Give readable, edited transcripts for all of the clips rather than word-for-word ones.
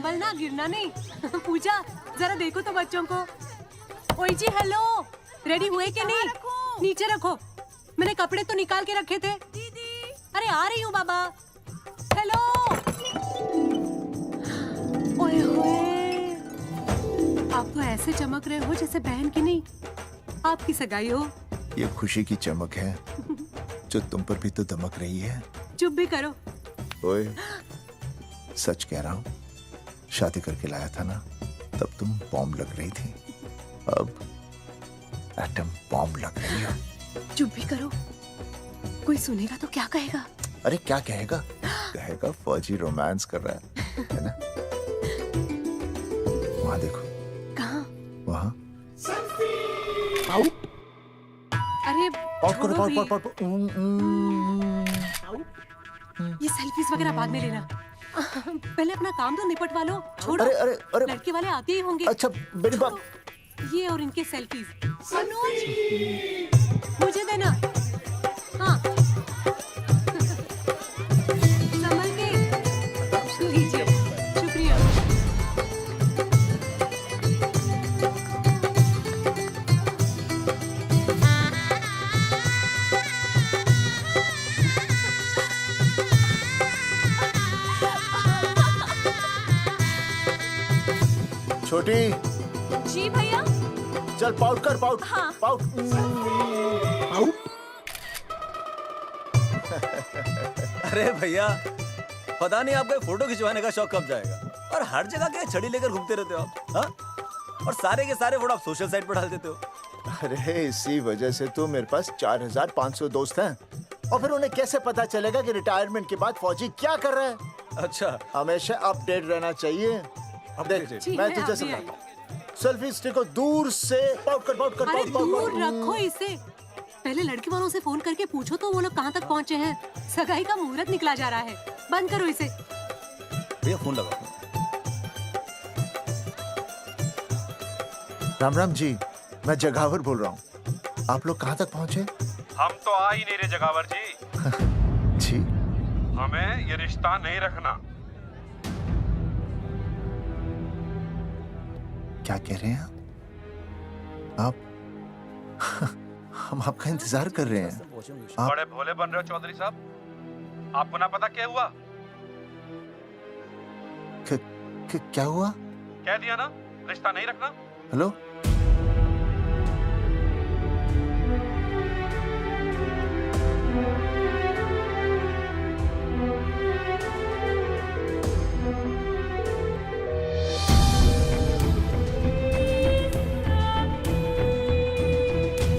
संभलना, गिरना नहीं। पूजा जरा देखो तो बच्चों को। ओए जी हेलो, रेडी हुए कि नहीं? नीचे रखो, मैंने कपड़े तो निकाल के रखे थे। दीदी अरे आ रही हूँ बाबा। हेलो। ओए होए, आप तो ऐसे चमक रहे हो जैसे बहन की नहीं आपकी सगाई हो। ये खुशी की चमक है जो तुम पर भी तो दमक रही है। चुप भी करो। ओए, सच कह रहा हूँ, शादी करके लाया था ना, तब तुम बॉम्ब लग रही थी, अब एटम बॉम्ब लग रही हो। चुप भी करो, कोई सुनेगा तो क्या कहेगा? अरे क्या कहेगा? कहेगा फौजी रोमांस कर रहा है ना? वहाँ देखो। कहाँ? वहाँ। अरे करो, छोड़ो भी। ये सेल्फीज वगैरह बाद में लेना, पहले अपना काम तो निपटवा लो। छोड़ो, अरे लड़के वाले आते ही होंगे। अच्छा मेरी बात। ये और इनके सेल्फीज। अनुज, मुझे देना। हाँ, संभल के। लीजिए, शुक्रिया। छोटी, जी भैया। चल पाउट कर, पाउट। हाँ। पाउट। अरे भैया, पता नहीं आपको फोटो खिंचवाने का शौक कब जाएगा। और हर जगह क्या छड़ी लेकर घूमते रहते हो आप, हाँ? और सारे के सारे फोटो आप सोशल साइट पर डाल देते हो। अरे इसी वजह से तो मेरे पास 4500 दोस्त हैं। और फिर उन्हें कैसे पता चलेगा कि रिटायरमेंट के बाद फौजी क्या कर रहा है? अच्छा, हमेशा अपडेट रहना चाहिए। देख, ठीक मैं है, तुझे आप भी समझाता हूँ। सेल्फी स्टिक को दूर से पाउट कर, पाउट कर, अरे पाउट, पाउट, दूर पाउट। रखो इसे। पहले लड़की वालों से फोन करके पूछो तो वो लोग कहाँ तक पहुँचे हैं। सगाई का मुहूर्त निकला जा रहा है। बंद करो इसे। भैया फोन लगाओ। राम राम जी, मैं जगावर बोल रहा हूँ। आप लोग कहाँ तक पहुँचे? हम तो आ ही नहीं रहे जगावर जी। जी, हमें ये रिश्ता नहीं रखना। क्या कह रहे हैं आप? हम आपका इंतजार कर रहे हैं। आप बड़े भोले बन रहे हो चौधरी साहब। आपको ना पता क्या हुआ? क्या हुआ? कह दिया ना, रिश्ता नहीं रखना। हेलो,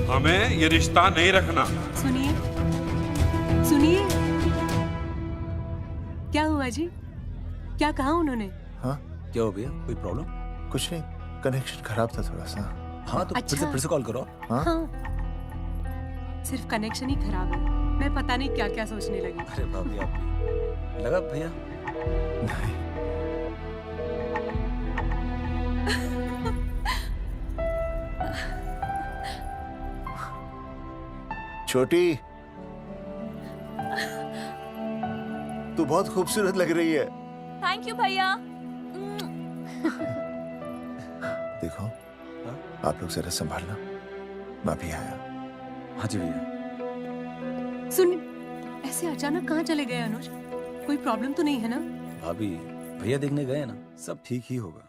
हमें ये रिश्ता नहीं रखना। सुनिए, सुनिए। क्या हुआ जी? क्या कहा उन्होंने? हाँ क्या हो भैया, कोई प्रॉब्लम? कुछ नहीं, कनेक्शन खराब था थोड़ा सा। हाँ तो अच्छा। फिर से कॉल करो। हाँ? हाँ, सिर्फ कनेक्शन ही खराब है। मैं पता नहीं क्या क्या सोचने लगी। अरे भाभी आप भी। लगा भैया? नहीं, छोटी, तू बहुत खूबसूरत लग रही है। थैंक यू भैया। देखो, आप लोग जरा संभालना, मैं भी आया। हाँ जी भैया। सुन, ऐसे अचानक कहाँ चले गए अनुज? कोई प्रॉब्लम तो नहीं है ना? भाभी, भैया देखने गए ना, सब ठीक ही होगा।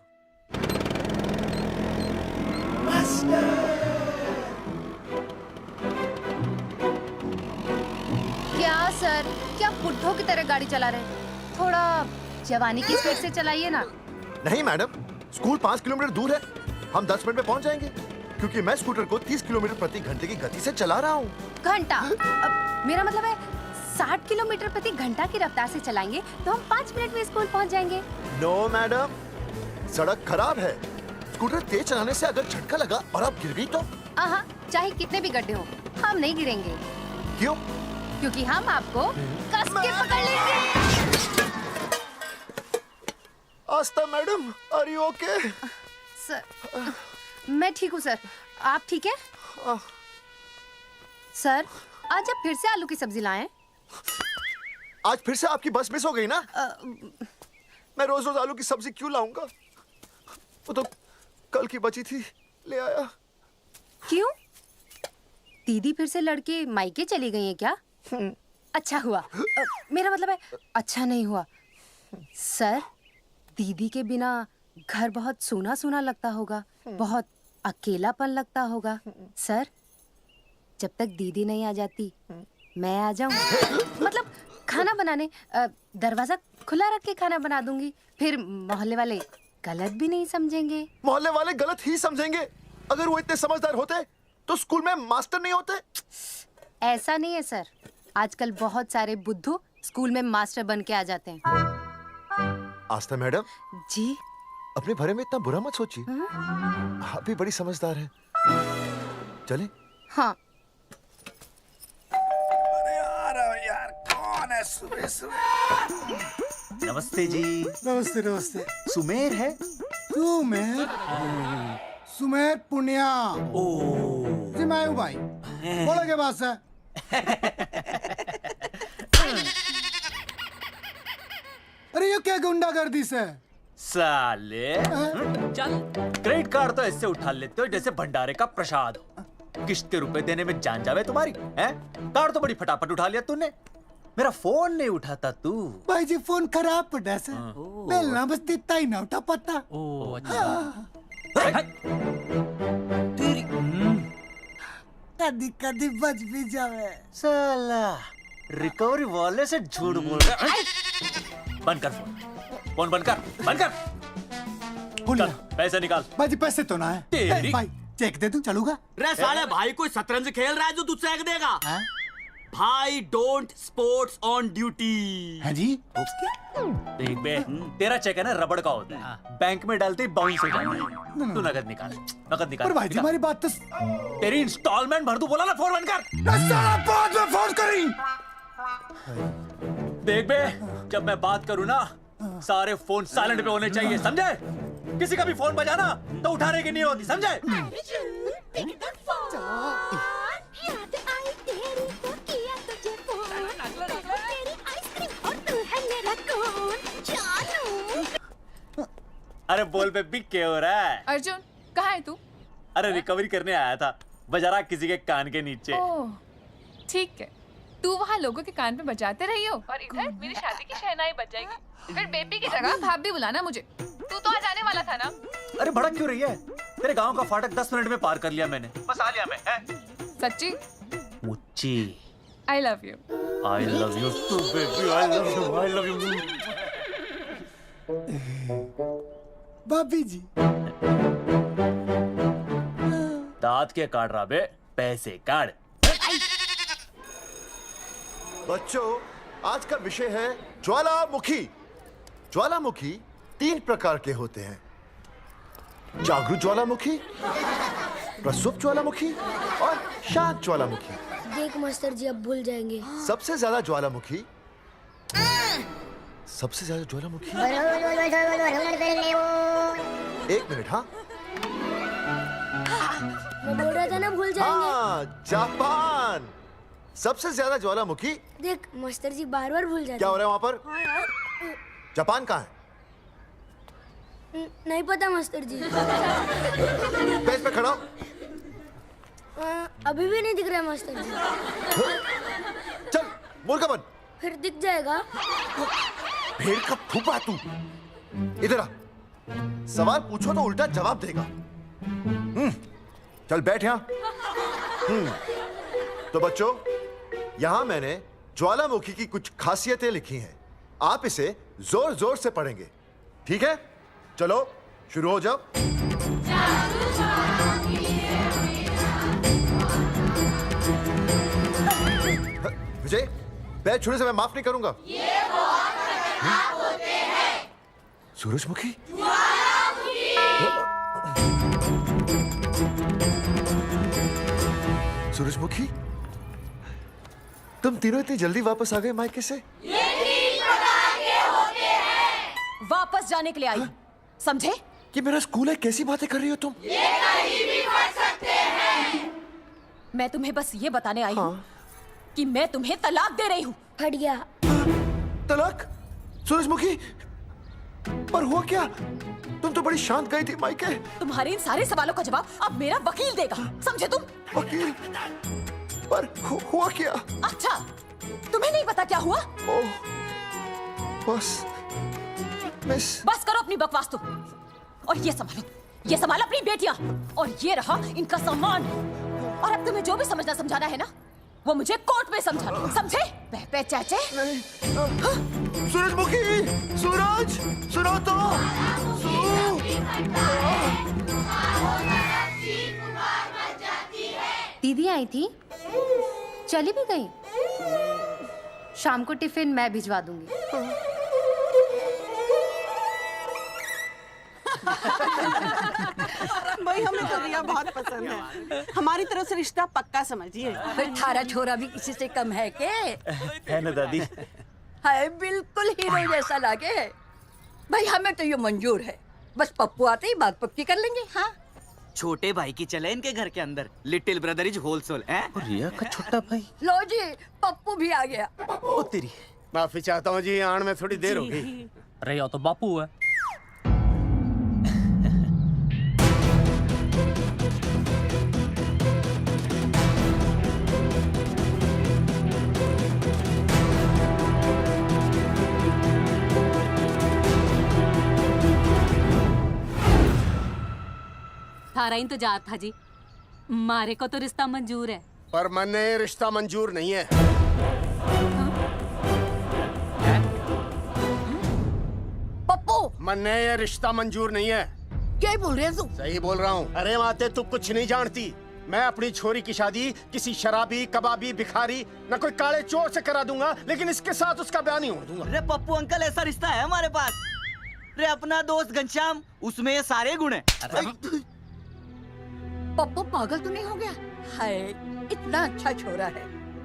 क्या सर, क्या बुड्ढों की तरह गाड़ी चला रहे हैं? थोड़ा जवानी की स्पीड से चलाइए ना। नहीं मैडम, स्कूल 5 किलोमीटर दूर है, हम 10 मिनट में पहुंच जाएंगे, क्योंकि मैं स्कूटर को 30 किलोमीटर प्रति घंटे की गति से चला रहा हूँ। घंटा? मेरा मतलब है 60 किलोमीटर प्रति घंटा की रफ्तार से चलाएंगे तो हम 5 मिनट में स्कूल पहुंच जाएंगे। नो मैडम, सड़क खराब है। स्कूटर तेज चलाने से अगर झटका लगा और आप गिर गई तो? आहा, चाहे कितने भी गड्ढे हो, हम नहीं गिरेंगे। क्यों? क्योंकि हम आपको कस के पकड़ लेंगे। Astha madam, are you okay? Sir, मैं ठीक हूँ सर, आप ठीक है? सर, आज आप फिर से आलू की सब्जी लाएं? आज फिर से आपकी बस मिस हो गई ना? मैं रोज रोज आलू की सब्जी क्यों लाऊंगा? वो तो कल की बची थी, ले आया। क्यों? दीदी फिर से लड़के मायके चली गई हैं क्या? अच्छा हुआ। मेरा मतलब है अच्छा नहीं हुआ। सर, दीदी के बिना घर बहुत सूना सूना लगता होगा, बहुत अकेलापन लगता होगा। सर, जब तक दीदी नहीं आ जाती मैं आ जाऊं। मतलब खाना बनाने दरवाजा खुला रख के खाना बना दूंगी, फिर मोहल्ले वाले गलत भी नहीं समझेंगे। मोहल्ले वाले गलत ही समझेंगे। अगर वो इतने समझदार होते तो स्कूल में मास्टर नहीं होते। ऐसा नहीं है सर, आजकल बहुत सारे बुद्धू स्कूल में मास्टर बन के आ जाते हैं। आस्था मैडम जी? अपने भरे में इतना बुरा मत सोचिए। आप भी बड़ी समझदार हैं। चले? हाँ। यार कौन है सुबह सुबह? नमस्ते जी। नमस्ते नमस्ते। सुमेर है? सुमेर? सुमेर पुनिया। ओ जी मैं हूँ भाई। बोलो के बात है? अरे ये क्या गुंडागर्दी से? साले चल, क्रेडिट कार्ड तो ऐसे उठा लेते हो जैसे भंडारे का प्रसाद हो। किस्त के रुपए देने में जान जावे तुम्हारी हैं? कार्ड तो बड़ी फटाफट उठा लिया तूने, मेरा फोन नहीं उठाता तू। भाई जी फोन खराब पड़ा से। बेलना बस इतना ही ना उठा पाता। ओ अच्छा। तेरी कदी कदी बच भी जावे। साला रिकवरी वाले से झूठ बोल रहा है। बंद कर फोन बंद कर। बोलिए। चल पैसे निकाल। भाई जी पैसे तो ना है। तेरी- भाई चेक दे दूं, चलूगा? रे साले भाई कोई शतरंज खेल रहा है जो तू चेक देगा? भाई डोंट स्पोर्ट्स ऑन ड्यूटी। है जी? देख बे, तेरा चेक है ना रबड़ का होता है, बैंक में डालते ही बाउंस हो जाता है। तू नकद निकाल। पर भाई जी निकाल। हमारी बात तो तेरी इंस्टॉलमेंट भर दूं, बोला ना फोन बंद कर। साला बाद में फोन करी। देख बे, जब मैं बात करूं ना सारे फोन साइलेंट पे होने चाहिए, समझे? किसी का भी फोन बजाना तो उठाने की नहीं होती, समझे? अरे बोल पे बिक के हो रहा है? अर्जुन कहाँ है तू? अरे रिकवरी करने आया था, बजा रहा किसी के कान के नीचे। ओह ठीक है, तू वहाँ लोगों के कान पे बजाते रही हो और इधर मेरी शादी की शहनाई बज जाएगी। फिर बेबी की जगह भाभी बुलाना मुझे। तू तो आ जाने वाला था ना? अरे भड़क क्यों रही है? तेरे गांव का फाटक 10 मिनट में पार कर लिया मैंने, बस आ लिया मैं। सच्ची? मुच्ची I love you. I love you too, baby. I love you. भाभी जी दांत के काट रहा बे, पैसे काट। बच्चों, आज का विषय है ज्वालामुखी। ज्वालामुखी 3 प्रकार के होते हैं: जागरूक ज्वालामुखी, प्रसुप्त ज्वालामुखी और शांत ज्वालामुखी। देख मास्टर जी अब भूल जाएंगे। सबसे ज्यादा ज्वालामुखी एक मिनट। हाँ मैं बोल रहा था ना भूल जाएंगे। हाँ, जापान सबसे ज्यादा ज्वालामुखी। देख मास्टर जी बार बार भूल जाते क्या हो रहा है वहां पर? हाँ यार। जापान कहाँ है? नहीं पता मास्टर जी। पेज पे खड़ा हो। अभी भी नहीं दिख रहा मास्टर जी। चल मुर्गा बन। फिर दिख जाएगा। भेड़ का फूफा तू। इधर आ, सवाल पूछो तो उल्टा जवाब देगा। चल बैठ यहाँ। तो बच्चों, यहाँ मैंने ज्वालामुखी की कुछ खासियतें लिखी हैं। आप इसे जोर जोर से पढ़ेंगे, ठीक है? चलो शुरू हो जाओ। विजय, बैच छूने से मैं माफ नहीं करूंगा। ये वो आप होते हैं। सूरजमुखी? सूरजमुखी, तुम तीनों इतनी जल्दी वापस आ गए मायके से? वापस जाने के लिए आई, समझे? ये मेरा स्कूल है, कैसी बातें कर रही हो तुम? मैं तुम्हें बस ये बताने आई हूँ कि मैं तुम्हें तलाक दे रही हूँ। फट गया। तलाक? सूरजमुखी, पर हुआ क्या? तुम तो बड़ी शांत गई थी मायके। तुम्हारे इन सारे सवालों का जवाब अब मेरा वकील देगा, समझे तुम? वकील? पर हुआ क्या? अच्छा, तुम्हें नहीं पता क्या हुआ? ओह, बस मिस। बस करो अपनी बकवास तुम, और ये संभालो अपनी बेटियां, और ये रहा इनका सामान। और अब तुम्हें जो भी समझना समझाना है ना, वो मुझे कोर्ट में समझाना, समझे? पे चाचे। सूरजमुखी, सूरज, सुनो तो। दीदी आई थी, चली भी गई। शाम को टिफिन मैं भिजवा दूंगी। भाई हमें तो रिया बहुत पसंद है, हमारी तरफ से रिश्ता पक्का समझिए। फिर थारा छोरा भी किसी से कम है के? है ना दादी? है, बिल्कुल हीरो जैसा लागे। भाई हमें तो ये मंजूर है, बस पप्पू आते ही बात पक्की कर लेंगे। हाँ, छोटे भाई की चले इनके घर के अंदर, लिटिल ब्रदर इज होलसेल है। और रिया का छोटा भाई? लो जी, पप्पू भी आ गया। ओ तेरी। माफी चाहता हूँ जी, आने में थोड़ी देर हो गई। अरे या तो बापू है। थारा इंतजार था जी, मारे को तो रिश्ता मंजूर है। पर मैंने ये रिश्ता मंजूर नहीं है। पप्पू, मैंने ये रिश्ता मंजूर नहीं है। क्या बोल रहे हैं तू? सही बोल रहा हूँ। अरे माते, तू कुछ नहीं जानती। मैं अपनी छोरी की शादी किसी शराबी, कबाबी, भिखारी, न कोई काले चोर से करा दूंगा, लेकिन इसके साथ उसका ब्याह नहीं हो दूंगा। अरे पप्पू अंकल, ऐसा रिश्ता है हमारे पास। अरे अपना दोस्त घनश्याम, उसमें ये सारे गुण हैं। पप्पू पागल तो नहीं हो गया? हाय, इतना अच्छा छोरा है,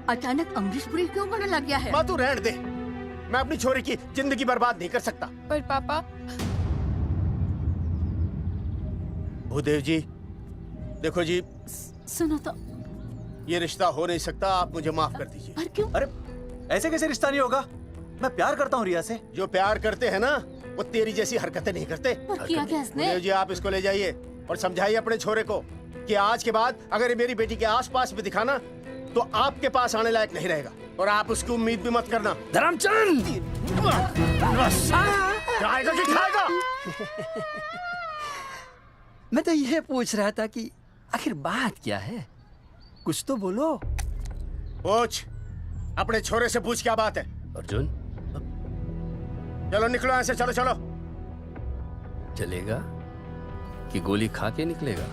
अचानक अमरीशपुरी क्यों बनने लग गया है? माँ तू रहने दे, मैं अपनी छोरी की जिंदगी बर्बाद नहीं कर सकता। पर पापा। भूदेव जी, देखो जी, सुनो तो। ये रिश्ता हो नहीं सकता, आप मुझे माफ कर दीजिए। पर क्यों? अरे ऐसे कैसे रिश्ता नहीं होगा? मैं प्यार करता हूँ रिया से। जो प्यार करते हैं ना, वो तेरी जैसी हरकतें नहीं करते। पर किया क्या इसने? भूदेव जी, आप इसको ले जाइए और समझाइए अपने छोरे को कि आज के बाद अगर ये मेरी बेटी के आसपास भी दिखाना, तो आपके पास आने लायक नहीं रहेगा, और आप उसकी उम्मीद भी मत करना। धर्मचंद, खाएगा कि खाएगा? मैं तो ये पूछ रहा था कि आखिर बात क्या है, कुछ तो बोलो। पूछ, अपने छोरे से पूछ क्या बात है। अर्जुन, चलो निकलो यहाँ से, चलो चलो। चलेगा कि गोली खा के निकलेगा?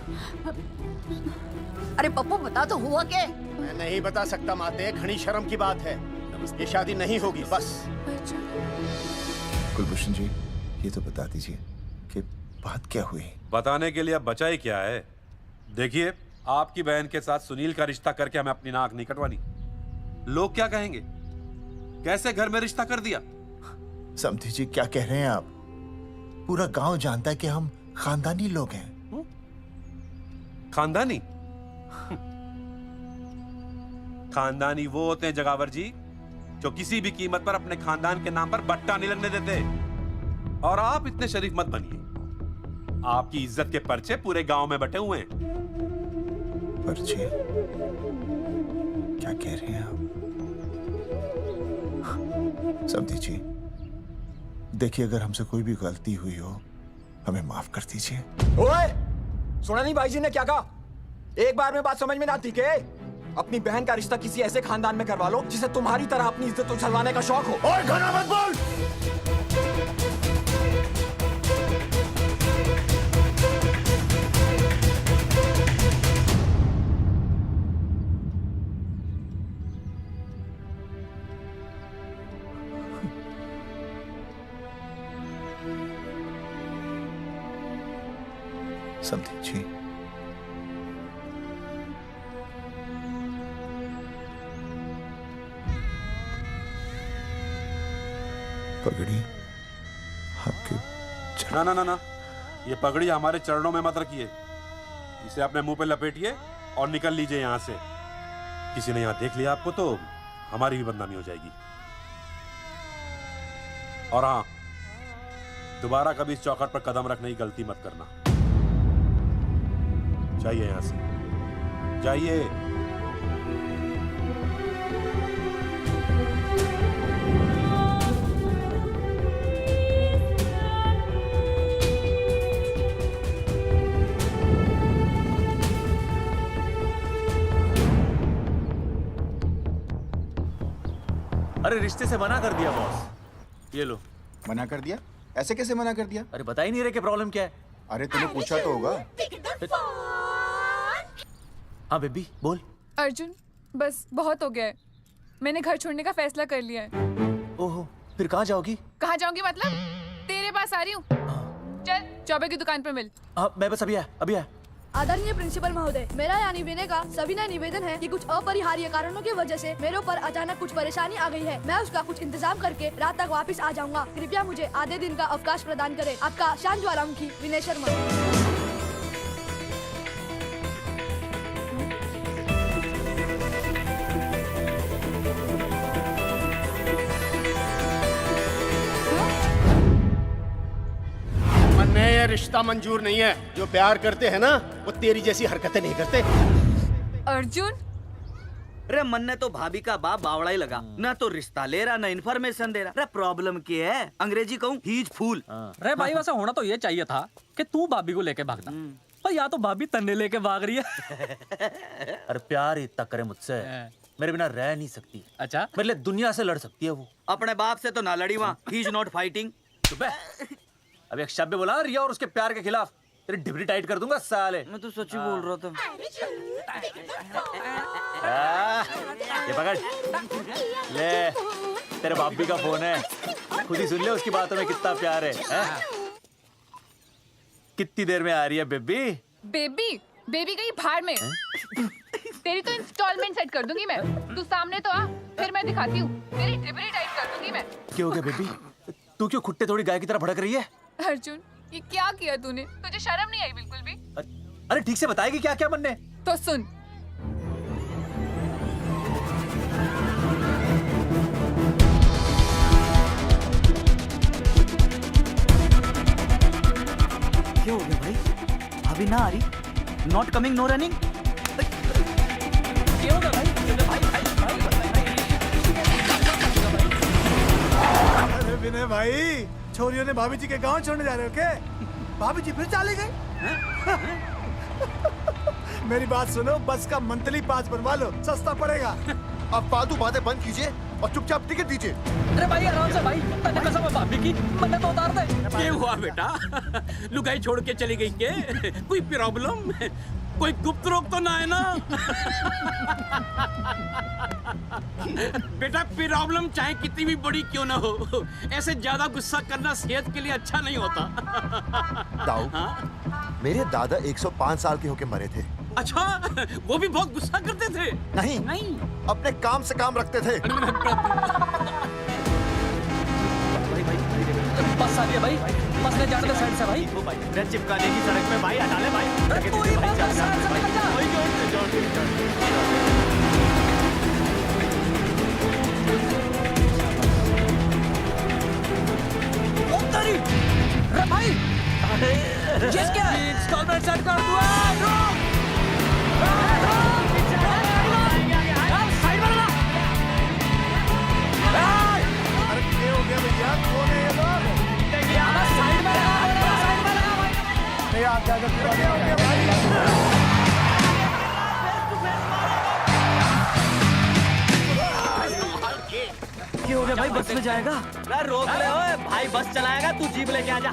अरे पप्पू, बता तो हुआ क्या? मैं नहीं बता सकता माते, घनी शर्म की बात है। ये शादी नहीं होगी, बस। कुलभूषण जी, ये तो बता दीजिए कि बात क्या हुई? बताने के लिए अब बचा ही क्या है? देखिए, आपकी बहन के साथ सुनील का रिश्ता करके हमें अपनी नाक नहीं कटवानी। लोग क्या कहेंगे? कैसे घर में रिश्ता कर दिया? समधी जी, क्या कह रहे हैं आप? पूरा गांव जानता है कि हम खानदानी लोग हैं। खानदानी? खानदानी वो होते हैं जगावर जी, जो किसी भी कीमत पर अपने खानदान के नाम पर बट्टा नहीं लगने देते। और आप इतने शरीफ मत बनिए, आपकी इज्जत के पर्चे पूरे गांव में बटे हुए हैं। पर्चे? क्या कह रहे हैं आप? समधी जी, देखिए, अगर हमसे कोई भी गलती हुई हो, हमें माफ कर दीजिए। ओए, सुना नहीं भाई जी ने क्या कहा? एक बार में बात समझ में ना आती के? अपनी बहन का रिश्ता किसी ऐसे खानदान में करवा लो जिसे तुम्हारी तरह अपनी इज्जत उछलवाने का शौक हो। ओए, घना मत बोल। समधी जी, पगड़ी आपके ना ना ना ना, ये पगड़ी हमारे चरणों में मत रखिए। इसे अपने मुंह पे लपेटिए और निकल लीजिए यहाँ से। किसी ने यहाँ देख लिया आपको तो हमारी भी बदनामी हो जाएगी। और हाँ, दोबारा कभी इस चौखट पर कदम रखने की गलती मत करना। जाइए यहां से, जाइए। अरे रिश्ते से मना कर दिया बॉस। ये लो। मना कर दिया? ऐसे कैसे मना कर दिया? अरे बता ही नहीं रहे कि प्रॉब्लम क्या है। अरे तूने पूछा तो होगा। हाँ बेबी बोल। अर्जुन बस बहुत हो गया है, मैंने घर छोड़ने का फैसला कर लिया है। ओहो, फिर कहाँ जाओगी? कहाँ जाऊंगी मतलब? तेरे पास आ रही हूँ। चल चौबे की दुकान पर मिल। हाँ मैं बस अभी आया। आदरणीय प्रिंसिपल महोदय, मेरा यानी विनय का सविनय निवेदन है कि कुछ अपरिहार्य कारणों की वजह से मेरे ऊपर अचानक कुछ परेशानी आ गई है। मैं उसका कुछ इंतजाम करके रात तक वापस आ जाऊंगा। कृपया मुझे आधे दिन का अवकाश प्रदान करें। आपका शांत ज्वालामुखी विनय शर्मा। ये रिश्ता मंजूर नहीं है। जो प्यार करते हैं ना वो तेरी जैसी हरकतें नहीं करते। अर्जुन अरे मन ने तो भाभी का बाप बावड़ा ही लगा, ना तो रिश्ता ले रहा ना इन्फॉर्मेशन दे रहा। अरे प्रॉब्लम क्या है? अंग्रेजी कहूँ हीज फूल। अरे भाई वैसे होना तो ये चाहिए था कि तू भाभी को लेके भागता, पर या तो भाभी तन्ने लेके भाग रही है। अरे प्यार इतना करे मुझसे, मेरे बिना रह नहीं सकती। अच्छा मेरे लिए दुनिया से लड़ सकती है वो। अपने बाप से तो ना लड़ी वहाँ, ही इज नॉट फाइटिंग। अब एक शब्द बोला रिया और उसके प्यार के खिलाफ, तेरी डिबरी टाइट कर दूंगा साले। मैं तो सच ही बोल रहा था। ये पकड़ ले, तेरे बापी का फोन है, खुद ही सुन ले उसकी बातों में कितना प्यार है, कितनी देर में आ रही है बेबी? बेबी गई भाड़ में। तेरी तो इंस्टॉलमेंट सेट कर दूंगी मैं। तू सामने तो आ, फिर मैं दिखाती हूँ। तेरी डिबरी टाइट कर दूंगी मैं। क्या हो गया बेबी? तू क्यों खुट्टे थोड़ी गाय की तरह भड़क रही है? अर्जुन ये क्या किया तूने? तुझे शर्म नहीं आई बिल्कुल भी? अरे ठीक से बताएगी क्या क्या बनने? तो सुन, क्या हो गया भाई? अभी ना आ रही? Not coming no running? क्या होगा भाई? अरे विनय भाई, छोरियों ने भाभी जी के गांव छोड़ने जा रहे हो क्या? भाभी जी फिर चले गए? मेरी बात सुनो, बस का मंथली पास बनवा लो, सस्ता पड़ेगा। अब फालतू बातें बंद कीजिए और चुपचाप टिकट दीजिए। अरे भाई आराम से भाई, तन्ने कसम है भाभी की, मन्ने तो उतार दे। क्या हुआ बेटा? लुगाई छोड़ के चली गई के? कोई प्रॉब्लम? कोई गुप्त रोग तो ना है ना? बेटा प्रॉब्लम चाहे कितनी भी बड़ी क्यों ना हो, ऐसे ज्यादा गुस्सा करना सेहत के लिए अच्छा नहीं होता। ताऊ, मेरे दादा 105 साल के होके मरे थे। अच्छा, वो भी बहुत गुस्सा करते थे? नहीं, अपने काम से काम रखते थे। बस आ गया भाई, बस ले जाने दे साइड से भाई। भाई चिपकाने की सड़क में भाई, हटा ले भाई। अरे भाई, जिसके इंस्टॉलमेंट सेट कर दूँ। अरे क्या हो गया भैया? कौन है ये लोग? क्या हो गया भाई? बस में जाएगा? अरे रोक ले ओए भाई, बस चलाएगा, तू जीप लेके आ जा।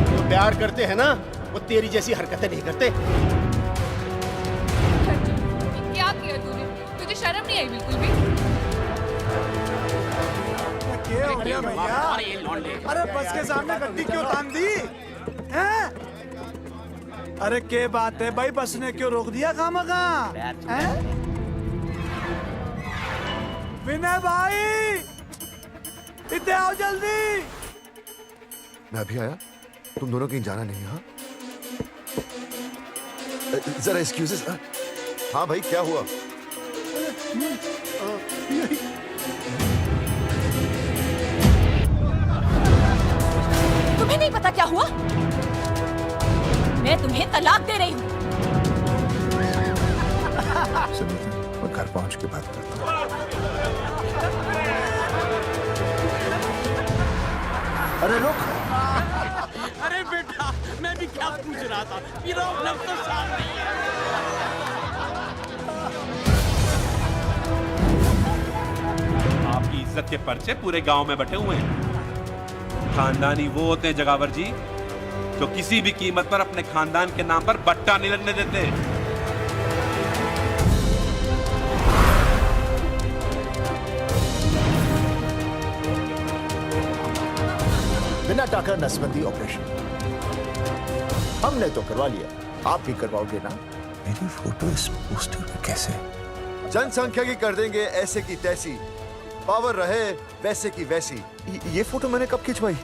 जो प्यार करते हैं ना वो तेरी जैसी हरकतें नहीं करते। क्या किया तूने? तुझे शर्म नहीं आई बिल्कुल भी? क्या हो गया भैया? अरे बस के सामने गड्डी क्यों तान दी? हैं? अरे क्या बात है भाई, बस ने क्यों रोक दिया खामखा? विनय भाई, इतने आओ जल्दी। मैं अभी आया, तुम दोनों कहीं जाना नहीं। हाँ जरा एक्सक्यूजेस। हाँ भाई, क्या हुआ? तुम्हें नहीं पता क्या हुआ? मैं तुम्हें तलाक दे रही हूँ। सुनिए, मैं घर पहुंच के बात करता हूँ। अरे रुक। अरे बेटा, मैं भी क्या पूछ रहा था, प्रॉब्लम तो साफ नहीं है। आपकी इज्जत के पर्चे पूरे गांव में बटे हुए हैं। खानदानी वो होते हैं जगावर जी जो किसी भी कीमत पर अपने खानदान के नाम पर बट्टा नहीं लगने देते। बिना टाका नसबंदी ऑपरेशन हमने तो करवा लिया, आप भी करवाओगे ना? मेरी फोटो इस पोस्टर में कैसे? जनसंख्या की कर देंगे ऐसे की तैसी, पावर रहे वैसे की वैसी। ये फोटो मैंने कब खिंचवाई?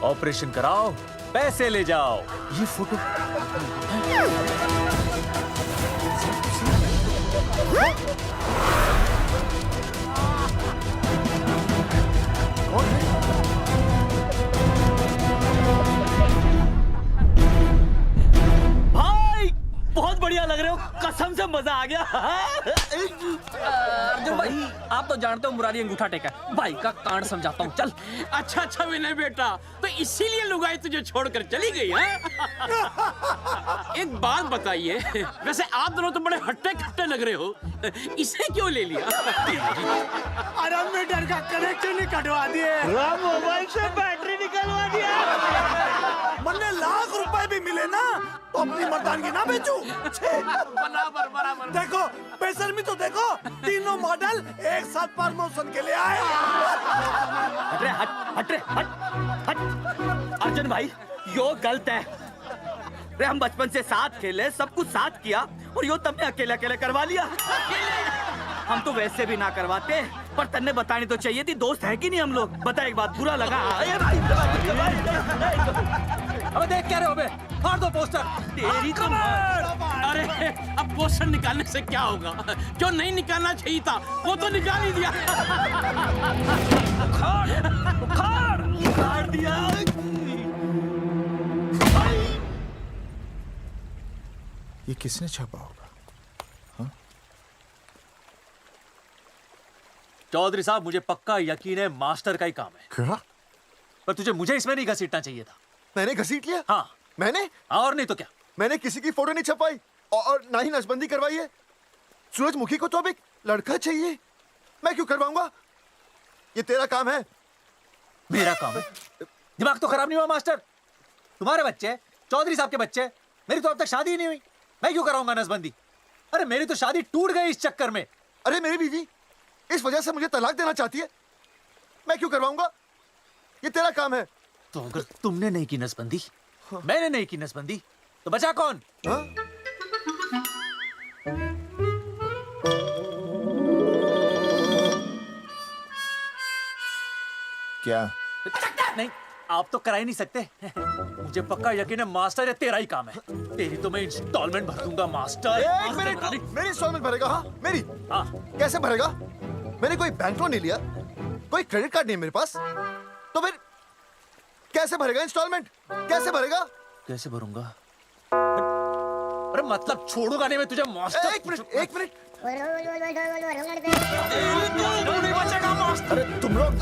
ऑपरेशन कराओ, पैसे ले जाओ। ये फोटो भाई बहुत बढ़िया लग रहे हो, कसम से मजा आ गया। अर्जुन भाई, आप तो जानते हो मुरारी अंगूठा टेका है। भाई का कांड समझाता हूँ, चल। अच्छा विनय बेटा, तो इसीलिए लुगाई तुझे छोड़कर चली गई है? एक बात बताइए, वैसे आप दोनों तो बड़े हट्टे कट्टे लग रहे हो, इसे क्यों ले लिया? अरे मीटर का कनेक्शन ही कटवा दिए, मोबाइल से बैटरी निकलवा दिया। मन्ने लाख रुपए भी मिले ना तो अपनी मर्दानगी ना बेचू। बराबर बराबर। देखो बेशर्मी तो देखो, तीनों मॉडल एक साथ प्रमोशन के लिए आए। हट रे, हट रे, हट। अर्जुन भाई, यो गलत है। रे हम बचपन से साथ खेले, सब कुछ साथ किया, और यो तुमने अकेले अकेले करवा लिया। हम तो वैसे भी ना करवाते, पर तन्ने बतानी तो चाहिए थी, दोस्त है कि नहीं हम लोग? बता एक बात, बुरा लगा? अबे देख क्या रहे हो बे? फाड़ दो पोस्टर। तेरी तो अरे अब पोस्टर निकालने से क्या होगा? जो नहीं निकालना चाहिए था वो तो निकाल ही दिया। उखाड़ दिया। ये किसने छापा होगा? चौधरी साहब, मुझे पक्का यकीन है मास्टर का ही काम है। क्या? पर तुझे मुझे इसमें नहीं घसीटना चाहिए था। मैंने घसीट लिया? हाँ। मैंने? और नहीं तो क्या? मैंने किसी की फोटो नहीं छपाई और ना ही नसबंदी करवाई है। सूरजमुखी को तो अब एक लड़का चाहिए, मैं क्यों करवाऊंगा? ये तेरा काम है। मेरा काम है? दिमाग तो खराब नहीं हुआ मास्टर? तुम्हारे बच्चे, चौधरी साहब के बच्चे, मेरी तो अब तक शादी ही नहीं हुई, मैं क्यों कराऊंगा नसबंदी? अरे मेरी तो शादी टूट गई इस चक्कर में। अरे मेरी बीवी इस वजह से मुझे तलाक देना चाहती है, मैं क्यों करवाऊंगा? ये तेरा काम है। तो अगर तुमने नहीं की नसबंदी, मैंने नहीं की नसबंदी, तो बचा कौन? क्या? नहीं, आप तो करा ही नहीं सकते। मुझे पक्का यकीन है मास्टर, ये तेरा ही काम है। तेरी तो मैं इंस्टॉलमेंट भर दूंगा मास्टर। एक मिनट, मेरी इंस्टॉलमेंट भरेगा? हाँ मेरी। हाँ। कैसे भरेगा? मैंने कोई बैंक लोन नहीं लिया, कोई क्रेडिट कार्ड नहीं मेरे पास, तो फिर कैसे भरेगा इंस्टॉलमेंट? कैसे भरेगा? कैसे भरूंगा? अरे मतलब छोड़ूंगा नहीं मैं तुझे मास्टर। एक मिनट, एक मिनट। नहीं बचेगा मास्टर। अरे तुम लोग,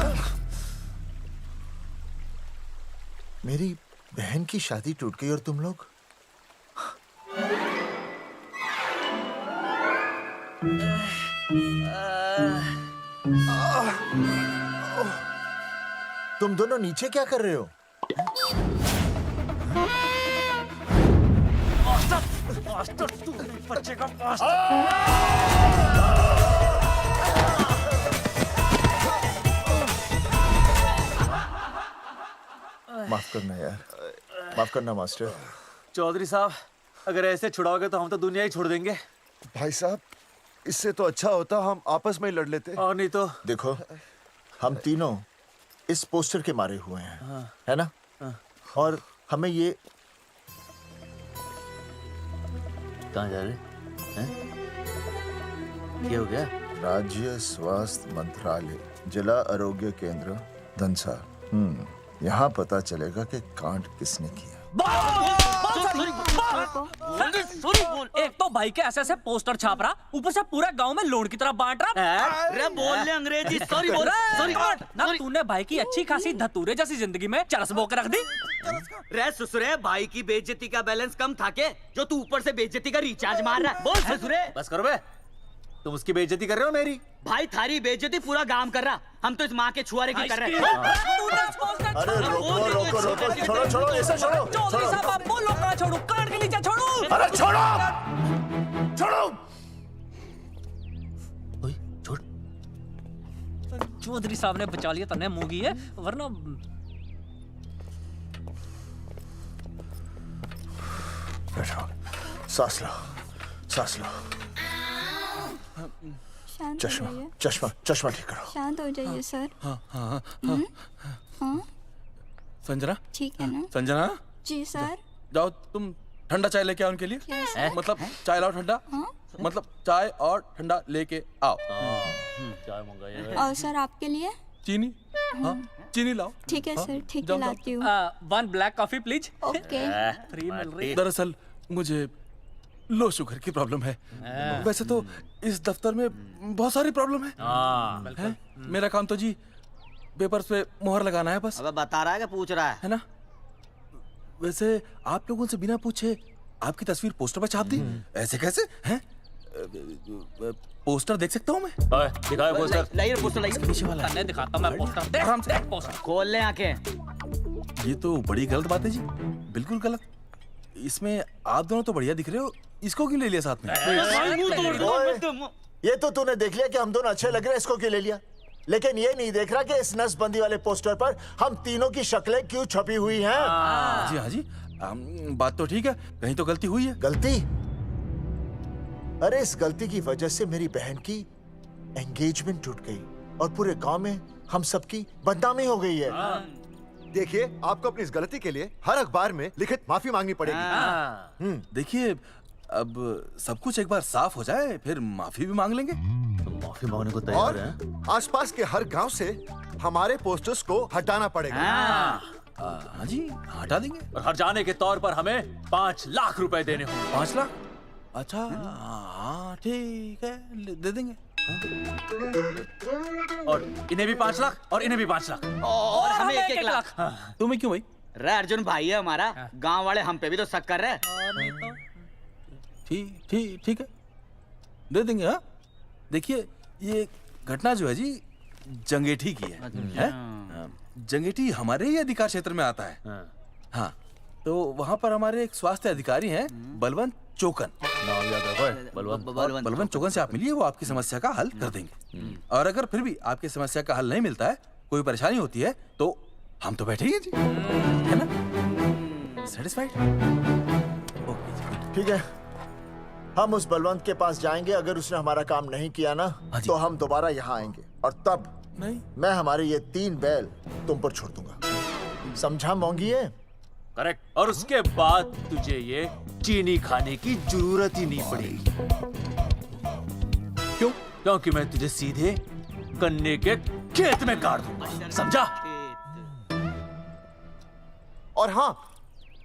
मेरी बहन की शादी टूट गई और तुम लोग तुम दोनों नीचे क्या कर रहे हो? मास्टर तू नहीं बचेगा मास्टर। माफ करना यार, माफ करना मास्टर। चौधरी साहब, अगर ऐसे छुड़ाओगे तो हम तो दुनिया ही छोड़ देंगे। भाई साहब, इससे तो अच्छा होता हम आपस में ही लड़ लेते। और नहीं तो। देखो, हम तीनों इस पोस्टर के मारे हुए हैं, हाँ। है ना? हाँ। और हमें ये कहाँ जा रहे हैं? क्या हो गया? राज्य स्वास्थ्य मंत्रालय, जिला आरोग्य केंद्र धनसा। यहाँ पता चलेगा कि कांड किसने किया। एक तो भाई के ऐसे पोस्टर छाप रहा, ऊपर से पूरा गांव में लोन की तरह बांट रहा। अरे बोल ले अंग्रेजी, सॉरी बोल, सॉरी। ना तूने भाई की अच्छी खासी धतूरे जैसी जिंदगी में चरस बो के रख दी। रे ससुरे, भाई की बेइज्जती का बैलेंस कम था के जो तू ऊपर से बेइज्जती का रिचार्ज मार रहा है? बोल ससुरे। बस करो बे, तुम उसकी बेइज्जती कर रहे हो मेरी। भाई थारी बेइज्जती पूरा गांव कर रहा, हम तो इस माँ के छुआरे की कर रहे हैं। अरे रोको रोको रोको, छोड़ो छोड़ो, ऐसा छोड़ो चौधरी साहब आप बोलो, कहाँ छोड़ू? काट के नीचे छोड़ू। अरे छोड़ो छोड़ो। छोड़। चौधरी साहब ने बचा लिया, तने मूंगी है, वरना बैठो, सांस लो, सांस लो। चश्मा चश्मा चश्मा ठीक करो। शांत हो जाइए सर। हाँ हाँ हाँ संजना, ठीक है ना? संजना जी सर। जाओ तुम ठंडा चाय लेके आओ उनके लिए। Yes, sir. मतलब चाय लाओ ठंडा। मतलब चाय और ठंडा लेके आओ। चाय मंगाइए। और सर आपके लिए? चीनी, हाँ चीनी लाओ। ठीक है सर, ठीक है जाओ, लाती हूँ। 1 black coffee please. Okay. Free मिल रही। दरअसल मुझे लो शुगर की प्रॉब्लम है। वैसे तो इस दफ्तर में बहुत सारी प्रॉब्लम है। मेरा काम तो जी पेपर्स पे मोहर लगाना है बस। अब बता रहा है कि पूछ रहा है ना? वैसे आप लोगों से बिना पूछे आपकी तस्वीर पोस्टर पर छाप दी, ऐसे कैसे हैं? पोस्टर देख सकता हूँ मैं? दिखाओ पोस्टर। लाइए पोस्टर, लाइए। पीछे वाला तन्ने दिखाता मैं पोस्टर। देख, आराम से। देख पोस्टर। खोल ले आंखें। ये तो बड़ी गलत बात है जी, बिल्कुल गलत। इसमें आप दोनों तो बढ़िया दिख रहे हो, इसको क्यों ले लिया साथ में? ये तो तूने देख लिया कि हम दोनों अच्छे लग रहे हैं, इसको क्यों ले लिया? लेकिन ये नहीं देख रहा कि इस नसबंदी वाले पोस्टर पर हम तीनों की शक्लें क्यों छपी हुई हैं? जी हाँ जी, बात तो ठीक है, कहीं तो गलती हुई है। गलती? अरे इस गलती की वजह से मेरी बहन की एंगेजमेंट टूट गई और पूरे गांव में हम सबकी बदनामी हो गई है। देखिए, आपको अपनी इस गलती के लिए हर अखबार में लिखित माफी मांगनी पड़ेगी। देखिए, अब सब कुछ एक बार साफ हो जाए, फिर माफी भी मांग लेंगे। माफी मांगने को और आसपास के हर गांव से हमारे पोस्टर्स को हटाना पड़ेगा। हाँ जी, हटा देंगे। और हर जाने के तौर पर हमें 5 लाख रुपए देने होंगे। 5 लाख? अच्छा हाँ ठीक है, दे देंगे। और इन्हें भी 5 लाख और इन्हें भी 5 लाख और हमें 1-1 लाख। तुम्हें क्यों भाई? रे अर्जुन भाई है हमारा, गांव वाले हम पे भी तो शक कर रहे हैं। ठीक है, दे देंगे। हाँ देखिए, ये घटना जो है जी जंगेठी की है? जंगेठी हमारे ही अधिकार क्षेत्र में आता है। हाँ, तो वहाँ पर हमारे एक स्वास्थ्य अधिकारी हैं, बलवंत चौकन। नाम याद रखो, बलवंत चौकन से आप मिलिए, वो आपकी समस्या का हल कर देंगे। और अगर फिर भी आपकी समस्या का हल नहीं मिलता है, कोई परेशानी होती है, तो हम तो बैठे ही हैं जी, है ना? सेटिस्फाइड? ठीक है, हम उस बलवंत के पास जाएंगे। अगर उसने हमारा काम नहीं किया ना, तो हम दोबारा यहाँ आएंगे और तब नहीं, मैं हमारे ये 3 बैल तुम पर छोड़ दूंगा। समझा मोंगी? ये करेक्ट। और उसके बाद तुझे ये चीनी खाने की जरूरत ही नहीं पड़ेगी। क्यों? क्योंकि मैं तुझे सीधे गन्ने के खेत में काट दूंगा, समझा? और हाँ,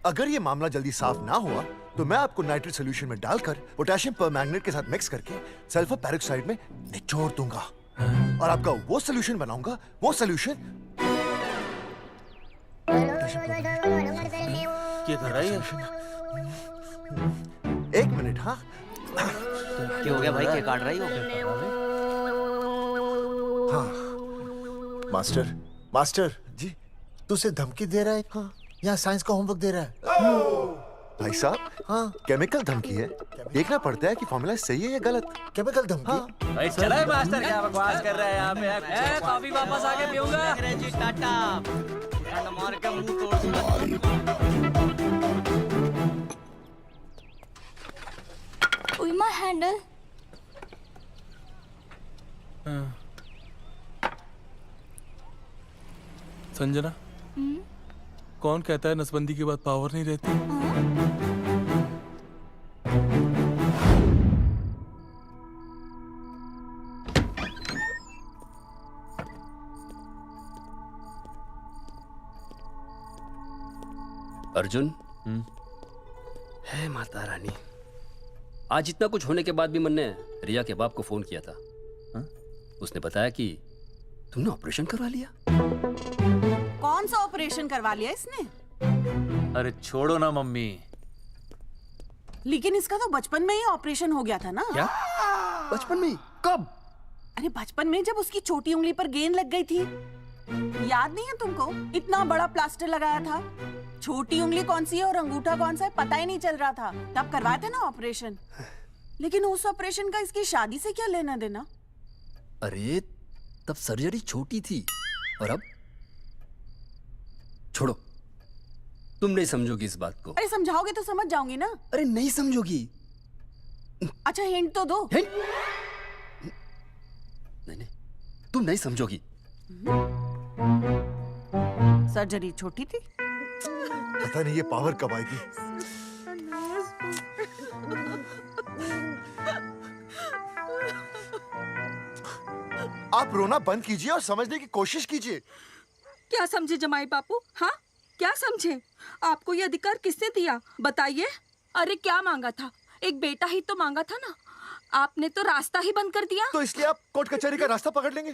अगर ये मामला जल्दी साफ ना हुआ तो मैं आपको नाइट्रेट सोल्यूशन में डालकर पोटेशियम परमैंगनेट के साथ मिक्स करके सल्फर पेरोक्साइड में निचोड़ दूंगा और आपका वो सोल्यूशन बनाऊंगा, वो सोल्यूशन। क्या कर रही है? 1 मिनट। हाँ क्या हो गया भाई, क्या काट रही हो? हाँ मास्टर जी, तू उसे धमकी दे रहा है? हाँ, यहाँ साइंस का होमवर्क दे रहा है। भाई साहब, हाँ केमिकल धमकी है, देखना पड़ता है कि फॉर्मूला सही है या गलत। केमिकल धमकी? हाँ। भाई चला है मास्टर, क्या बकवास कर रहा है यहाँ पे? कॉफी वापस आके पीऊंगा। अंग्रेजी टाटा, मार के मुंह तोड़ दूंगा। उइमा हैंडल। संजना, कौन कहता है नसबंदी के बाद पावर नहीं रहती? अर्जुन, है माता रानी, आज इतना कुछ होने के बाद भी मन ने रिया के बाप को फोन किया था। उसने बताया कि तुमने ऑपरेशन करवा लिया। कौन सा ऑपरेशन करवा लिया इसने? अरे छोड़ो ना मम्मी। लेकिन इसका तो बचपन में ही ऑपरेशन हो गया था ना। क्या? बचपन में? कब? अरे बचपन में, जब उसकी छोटी उंगली पर गेंद लग गई थी। याद नहीं है तुमको? इतना बड़ा प्लास्टर लगाया था। छोटी उंगली कौन सी है और अंगूठा कौन सा है पता ही नहीं चल रहा था। तब करवाया था ना ऑपरेशन। लेकिन उस ऑपरेशन का इसकी शादी से क्या लेना देना? अरे तब सर्जरी छोटी थी, और अब? छोड़ो, तुम नहीं समझोगी इस बात को। अरे समझाओगे तो समझ जाऊंगी ना। अरे नहीं समझोगी। अच्छा हिंट तो दो। हिंट? नहीं, तुम नहीं समझोगी। सर्जरी छोटी थी। पता नहीं ये पावर कब आएगी। आप रोना बंद कीजिए और समझने की कोशिश कीजिए। क्या समझे जमाई बापू? हाँ, क्या समझे? आपको ये अधिकार किसने दिया बताइए? अरे क्या मांगा था? एक बेटा ही तो मांगा था ना। आपने तो रास्ता ही बंद कर दिया। तो इसलिए आप कोर्ट कचहरी का रास्ता पकड़ लेंगे?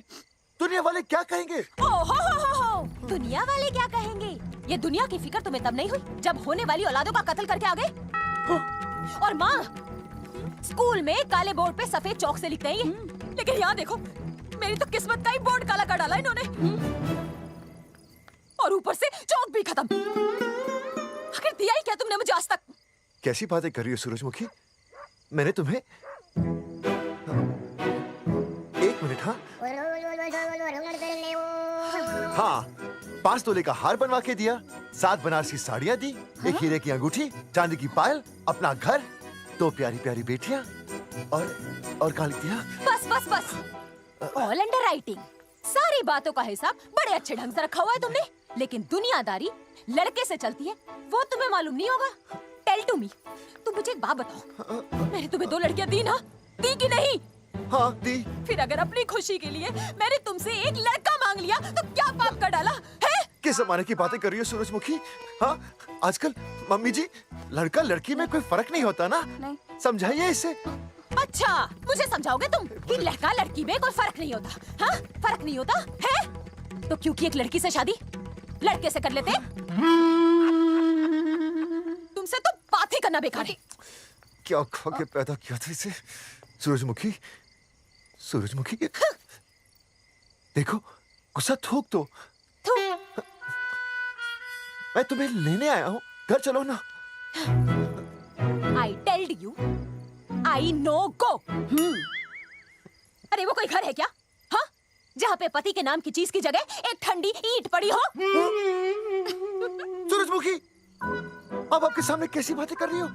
दुनिया वाले क्या कहेंगे? हो। दुनिया वाले क्या कहेंगे? ये दुनिया की फिक्र तुम्हें तब नहीं हुई जब होने वाली औलादों का कत्ल करके आ गए। और माँ, स्कूल में काले बोर्ड पे सफेद चौक से लिखते हैं, लेकिन यहाँ देखो, मेरी तो किस्मत का ही बोर्ड काला कर डाला इन्होंने। और ऊपर से चौक भी खत्म। आखिर दिया ही क्या तुमने मुझे आज तक? कैसी बातें कर रही हो सूरजमुखी? मैंने तुम्हें एक मिनट। हाँ, 5 तोले का हार बनवा के दिया, 7 बनारसी साड़ियाँ दी, एक हीरे की अंगूठी, चांदी की पायल, अपना घर, 2 प्यारी प्यारी बेटियाँ और क्या लिख दिया? बस। All under writing. सारी बातों का हिसाब बड़े अच्छे ढंग से रखा हुआ है तुमने, लेकिन दुनियादारी लड़के से चलती है वो तुम्हें मालूम नहीं होगा। टेल टू मी, तुम मुझे एक बात बताओ, मैंने तुम्हें 2 लड़कियां दी ना? दी कि नहीं? हाँ दी। फिर अगर अपनी खुशी के लिए मैंने तुमसे एक लड़का मांग लिया तो क्या पाप कर डाला है? किस जमाने की बातें कर रही हो सूरजमुखी? हाँ, आजकल मम्मी जी, लड़का लड़की में कोई फर्क नहीं होता ना। नहीं। समझाइए इसे। अच्छा, मुझे समझाओगे तुम कि लड़का लड़की में कोई फर्क नहीं होता? हाँ, फर्क नहीं होता है? तो क्योंकि एक लड़की से शादी लड़के से कर लेते? तुमसे तो बात ही करना बेकार है। क्या खा के पैदा किया था इसे? सूरजमुखी, देखो, गुस्सा थूक दो। मैं तुम्हें लेने आया हूँ, घर चलो ना। I told you, I know go। अरे वो कोई घर है क्या? हाँ, जहाँ पे पति के नाम की चीज की जगह एक ठंडी ईंट पड़ी हो। सूरजमुखी, अब आपके सामने कैसी बातें कर रही हो?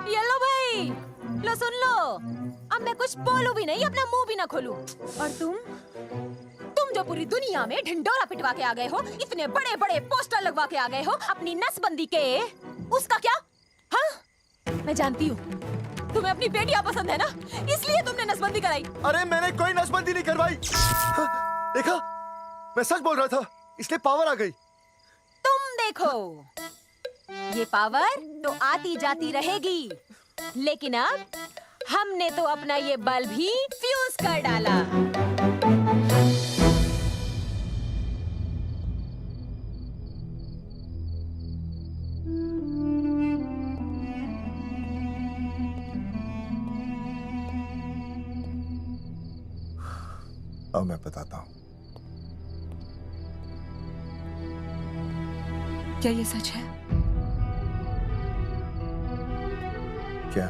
ये लो भाई, लो सुन लो। अब मैं कुछ बोलूं भी नहीं, अपना मुंह भी ना खोलूं। और तुम जो पूरी दुनिया में ढिंडोरा पिटवा के आ गए हो, इतने बड़े बड़े पोस्टर लगवा के आ गए हो अपनी नसबंदी के, उसका क्या? हाँ, मैं जानती हूँ तुम्हें अपनी बेटियां पसंद है ना, इसलिए तुमने नसबंदी कराई। अरे मैंने कोई नसबंदी नहीं करवाई। देखा, मैं सच बोल रहा था, इसलिए पावर आ गई। तुम देखो, ये पावर तो आती जाती रहेगी, लेकिन अब हमने तो अपना ये बल्ब ही फ्यूज कर डाला। अब मैं बताता हूँ। क्या ये सच है? क्या?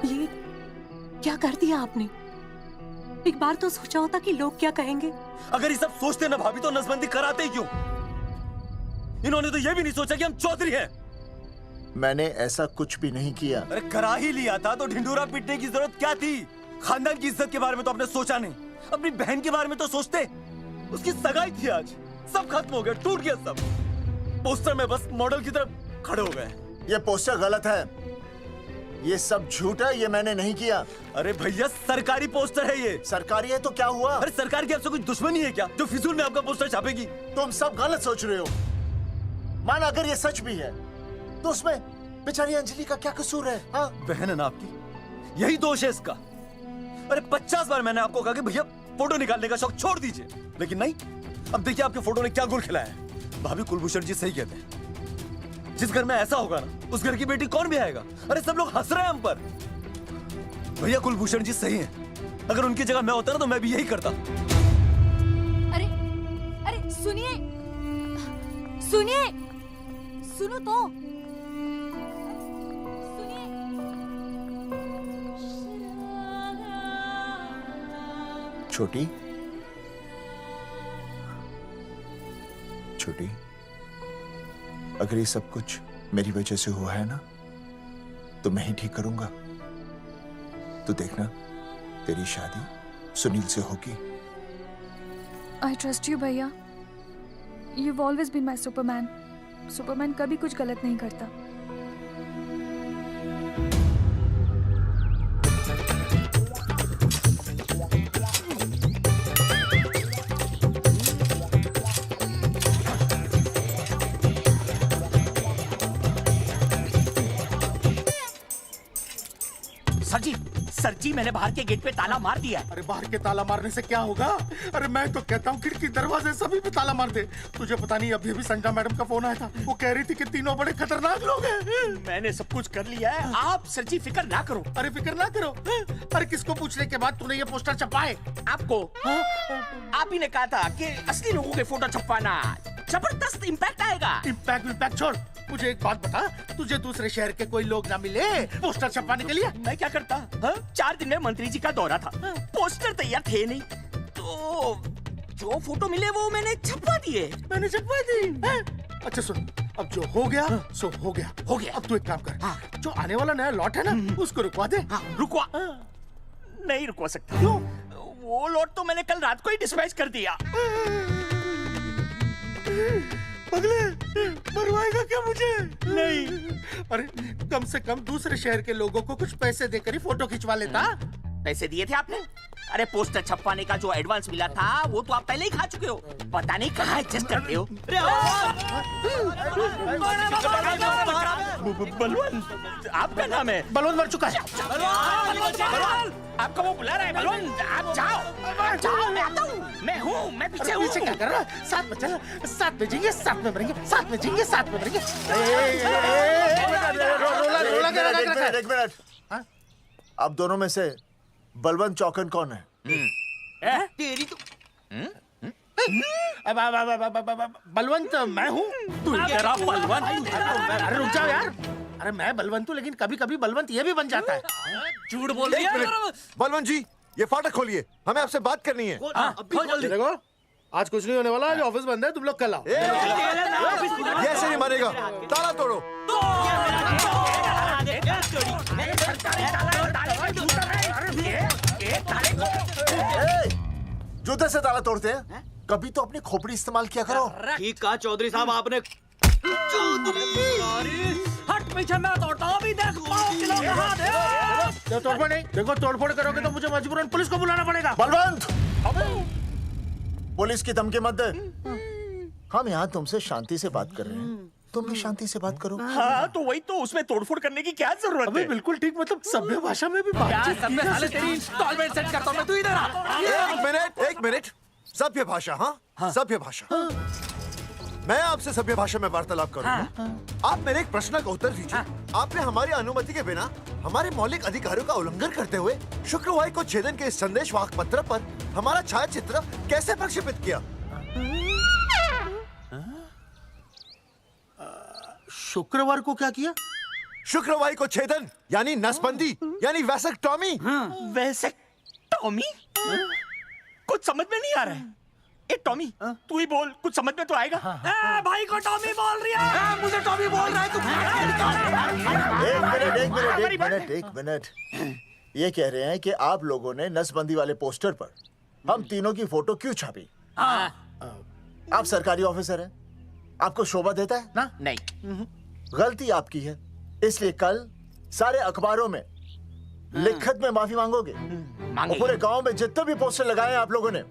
ये क्या कर दिया आपने? एक बार तो सोचा होता कि लोग क्या कहेंगे। अगर ये सब सोचते ना भाभी तो नसबंदी कराते ही क्यों? इन्होंने तो ये भी नहीं सोचा कि हम चौधरी हैं। मैंने ऐसा कुछ भी नहीं किया। अरे करा ही लिया था तो ढिंडोरा पीटने की जरूरत क्या थी? खानदान की इज्जत के बारे में तो आपने सोचा नहीं, अपनी बहन के बारे में तो सोचते। उसकी सगाई थी आज, सब खत्म हो गया, टूट गया सब। पोस्टर में बस मॉडल की तरफ खड़े हो गए। ये पोस्टर गलत है, ये सब झूठ है, ये मैंने नहीं किया। अरे भैया सरकारी पोस्टर है ये। सरकारी है तो क्या हुआ? अरे सरकार की आपसे कोई दुश्मनी है क्या जो फिजूल में आपका पोस्टर छापेगी? तुम सब गलत सोच रहे हो। मान अगर ये सच भी है तो उसमें बेचारी अंजलि का क्या कसूर है? हाँ? बहन है ना आपकी, यही दोष है इसका। अरे 50 बार मैंने आपको कहा कि भैया फोटो निकालने का शौक छोड़ दीजिए, लेकिन नहीं। अब देखिए आपके फोटो ने क्या गुल खिलाया है। भाभी कुलभूषण जी सही कहते हैं, जिस घर में ऐसा होगा ना उस घर की बेटी कौन भी आएगा। अरे सब लोग हंस रहे हैं हम पर। भैया कुलभूषण जी सही हैं, अगर उनकी जगह मैं होता ना तो मैं भी यही करता। अरे अरे सुनिए सुनिए, सुनो तो। छोटी छोटी, अगर ये सब कुछ मेरी वजह से हुआ है ना तो मैं ही ठीक करूंगा। तो देखना तेरी शादी सुनील से होगी। आई ट्रस्ट यू भैया। You've always been my Superman. Superman कभी कुछ गलत नहीं करता। सर जी मैंने बाहर के गेट पे ताला मार दिया है। अरे बाहर के ताला मारने से क्या होगा? अरे मैं तो कहता हूँ खिड़की दरवाजे सभी पे ताला मार दे। तुझे पता नहीं अभी अभी संजना मैडम का फोन आया था, वो कह रही थी कि तीनों बड़े खतरनाक लोग हैं। मैंने सब कुछ कर लिया है, आप सर जी फिक्र ना करो। अरे फिक्र ना करो। अरे किसको पूछने के बाद तूने ये पोस्टर छपाए? आपको आप ही ने कहा था कि असली लोगों के फोटो छपवाना जबरदस्त इम्पैक्ट आएगा। इम्पैक्ट छोड़, मुझे एक बात बता, तुझे दूसरे शहर के कोई लोग ना मिले पोस्टर छपवाने के लिए? मैं क्या करता? 4 दिन में मंत्री जी का दौरा था, पोस्टर तैयार थे नहीं, तो जो फोटो मिले वो मैंने छपवा दिए। मैंने छपवा दी? अच्छा सुन, अब जो हो गया सो हो गया। हो गया। अब तू एक काम कर, जो आने वाला नया लॉट है ना उसको रुकवा दे। रुकवा? नहीं रुकवा सकता। क्यों? वो लॉट तो मैंने कल रात को ही डिस्पैच कर दिया। पगले, मरवाएगा क्या मुझे? नहीं। अरे कम से कम दूसरे शहर के लोगों को कुछ पैसे देकर ही फोटो खिंचवा लेता। पैसे दिए थे आपने? अरे पोस्टर छपवाने का जो एडवांस मिला था वो तो आप पहले ही खा चुके हो, पता नहीं कहाँ एडजस्ट करते हो। बलवंत आपका नाम है? बलवंत मर चुका है। आपका वो बुला रहा है बलवंत, आप जाओ जाओ, मैं आता हूँ, मैं हूँ, मैं पीछे हूँ। पीछे क्या कर रहा है? साथ में चल, साथ में जिएंगे, साथ में मरेंगे, साथ में जिएंगे, साथ में मरेंगे। एक मिनट। अब दोनों में से बलवंत चौकन कौन है? तेरी तो बलवंत मैं हूँ। तू कह रहा बलवंत? अरे रुक जाओ यार। अरे मैं बलवंत हूँ, लेकिन कभी कभी बलवंत ये भी बन जाता है। झूठ बोल रही है। बलवंत जी, ये फाटक खोलिए, हमें आपसे बात करनी है। देखो आज कुछ नहीं होने वाला, आज ऑफिस बंद है, तुम लोग कल आओ। ये ऐसे नहीं मानेगा, ताला तोड़ो। जूते से ताला तोड़ते हैं? कभी तो अपनी खोपड़ी इस्तेमाल किया करो। ठीक कहा चौधरी साहब आपने। हट पीछे, मैं तोड़ता हूँ अभी, देख तोड़फोड़ नहीं, देखो तोड़फोड़ करोगे तो मुझे मजबूरन पुलिस को बुलाना पड़ेगा। बलवंत, पुलिस की धमकी मत दे। हम यहाँ तुमसे शांति से बात कर रहे हैं, तुम भी शांति से बात करो। हाँ तो वही तो, उसमें तोड़फोड़ करने की क्या जरूरत है? बिल्कुल ठीक, मतलब सभ्य भाषा में भी बातचीत की जा सकती है। इंस्टॉलमेंट सेट करता हूँ मैं, तू इधर आ। एक मिनट, सभ्य भाषा। हाँ, सभ्य भाषा। मैं आपसे सभ्य भाषा में वार्तालाप करूंगा। आप मेरे एक प्रश्न का उत्तर दीजिए। आपने हमारी अनुमति के बिना हमारे मौलिक अधिकारों का उल्लंघन करते हुए शुक्रवार को छेदन के इस संदेशवाहक पत्र पर हमारा छायाचित्र कैसे प्रक्षेपित किया? शुक्रवार को क्या किया? शुक्रवार को छेदन यानी नसबंदी यानी वैसेक्टॉमी। वैसेक्टॉमी? कुछ समझ में नहीं आ रहा है। ए टॉमी, तू ही बोल, कुछ समझ में तो आएगा। भाई को टॉमी बोल रही है, मुझे टॉमी बोल रहा है तू। एक मिनट। ये कह रहे हैं कि आप लोगों ने नसबंदी वाले पोस्टर पर हम तीनों की फोटो क्यों छापी? आप सरकारी ऑफिसर हैं, आपको शोभा देता है ना? नहीं। गलती आपकी है, इसलिए कल सारे अखबारों में लिखत में माफी मांगोगे। पूरे गांव में जितने भी पोस्टर लगाए हैं आप लोगों ने,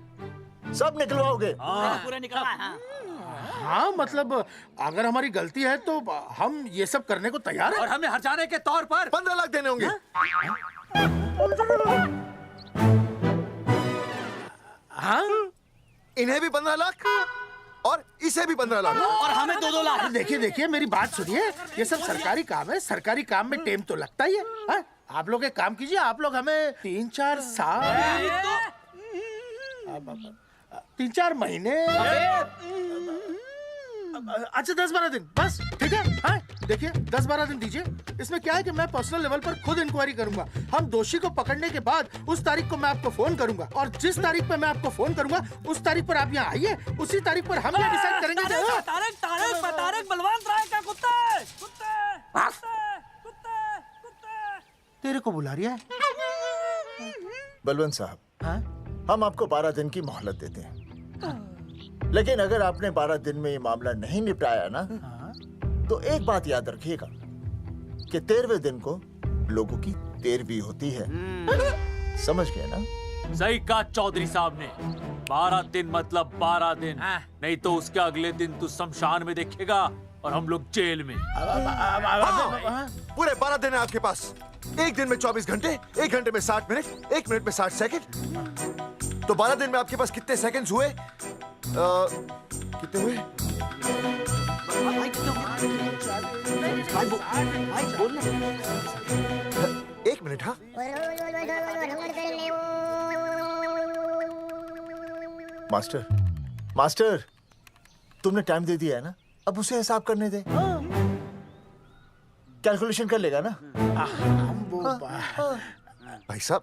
सब निकलवाओगे? पूरा निकला। हाँ मतलब अगर हमारी गलती है तो हम ये सब करने को तैयार हैं। और हमें हर्जाने के तौर पर 15 लाख देने होंगे। हाँ इन्हें भी 15 लाख और इसे भी 15 लाख और हमें 2-2 लाख। देखिए देखिए मेरी बात सुनिए, ये सब सरकारी काम है, सरकारी काम में टेम तो लगता ही है। हाँ? आप लोग एक काम कीजिए, आप लोग हमें 3-4 साल 3-4 महीने अच्छा 10-12 दिन बस, ठीक है। हाँ देखिए 10-12 दिन दीजिए। इसमें क्या है कि मैं पर्सनल लेवल पर खुद इंक्वायरी करूंगा। हम दोषी को पकड़ने के बाद उस तारीख को मैं आपको फोन करूंगा और जिस तारीख पे मैं आपको फोन करूंगा उस तारीख पर आप यहाँ आइए। उसी तारीख पर हम ये डिसाइड करेंगे कि तारक बलवंत राय का कुत्ता है। तेरे को बुला रहा है। बलवंत साहब, हम आपको 12 दिन की मोहलत देते हैं, लेकिन अगर आपने 12 दिन में ये मामला नहीं निपटाया ना, तो एक बात याद रखिएगा कि 13वें दिन को लोगों की 13वीं होती है। समझ गए ना? सही कहा चौधरी साहब ने। 12 दिन मतलब 12 दिन, नहीं तो उसके अगले दिन तू शमशान में देखेगा और हम लोग जेल में। पूरे 12 दिन है आपके पास। एक दिन में 24 घंटे, 1 घंटे में 60 मिनट, 1 मिनट में 60 सेकंड। तो 12 दिन में आपके पास कितने सेकंड्स हुए? कितने हुए? एक मिनट। हाँ मास्टर, मास्टर, तुमने टाइम दे दिया है ना, अब उसे हिसाब करने दे। कैलकुलेशन कर लेगा ना? भाई साहब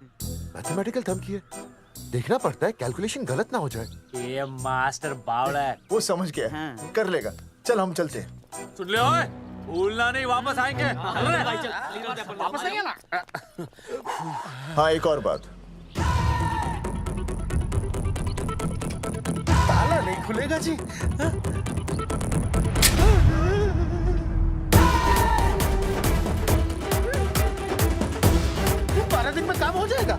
मैथमेटिकल धमकी है, देखना पड़ता है कैलकुलेशन गलत ना हो जाए। ये मास्टर बावड़ा है। वो समझ गया, कर लेगा। चल हम चलते हैं। सुन ले ओए, भूलना नहीं, वापस आएंगे। वापस नहीं आना। हाँ एक और बात, ताला नहीं खुलेगा जी। हाँ? 12 दिन में काम हो जाएगा।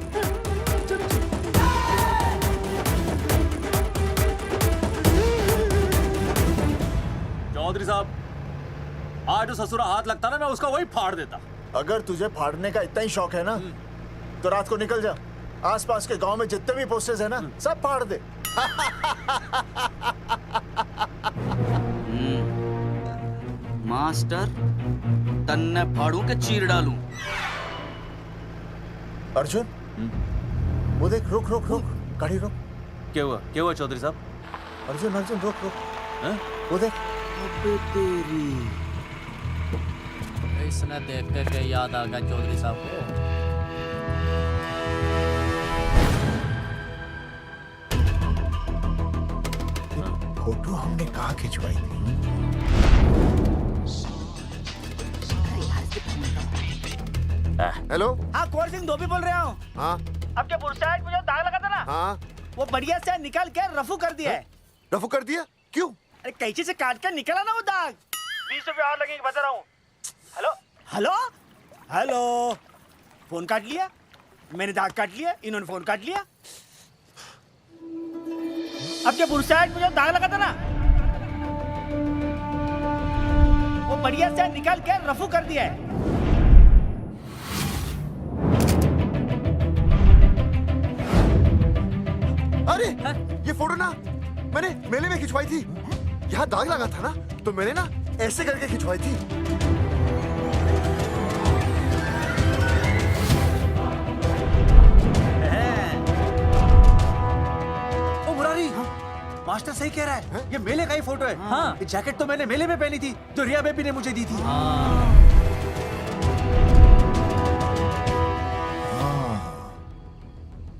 चौधरी साहब, आज जो ससुरा हाथ लगता ना, मैं उसका वही फाड़ देता। अगर तुझे फाड़ने का इतना ही शौक है ना, तो रात को निकल जा, आसपास के गांव में जितने भी पोस्टर्स है ना, सब फाड़ दे। मास्टर, तन्ने फाड़ू के चीर डालूं। अर्जुन, वो देख, रुक रुक रुक, गाड़ी रुक। क्या हुआ चौधरी साहब? अर्जुन अर्जुन रुक रुक, वो देख। तेरी इसने देख के याद आ गया चौधरी साहब को। फोटो हमने कहाँ खिंचवाई थी? हेलो। हाँ कुंवर सिंह धोबी बोल रहा हूँ। हाँ आपके बुरसाइड में जो दाग लगा था ना, हाँ वो बढ़िया से निकाल के रफू कर दिया है। रफू कर दिया? क्यों? अरे कैंची से काट कर निकला ना वो दाग। 20 रुपए और लगेंगे, बता रहा हूँ। हेलो हेलो हेलो, फोन काट लिया, मैंने दाग काट लिया, इन्होंने फोन काट लिया। आपके बुरसाइड में जो दाग लगा था ना, वो बढ़िया से निकाल के रफू कर दिया है। अरे ये फोटो ना मैंने मेले में खिंचवाई थी। यहाँ दाग लगा था ना, तो मैंने ना ऐसे करके खिंचवाई थी। ओ मुरारी, मास्टर सही कह रहा है, ये मेले का ही फोटो है। हाँ। ये जैकेट तो मैंने मेले में पहनी थी, जो रिया बेबी ने मुझे दी थी।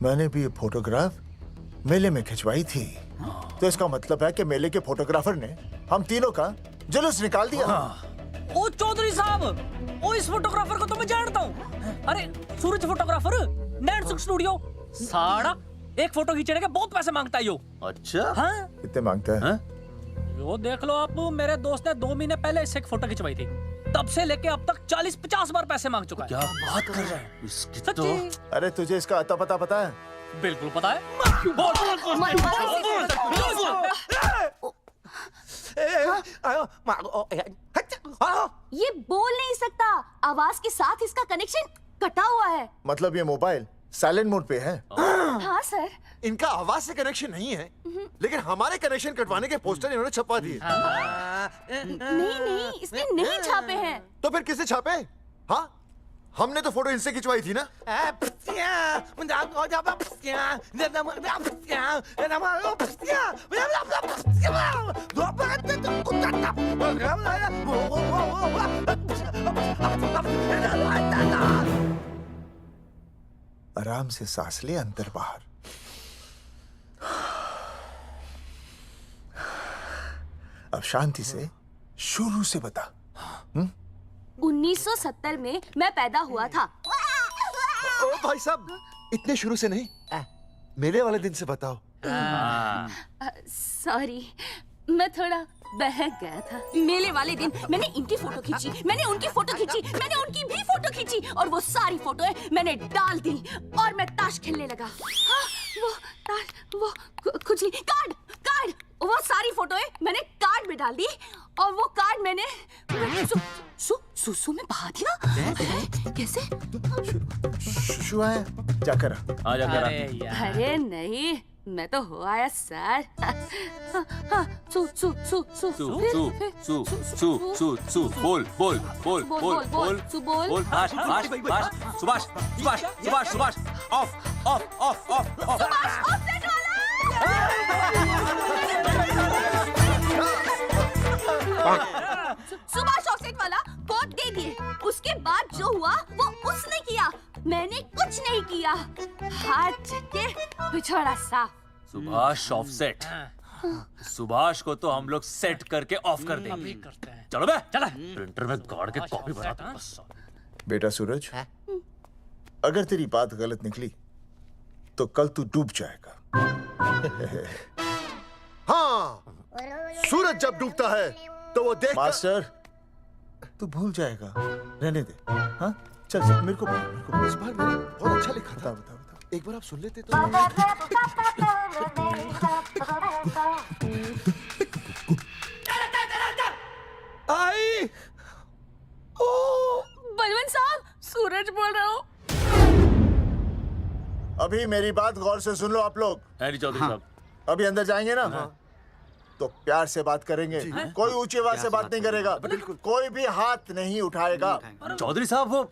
मैंने भी ये फोटोग्राफ मेले में खिंचवाई थी, तो इसका मतलब है कि मेले के फोटोग्राफर ने हम तीनों का जुलूस निकाल दिया। ओ चौधरी साहब, ओ इस फोटोग्राफर को तो मैं जानता हूँ। अरे सूरज फोटोग्राफर, नैनसुख स्टूडियो। साड़ा एक फोटो खींचने के बहुत पैसे मांगता है यो। अच्छा हाँ? कितने मांगता है? यो देख लो आप, मेरे दोस्त ने 2 महीने पहले इससे एक फोटो खिंचवाई थी, तब से लेके अब तक 40-50 बार पैसे मांग चुका है। क्या बात कर रहा है? सच्ची? अरे तुझे इसका अता पता है? बिल्कुल पता है। ये बोल नहीं सकता, आवाज के साथ इसका कनेक्शन कटा हुआ है। मतलब ये मोबाइल साइलेंट मोड पे है? हाँ सर। इनका आवाज से कनेक्शन नहीं है, लेकिन हमारे कनेक्शन कटवाने के पोस्टर इन्होंने छपवा दिए। नहीं, इसने नहीं छापे हैं। तो फिर किसे छापे? हाँ, हमने तो फोटो इनसे खिंचवाई थी ना। आराम से सांस ले, अंदर बाहर। अब शांति से शुरू से बता। 1970 में मैं पैदा हुआ था। ओ भाई साहब, इतने शुरू से नहीं, मेले वाले दिन से बताओ। सॉरी, मैं थोड़ा बहक गया था। मेले वाले दिन मैंने इनकी फोटो खींची, मैंने उनकी फोटो खींची, मैंने उनकी भी फोटो खींची, और वो सारी फोटोएं मैंने डाल दी और मैं ताश खेलने लगा। हाँ, वो ताश, वो कुछ नहीं, कार्ड, वो सारी फोटोएं मैंने कार्ड में डाल दी, और वो कार्ड मैंने सुसु में बहा दिया। कैसे? शुशु आया, जाकर आ। जाकर आ। अरे नहीं, मैं तो हो आया सर। सु बोल सुभाष ऑफ सुभाष ऑफसेट वाला कोड दे दिए। उसके बाद जो हुआ वो उसने किया, मैंने कुछ नहीं किया। हाथ के पिछड़ा सा। सुभाष ऑफसेट। सुभाष को तो हम लोग सेट करके ऑफ कर देंगे। चलो बे, चला प्रिंटर में गाड़ के कॉपी बनाते हैं बस। बेटा सूरज, अगर तेरी बात गलत निकली तो कल तू डूब जाएगा। हाँ, सूरज जब डूबता है तो वो देख। मास्टर, तू भूल जाएगा, रहने दे। हाँ, चल मेरे को इस बार मैंने बहुत अच्छा लिखा था। बता एक बार आप सुन लेते तो। आई, बलवंत साहब, सूरज बोल रहा हूँ। अभी मेरी बात गौर से सुन लो आप लोग। हैरी चौधरी साहब, अभी अंदर जाएंगे ना, तो प्यार से बात करेंगे। कोई ऊंची आवाज से बात नहीं करेगा, कोई भी हाथ नहीं उठाएगा। चौधरी साहब वो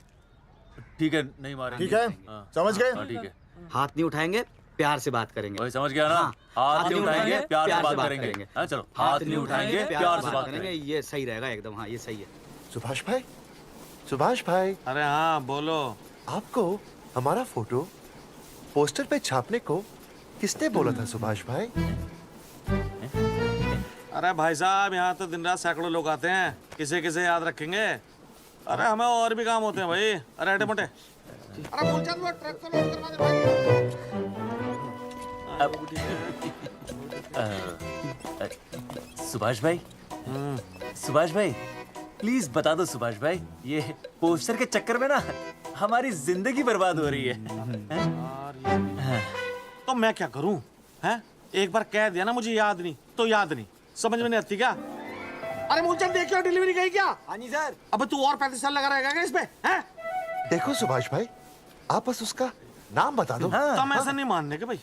ठीक है, नहीं मारेंगे। ठीक है, समझ गए? ठीक है, हाथ नहीं उठाएंगे, प्यार से बात करेंगे। वही समझ गया ना? हाथ नहीं उठाएंगे, प्यार से बात करेंगे। हाँ चलो, हाथ नहीं उठाएंगे, प्यार से बात करेंगे। ये सही रहेगा एकदम। हाँ, ये सही है। सुभाष भाई। अरे हाँ, बोलो। आपको हमारा फोटो पोस्टर पे छापने को किसने बोला था सुभाष भाई? अरे भाई साहब, यहाँ तो दिन रात सैकड़ों लोग आते हैं, किसे किसे याद रखेंगे। अरे हमें और भी काम होते हैं भाई। अरे हटे मोटे। अरे मूलचंद, वो ट्रक को लोड करवा दे भाई। सुभाष भाई प्लीज बता दो सुभाष भाई, ये पोस्टर के चक्कर में ना हमारी जिंदगी बर्बाद हो रही है। तो मैं क्या करूं? हैं? एक बार कह दिया ना मुझे याद नहीं तो याद नहीं, समझ में नहीं आती क्या? अरे मूलचंद, देखियो डिलीवरी गई क्या? हाँ जी सर। अब तू और 35 साल लगा रहेगा क्या इसमें? हैं? देखो सुभाष भाई, आप बस उसका नाम बता दो। तुम ऐसा नहीं मानने के भाई।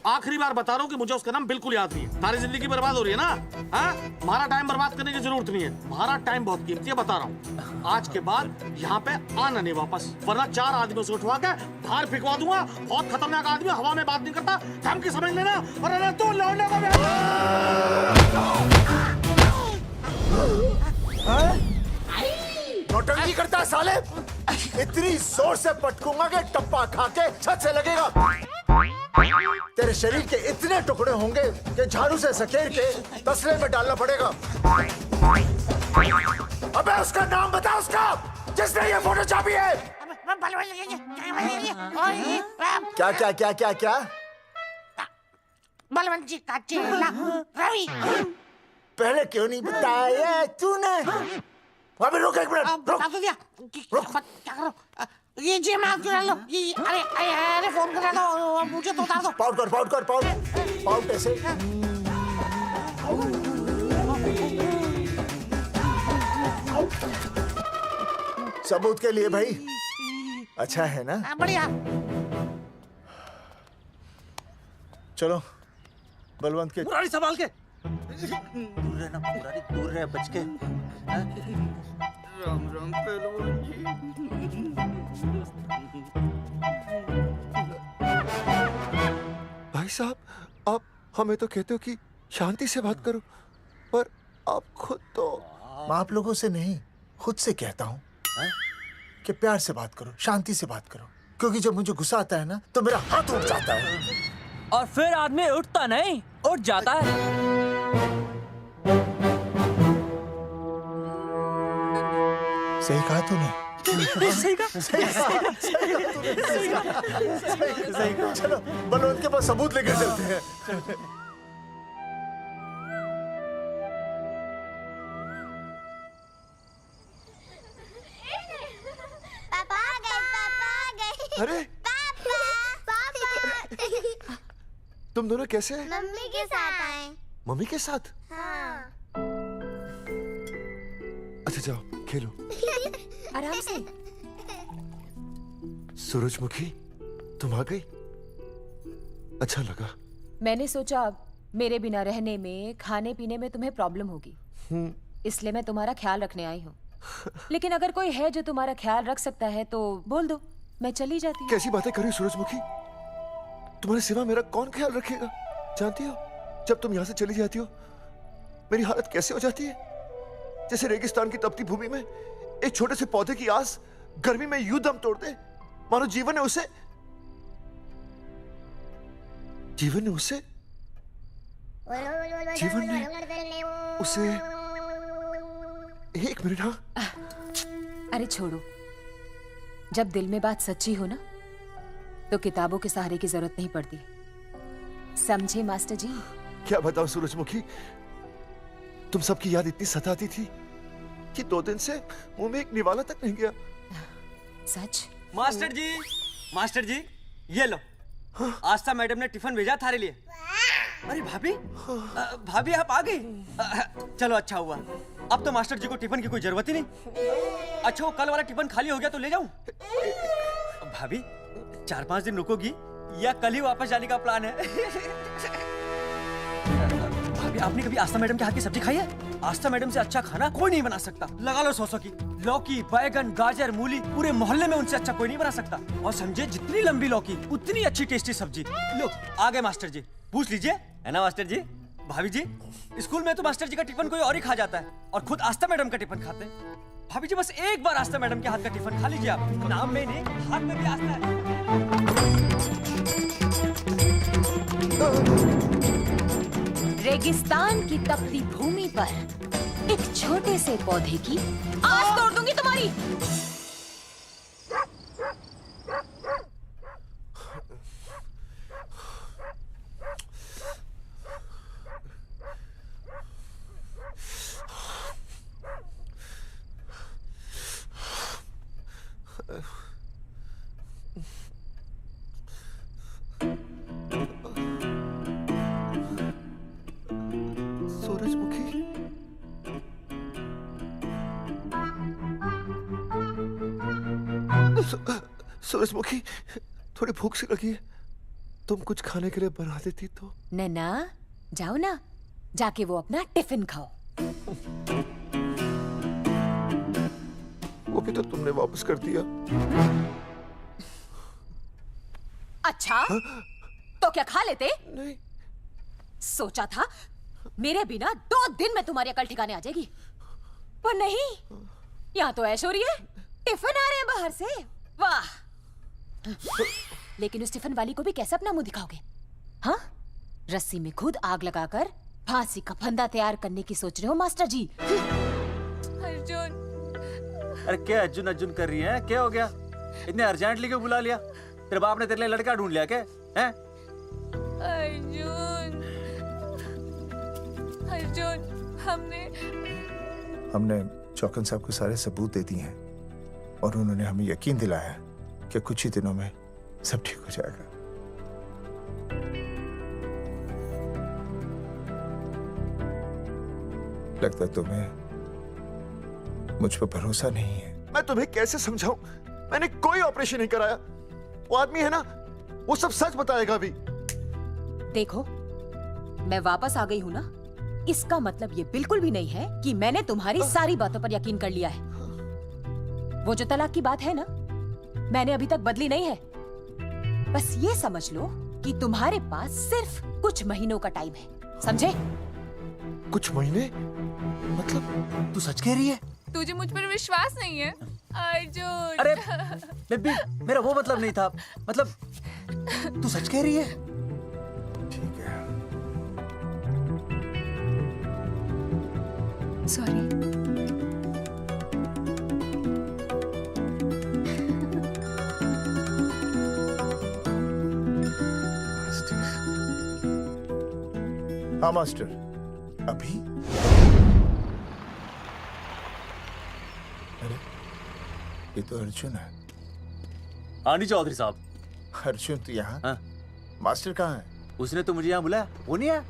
आखिरी बार बता रहा हूँ कि मुझे उसका नाम बिल्कुल याद नहीं है। तारी जिंदगी बर्बाद हो रही है ना? हाँ? हमारा टाइम बर्बाद करने की जरूरत नहीं है। हमारा टाइम बहुत कीमती है, बता रहा हूँ। आज के बाद यहाँ पे आना नहीं वापस, वरना 4 आदमियों से उठवा के बाहर फेंकवा दूंगा। बहुत खतरनाक आदमी, हवा में बात नहीं करता, धमकी समझ लेना। और अरे तू लौंडे को नौटंकी करता है साले। इतनी जोर से पटकूंगा कि टप्पा खा के छत से लगेगा। तेरे शरीर के इतने टुकड़े होंगे कि झाड़ू से सकेर के तसले में डालना पड़ेगा। अबे उसका नाम बता, उसका जिसने ये फोटो छापी है। क्या क्या क्या क्या क्या? बलवंत जी का चेला रवि। पहले क्यों नहीं बताया तूने? अबे रुक एक मिनट, रुक। बता तो दिया। रुक। क्या करो? ये जी मैं क्यों लो ये अरे फोन करा दो मुझे तो उतार दो। पाउट ऐसे। सबूत के लिए भाई, अच्छा है ना? बढ़िया। चलो बलवंत के। मुरारी संभाल के। दूर रहना मुरारी, दूर रह बच के। राम राम पहलवान जी। भाई साहब, आप हमें तो कहते हो कि शांति से बात करो, पर आप खुद तो। मैं आप लोगों से नहीं, खुद से कहता हूँ कि प्यार से बात करो, शांति से बात करो, क्योंकि जब मुझे गुस्सा आता है ना तो मेरा हाथ उठ जाता है। और फिर आदमी उठता नहीं, उठ जाता है। सही कहा तूने। सही कहा। चलो बलवंत के पास सबूत लेकर चलते हैं। पापा आ गए। अरे तुम दोनों कैसे हैं? मम्मी के साथ आए। मम्मी के साथ? हाँ। अच्छा जाओ खेलो। आराम से। सूरजमुखी, तुम आ गई, अच्छा लगा। मैंने सोचा मेरे बिना रहने में, खाने पीने में तुम्हें प्रॉब्लम होगी, इसलिए मैं तुम्हारा ख्याल रखने आई हूँ। लेकिन अगर कोई है जो तुम्हारा ख्याल रख सकता है तो बोल दो, मैं चली जाती हूँ। कैसी बातें कर रही हो सूरजमुखी? तुम्हारे सिवा मेरा कौन ख्याल रखेगा? जानती हो, जब तुम यहाँ से चली जाती हो मेरी हालत कैसे हो जाती है? जैसे रेगिस्तान की तपती भूमि में एक छोटे से पौधे की आस गर्मी में यूं दम तोड़ दे, मानो जीवन ने उसे एक मिनट। हाँ अरे छोड़ो, जब दिल में बात सच्ची हो ना तो किताबों के सहारे की जरूरत नहीं पड़ती, समझे मास्टर जी? क्या बताऊं सूरजमुखी, तुम सबकी याद इतनी सताती थी कि 2 दिन से मुंह में एक निवाला तक नहीं गया। सच? मास्टर जी ये लो। आस्था मैडम ने टिफिन भेजा थारे लिए। अरे भाभी, भाभी आप आ गई। चलो अच्छा हुआ, अब तो मास्टर जी को टिफिन की कोई जरूरत ही नहीं। अच्छा वो कल वाला टिफिन खाली हो गया तो ले जाऊं? भाभी 4-5 दिन रुकोगी या कल ही वापस जाने का प्लान है? भाभी आपने कभी आस्था मैडम के हाथ की सब्जी खाई है? आस्था मैडम से अच्छा खाना कोई नहीं बना सकता। लगा लो 100 की। लौकी, बैगन, गाजर, मूली, पूरे मोहल्ले में उनसे अच्छा कोई नहीं बना सकता। और समझे, जितनी लंबी लौकी उतनी अच्छी टेस्टी सब्जी। लो आ गए मास्टर जी, पूछ लीजिए, है ना मास्टर जी? भाभी जी, स्कूल में तो मास्टर जी का टिफिन कोई और ही खा जाता है और खुद आस्था मैडम का टिफिन खाते हैं। भाभी जी बस एक बार आस्था मैडम के हाथ का टिफिन खा लीजिए आप। नाम में नहीं, हाथ में भी आस्था है। रेगिस्तान की तपती भूमि पर एक छोटे से पौधे की आस तोड़ दूंगी तुम्हारी। सूरजमुखी, थोड़ी भूख सी लगी है, तुम कुछ खाने के लिए बना देती तो। नैना जाओ ना, जाके वो अपना टिफिन खाओ। वो भी तो तुमने वापस कर दिया। अच्छा तो क्या खा लेते? नहीं। सोचा था मेरे बिना 2 दिन में तुम्हारी अकल ठिकाने आ जाएगी, पर नहीं, यहाँ तो ऐश हो रही है। टिफिन आ रहे हैं बाहर से, वाह। लेकिन उस टिफिन वाली को भी कैसे अपना मुंह दिखाओगे? हाँ, रस्सी में खुद आग लगाकर फांसी का फंदा तैयार करने की सोच रहे हो मास्टर जी? अर्जुन, अरे क्या अर्जुन अर्जुन कर रही है? क्या हो गया? इतने अर्जेंटली क्यों बुला लिया? तेरे बाप ने तेरे लिए लड़का ढूंढ लिया क्या? हैं? अर्जुन, अर्जुन, हमने चौकन साहब को सारे सबूत दे दिए हैं और उन्होंने हमें यकीन दिलाया कि कुछ ही दिनों में सब ठीक हो जाएगा। लगता तुम्हें मुझ पर भरोसा नहीं है। मैं तुम्हें कैसे समझाऊं? मैंने कोई ऑपरेशन नहीं कराया। वो आदमी है ना, वो सब सच बताएगा अभी। देखो, मैं वापस आ गई हूँ ना, इसका मतलब ये बिल्कुल भी नहीं है कि मैंने तुम्हारी सारी बातों पर यकीन कर लिया है। वो जो तलाक की बात है ना, मैंने अभी तक बदली नहीं है। बस ये समझ लो कि तुम्हारे पास सिर्फ कुछ महीनों का टाइम है, समझे? कुछ महीने? मतलब तू सच कह रही है? तुझे मुझ पर विश्वास नहीं है अर्जुन? अरे बेबी, मेरा वो मतलब नहीं था। मतलब तू सच कह रही है? ठीक है। सॉरी। हाँ मास्टर, अभी? अरे ये तो अर्जुन है। आनी चौधरी साहब। अर्जुन तू यहाँ? हाँ। मास्टर कहाँ है? उसने तो मुझे यहाँ बुलाया, वो नहीं आया।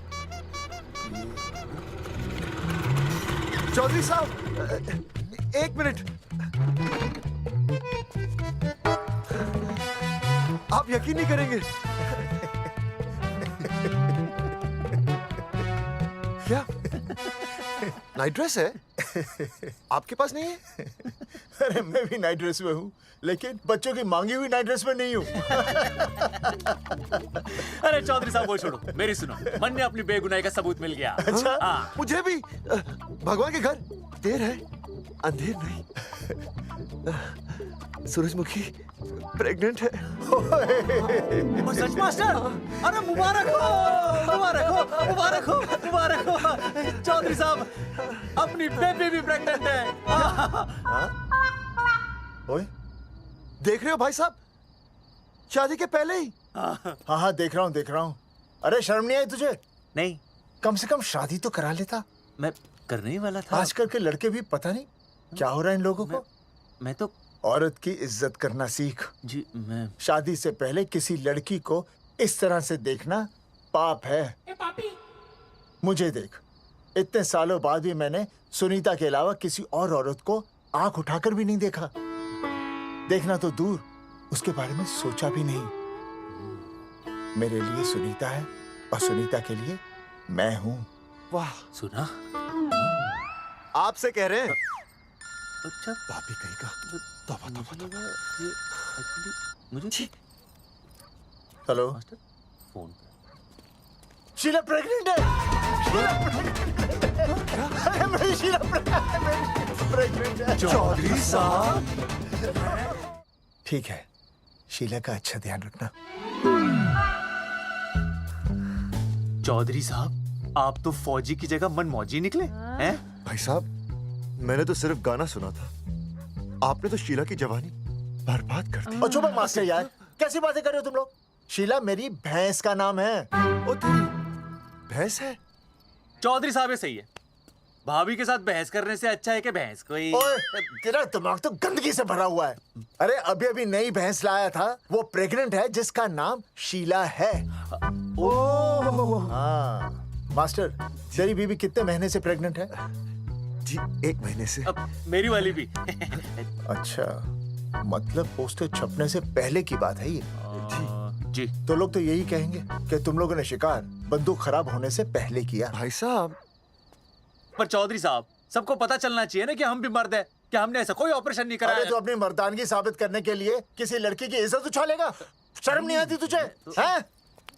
चौधरी साहब, एक मिनट। आप यकीन नहीं करेंगे। क्या नाइट ड्रेस है? आपके पास नहीं है? अरे मैं भी नाइट ड्रेस में हूँ, लेकिन बच्चों की मांगी हुई नाइट ड्रेस में नहीं हूँ। अरे चौधरी साहब वो छोड़ो, मेरी सुनो। मन ने अपनी बेगुनाही का सबूत मिल गया। अच्छा, हाँ। मुझे भी। भगवान के घर देर है, अंधेर नहीं। सूरजमुखी प्रेग्नेंट है। सच मास्टर? अरे मुबारक हो, मुबारक हो, मुबारक हो, मुबारक हो। चौधरी साहब, अपनी बेबी भी प्रेग्नेंट है। ओए, देख रहे हो भाई साहब, शादी के पहले ही। हाँ हाँ देख रहा हूँ, देख रहा हूँ। अरे शर्म नहीं आई तुझे? नहीं। कम से कम शादी तो करा लेता। मैं करने ही वाला था। आजकल के लड़के भी पता नहीं क्या हो रहा है इन लोगों को। मैं तो औरत की इज्जत करना सीख। जी मैं शादी से पहले किसी लड़की को इस तरह से देखना पाप है। मुझे देख, इतने सालों बाद भी मैंने सुनीता के अलावा किसी और औरत को आंख उठाकर भी नहीं देखा। देखना तो दूर, उसके बारे में सोचा भी नहीं। मेरे लिए सुनीता है और सुनीता के लिए मैं हूँ। वाह, सुना? आपसे कह रहे हैं। अच्छा, भाभी कहीं का। तौबा तौबा तौबा। मुझे हेलो, फोन। शीला प्रेग्नेंट है। अरे मेरी शीला प्रेग्नेंट है। चौधरी साहब, ठीक है, शीला का अच्छा ध्यान रखना। चौधरी साहब, आप तो फौजी की जगह मनमौजी निकले हैं? भाई साहब, मैंने तो सिर्फ गाना सुना था। आपने तो शीला की जवानी बर्बाद कर दी। और चुप मास्टर यार, कैसी बातें कर रहे हो तुम लोग? शीला मेरी भैंस का नाम है। ओ तेरी भैंस है? चौधरी साहब ये सही है। भाभी के साथ बहस करने से अच्छा है कि भैंस कोई। ओए, तेरा दिमाग तो गंदगी से भरा हुआ है। अरे अभी अभी नई भैंस लाया था, वो प्रेग्नेंट है, जिसका नाम शीला है। ओह हाँ मास्टर, तेरी बीवी कितने महीने से प्रेग्नेंट है? जी 1 महीने से। अब मेरी वाली भी। अच्छा, मतलब पोस्टर छपने से पहले की बात है ये। जी तो लोग तो यही कहेंगे कि तुम लोगों ने शिकार बंदूक खराब होने से पहले किया। भाई साहब, पर चौधरी साहब, सबको पता चलना चाहिए ना कि हम भी मर्द है, कि हमने ऐसा कोई ऑपरेशन नहीं कराया। अरे तो अपनी मर्दानगी साबित करने के लिए किसी लड़की की इज्जत उछालेगा? शर्म नहीं आती तुझे? हैं?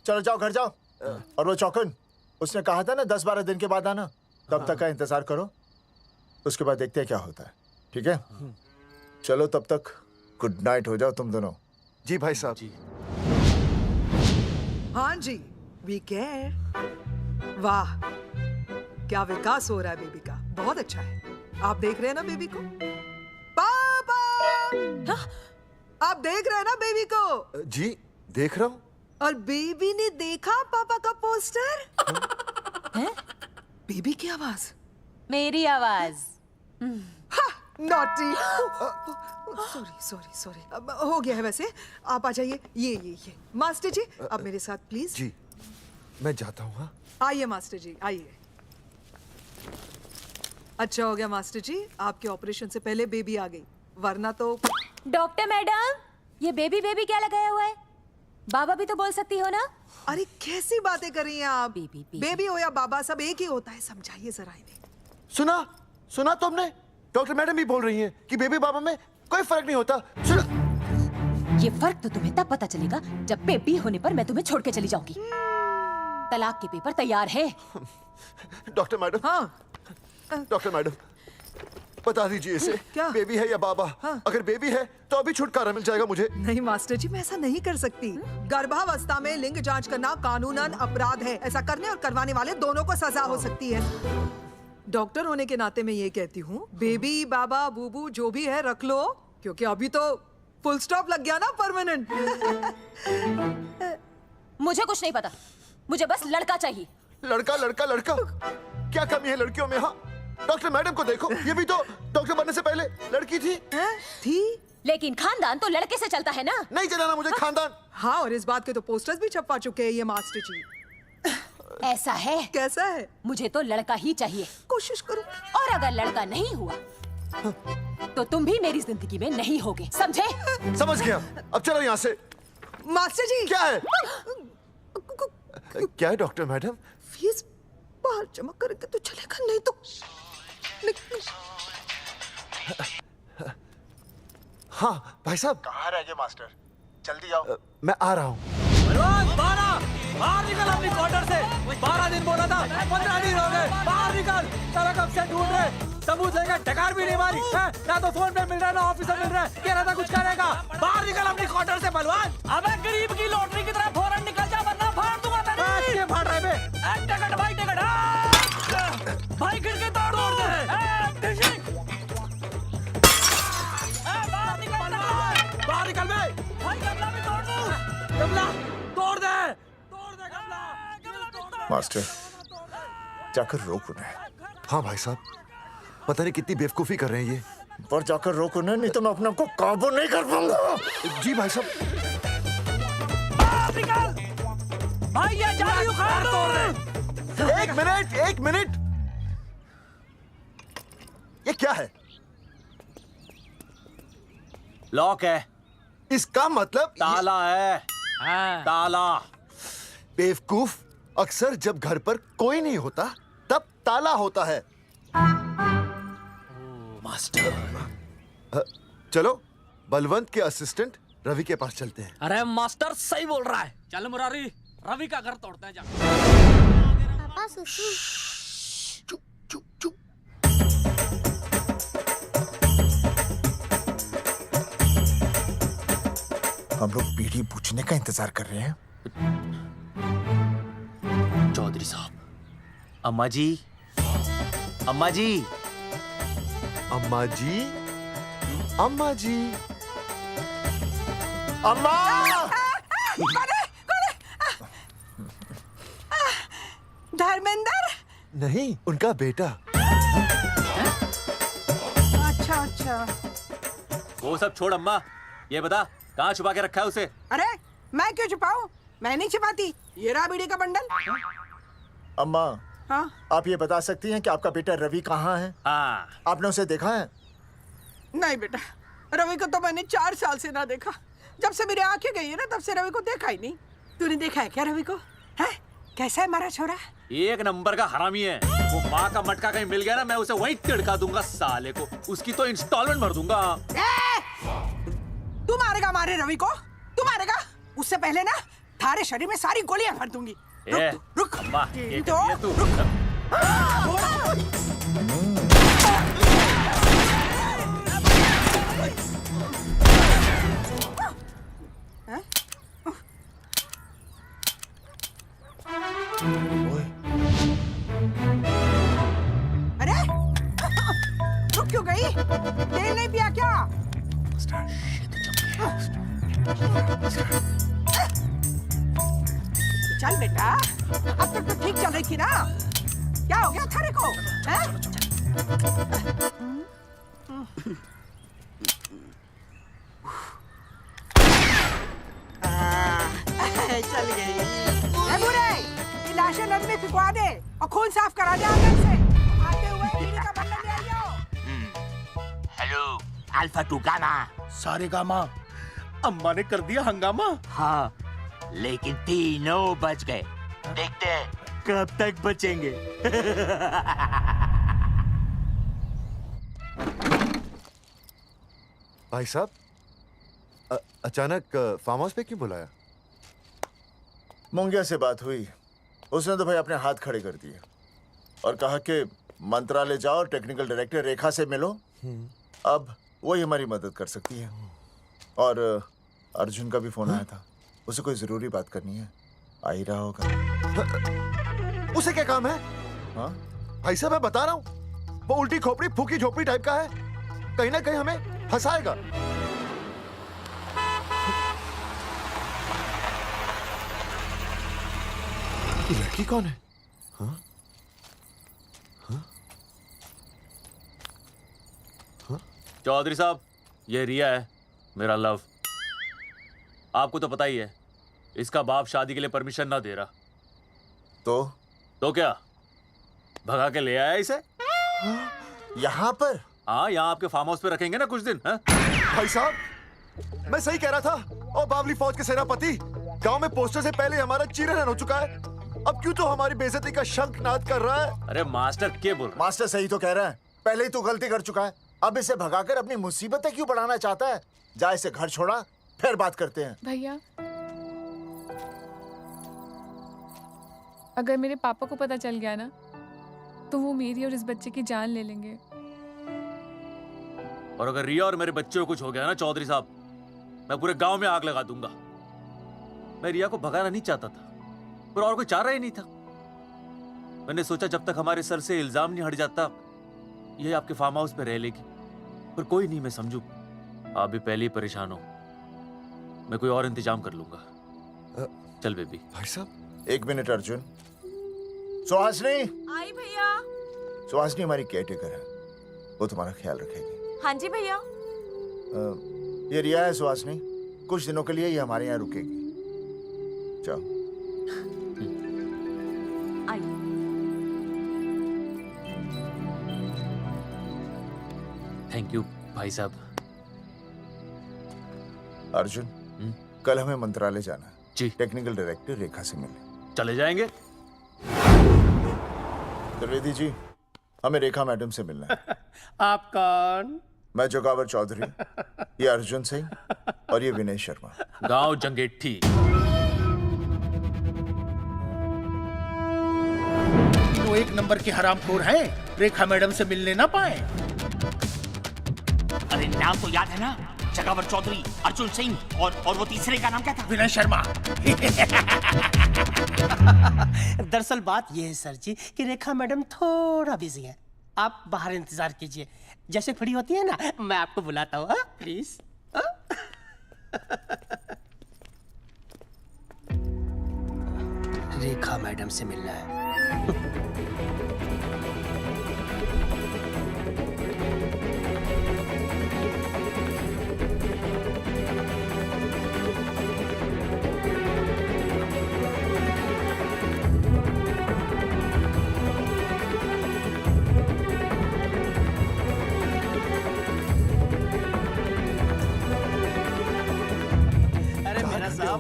चलो जाओ, घर जाओ। और वो चौकन, उसने कहा था ना 10-12 दिन के बाद आना, तब तक का इंतजार करो, उसके बाद देखते हैं क्या होता है। ठीक है? चलो तब तक गुड नाइट हो जाओ तुम दोनों। जी भाई साहब। जी हाँ जी, वी केयर। वाह, क्या विकास हो रहा है बेबी का, बहुत अच्छा है। आप देख रहे हैं ना बेबी को? पापा, आप देख रहे हैं ना बेबी को? जी देख रहा हूँ। और बेबी ने देखा पापा का पोस्टर? हैं? बेबी की आवाज? मेरी आवाज। नॉटी। सॉरी सॉरी सॉरी, हो गया है वैसे। आप आ जाइए। ये मास्टर जी आप मेरे साथ प्लीज। जी मैं जाता हूँ। हाँ आइए मास्टर जी आइए। अच्छा हो गया मास्टर जी, आपके ऑपरेशन से पहले बेबी आ गई, वरना तो। डॉक्टर मैडम, ये बेबी बेबी क्या लगाया हुआ है? बाबा भी तो बोल सकती हो ना। अरे कैसी बातें कर रही हैं आप? बेबी हो या बाबा सब एक ही होता है, समझाइए जरा इन्हें। सुना तुमने? डॉक्टर मैडम भी बोल रही हैं कि बेबी बाबा में कोई फर्क नहीं होता। सुना? ये फर्क तो तुम्हें तब पता चलेगा जब बेबी होने पर मैं तुम्हें छोड़ के चली जाऊंगी। तलाक के पेपर तैयार है। Doctor madam. हाँ डॉक्टर मैडम बता दीजिए इसे, क्या बेबी है या बाबा? हाँ। अगर बेबी है तो अभी छुटकारा मिल जाएगा मुझे। नहीं मास्टर जी, मैं ऐसा नहीं कर सकती। गर्भावस्था में लिंग जांच करना कानूनन अपराध है। ऐसा करने और करवाने वाले दोनों को सजा हो सकती है। डॉक्टर होने के नाते मैं ये कहती हूँ, बेबी बाबा बूबू जो भी है रख लो, क्योंकि अभी तो फुल स्टॉप लग गया ना परमानेंट। मुझे कुछ नहीं पता, मुझे बस लड़का चाहिए। लड़का लड़का लड़का, क्या कमी है लड़कियों में? हाँ डॉक्टर मैडम को देखो, ये भी तो डॉक्टर बनने से पहले लड़की थी। लेकिन खानदान तो लड़के से चलता है ना। नहीं चलाना मुझे खानदान। हाँ और इस बात के तो पोस्टर्स भी छपवा चुके हैं ये मास्टर जी। ऐसा है? कैसा है? मुझे तो लड़का ही चाहिए। कोशिश करो। और अगर लड़का नहीं हुआ तो तुम भी मेरी जिंदगी में नहीं होगे, समझे? समझ गया, अब चलो यहाँ से। मास्टर जी क्या है? क्या है डॉक्टर मैडम? फीस बाहर जमा करेंगे तो चलेगा, नहीं तो हाँ भाई साहब। कहाँ रह गए मास्टर? जल्दी आओ। मैं आ रहा हूँ। बाहर निकल अपनी क्वार्टर से। 12 दिन बोला था, 15 दिन हो गए। बाहर निकल, सारा कब से ढूंढ रहे, सबूत लेकर डकार भी नहीं मारी है? ना तो फोन पे मिल रहा है ना ऑफिस में मिल रहा है। कह रहा था कुछ करेगा। बाहर निकल अपनी क्वार्टर से बलवान। अबे गरीब की लॉटरी की तरह फौरन निकल जा वरना फाड़ दूंगा तेरी। क्या फाड़ रहे बे? टिकट भाई टिकट। भाई खिड़की तोड़ दे। बाहर निकल बे। भाई गमला भी तोड़ दूं। गमला तोड़ दे। मास्टर जाकर रोक उन्हें। हाँ भाई साहब, पता नहीं कितनी बेवकूफी कर रहे हैं ये। पर जाकर रोक उन्हें, नहीं तो मैं अपने आप को काबू नहीं कर पाऊंगा। जी भाई साहब। निकल भाई, ये जाली उखाड़ दो। एक मिनट। ये क्या है? लॉक है। इसका मतलब ताला है। ताला। बेवकूफ, अक्सर जब घर पर कोई नहीं होता तब ताला होता है। मास्टर चलो बलवंत के असिस्टेंट रवि के पास चलते हैं। अरे मास्टर सही बोल रहा है, चल मुरारी रवि का घर तोड़ते हैं। जा पापा सुसु। हम लोग पीढ़ी पूछने का इंतजार कर रहे हैं। चौधरी साहब। अम्मा जी, अम्मा जी, अम्मा जी, अम्मा जी, अम्मा। धर्मेंद्र? नहीं, उनका बेटा। अच्छा। वो सब छोड़ अम्मा, ये बता कहाँ छुपा के रखा है उसे? अरे मैं क्यों छुपाऊं? मैं नहीं छुपाती। ये रहा बीड़ी का बंडल। अम्मा, हाँ? आप ये बता सकती हैं कि आपका बेटा रवि कहाँ है? हाँ। आपने उसे देखा है? नहीं बेटा, रवि को तो मैंने 4 साल से ना देखा। जब से मेरी आंखें गई है ना तब से रवि को देखा ही नहीं। तूने देखा है क्या रवि को? है? कैसा है हमारा छोरा? एक नंबर का हरामी है। वो माँ का मटका कहीं मिल गया ना, मैं उसे वहीं तिड़का दूंगा साले को। उसकी तो इंस्टॉलमेंट भर दूंगा। तू मारेगा मारे रवि को? तू मारेगा? उससे पहले ना थारे शरीर में सारी गोलियां भर दूंगी। रुक अम्मा, ये तो कर दिया तू। अरे रुक क्यों गई? तेल नहीं पिया क्या? चल बेटा, अब तक तो ठीक चल रही थी ना। क्या हो गया थारे को? हैं? चल गई। ए बुरे, ये लाशें नदी में फिकवा दे और खून साफ करा दे आंगन से। आते हुए टीवी का बटन ले आओ। Hello alpha two gamma. सारे गामा अम्मा ने कर दिया हंगामा। हाँ लेकिन तीनों बच गए। देखते हैं कब तक बचेंगे। भाई साहब अचानक फार्म हाउस पे क्यों बुलाया? मुंगिया से बात हुई, उसने तो भाई अपने हाथ खड़े कर दिए और कहा कि मंत्रालय जाओ और टेक्निकल डायरेक्टर रेखा से मिलो, अब वही हमारी मदद कर सकती है। और अर्जुन का भी फोन आया था, उसे कोई जरूरी बात करनी है, आ ही रहा होगा। उसे क्या काम है? हाँ भाई साहब मैं बता रहा हूँ, वो उल्टी खोपड़ी फूकी झोपड़ी टाइप का है, कहीं ना कहीं हमें फंसाएगा। ये लड़की कौन है? हाँ? हाँ? हाँ? चौधरी साहब, ये रिया है, मेरा लव। आपको तो पता ही है, इसका बाप शादी के लिए परमिशन ना दे रहा। तो क्या भगा के ले आया इसे? यहाँ पर? हाँ, यहाँ आपके फार्म हाउस पे रखेंगे ना कुछ दिन। हाँ? भाई साहब मैं सही कह रहा था। और बावली फौज के सेनापति, गांव में पोस्टर से पहले हमारा चीरहरण हो चुका है, अब क्यों तो हमारी बेइज्जती का शंखनाद कर रहा है? अरे मास्टर क्या बोल रहा है? मास्टर सही तो कह रहा है, पहले ही तो गलती कर चुका है, अब इसे भगाकर अपनी मुसीबतें क्यों बढ़ाना चाहता है? जा इसे घर छोड़ा, फिर बात करते हैं। भैया, अगर मेरे पापा को पता चल गया ना, तो वो मेरी और इस बच्चे की जान ले लेंगे। और अगर रिया और मेरे बच्चे को कुछ हो गया ना चौधरी साहब, मैं पूरे गांव में आग लगा दूंगा। मैं रिया को भगाना नहीं चाहता था, पर और कोई चारा ही नहीं था। मैंने सोचा जब तक हमारे सर से इल्जाम नहीं हट जाता, ये आपके फार्म हाउस पे रह लेगी। पर कोई नहीं, मैं समझू आप भी पहले ही परेशान हो, मैं कोई और इंतजाम कर लूंगा। चल बेबी। भाई साहब 1 मिनट अर्जुन। सुहासनी। आई भैया। सुहासनी हमारी केयरटेकर है, वो तुम्हारा ख्याल रखेगी। हाँ जी भैया। ये रिया है सुहासनी, कुछ दिनों के लिए ये हमारे यहाँ रुकेगी। जाओ। थैंक यू भाई साहब। अर्जुन, कल हमें मंत्रालय जाना है जी। टेक्निकल डायरेक्टर रेखा से मिलने चले जाएंगे। त्रिवेदी जी, हमें रेखा मैडम से मिलना है। आप कौन? मैं जोगावर चौधरी, ये अर्जुन सिंह और ये विनय शर्मा। गांव जंगेठी। वो 1 नंबर के हरामखोर हैं, रेखा मैडम से मिलने ना पाए। अरे नाम तो याद है ना, जगावर चौधरी, अर्जुन सिंह और वो तीसरे का नाम क्या था? विनय शर्मा। दरअसल बात यह है सर जी कि रेखा मैडम थोड़ा बिजी है, आप बाहर इंतजार कीजिए, जैसे फ्री होती है ना मैं आपको बुलाता हूँ, प्लीज। रेखा मैडम से मिलना है।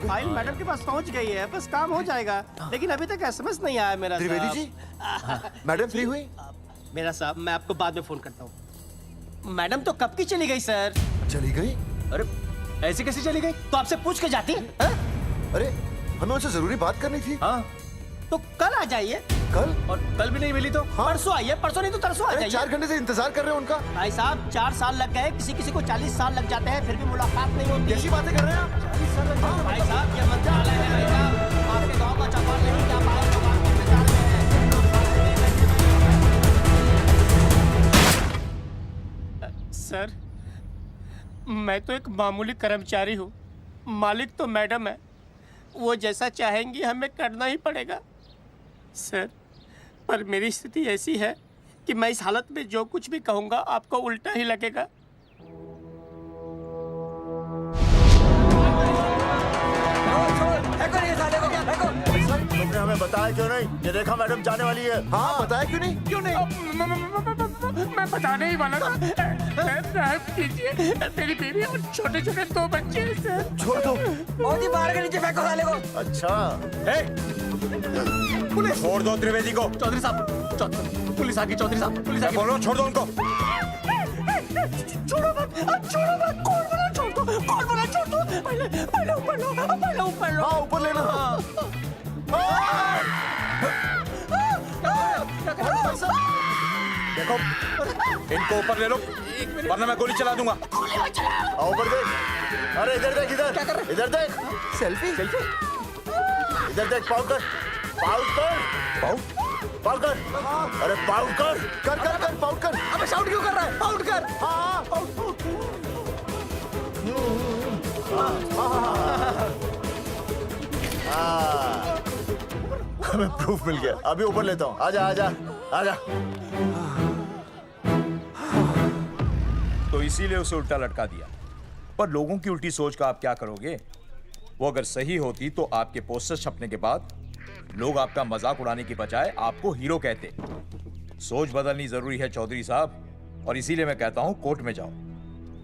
फाइल मैडम के पास पहुंच गई है, बस काम हो जाएगा, लेकिन अभी तक एसएमएस नहीं आया मेरा साहब। त्रिवेदी जी, मैडम फ्री हुई? मेरा साहब मैं आपको बाद में फोन करता हूँ। मैडम तो कब की चली गई सर। चली गई? अरे ऐसी कैसी चली गई? तो आपसे पूछ के जाती। अरे हमें उनसे जरूरी बात करनी थी। हाँ तो कल आ जाइए। कल? और कल भी नहीं मिली तो? हाँ? परसों आइए, परसों नहीं तो तरसों आ जाइए। 4 घंटे से इंतजार कर रहे हैं उनका। भाई साहब 4 साल लग गए, किसी किसी को 40 साल लग जाते हैं, फिर भी मुलाकात नहीं होती। कैसी बातें कर रहे हैं आप? 40 साल लग जाते हैं। भाई साहब ये मंत्रालय है भाई साहब, आपके गाँव का चौपाल नहीं क्या बाहर लोग आपको इंतजार में हैं। सर मैं तो एक मामूली कर्मचारी हूँ, मालिक तो मैडम है, वो जैसा चाहेंगी हमें करना ही पड़ेगा। सर पर मेरी स्थिति ऐसी है कि मैं इस हालत में जो कुछ भी कहूंगा आपको उल्टा ही लगेगा। तुमने हमें बताया क्यों नहीं? ये रेखा मैडम जाने वाली है। हाँ, बताया क्यों नहीं? क्यों नहीं? मैं बताने ही वाला था। माफ कीजिए, मेरी बीवी और छोटे छोटे 2 बच्चे हैं सर। छोड़ दो। और जी बाहर के नीचे फेंको साले को। अच्छा पुलिस छोड़ दो त्रिवेदी को। चौधरी साहब, पुलिस आ गई। चौधरी साहब, पुलिस आ गई। बोलो, छोड़ दो उनको। छोड़ो मत, कौन बोला छोड़ दो, कौन बोला छोड़ दो। पहले ऊपर लो, पहले ऊपर लो। हाँ, ऊपर लेना। देखो, इनको ऊपर ले लो, वरना मैं गोली चला दूंगा। आओ ऊपर देख। अरे इधर देख, इधर क्या कर रहे? इधर देख। सेल्फी। इधर देख, पाउट कर। पाउट कर। अरे पाउट कर। कर पाउट कर। अबे शाउट क्यों कर रहा है? पाउट कर। हाँ, पाउट। हमें प्रूफ मिल गया। अभी ऊपर लेता हूँ। आजा। तो इसीलिए उसे उल्टा लटका दिया। पर लोगों की उल्टी सोच का आप क्या करोगे? वो अगर सही होती तो आपके पोस्टर छपने के बाद लोग आपका मजाक उड़ाने की बजाय आपको हीरो कहते। सोच बदलनी जरूरी है चौधरी साहब, और इसीलिए मैं कहता हूं कोर्ट में जाओ,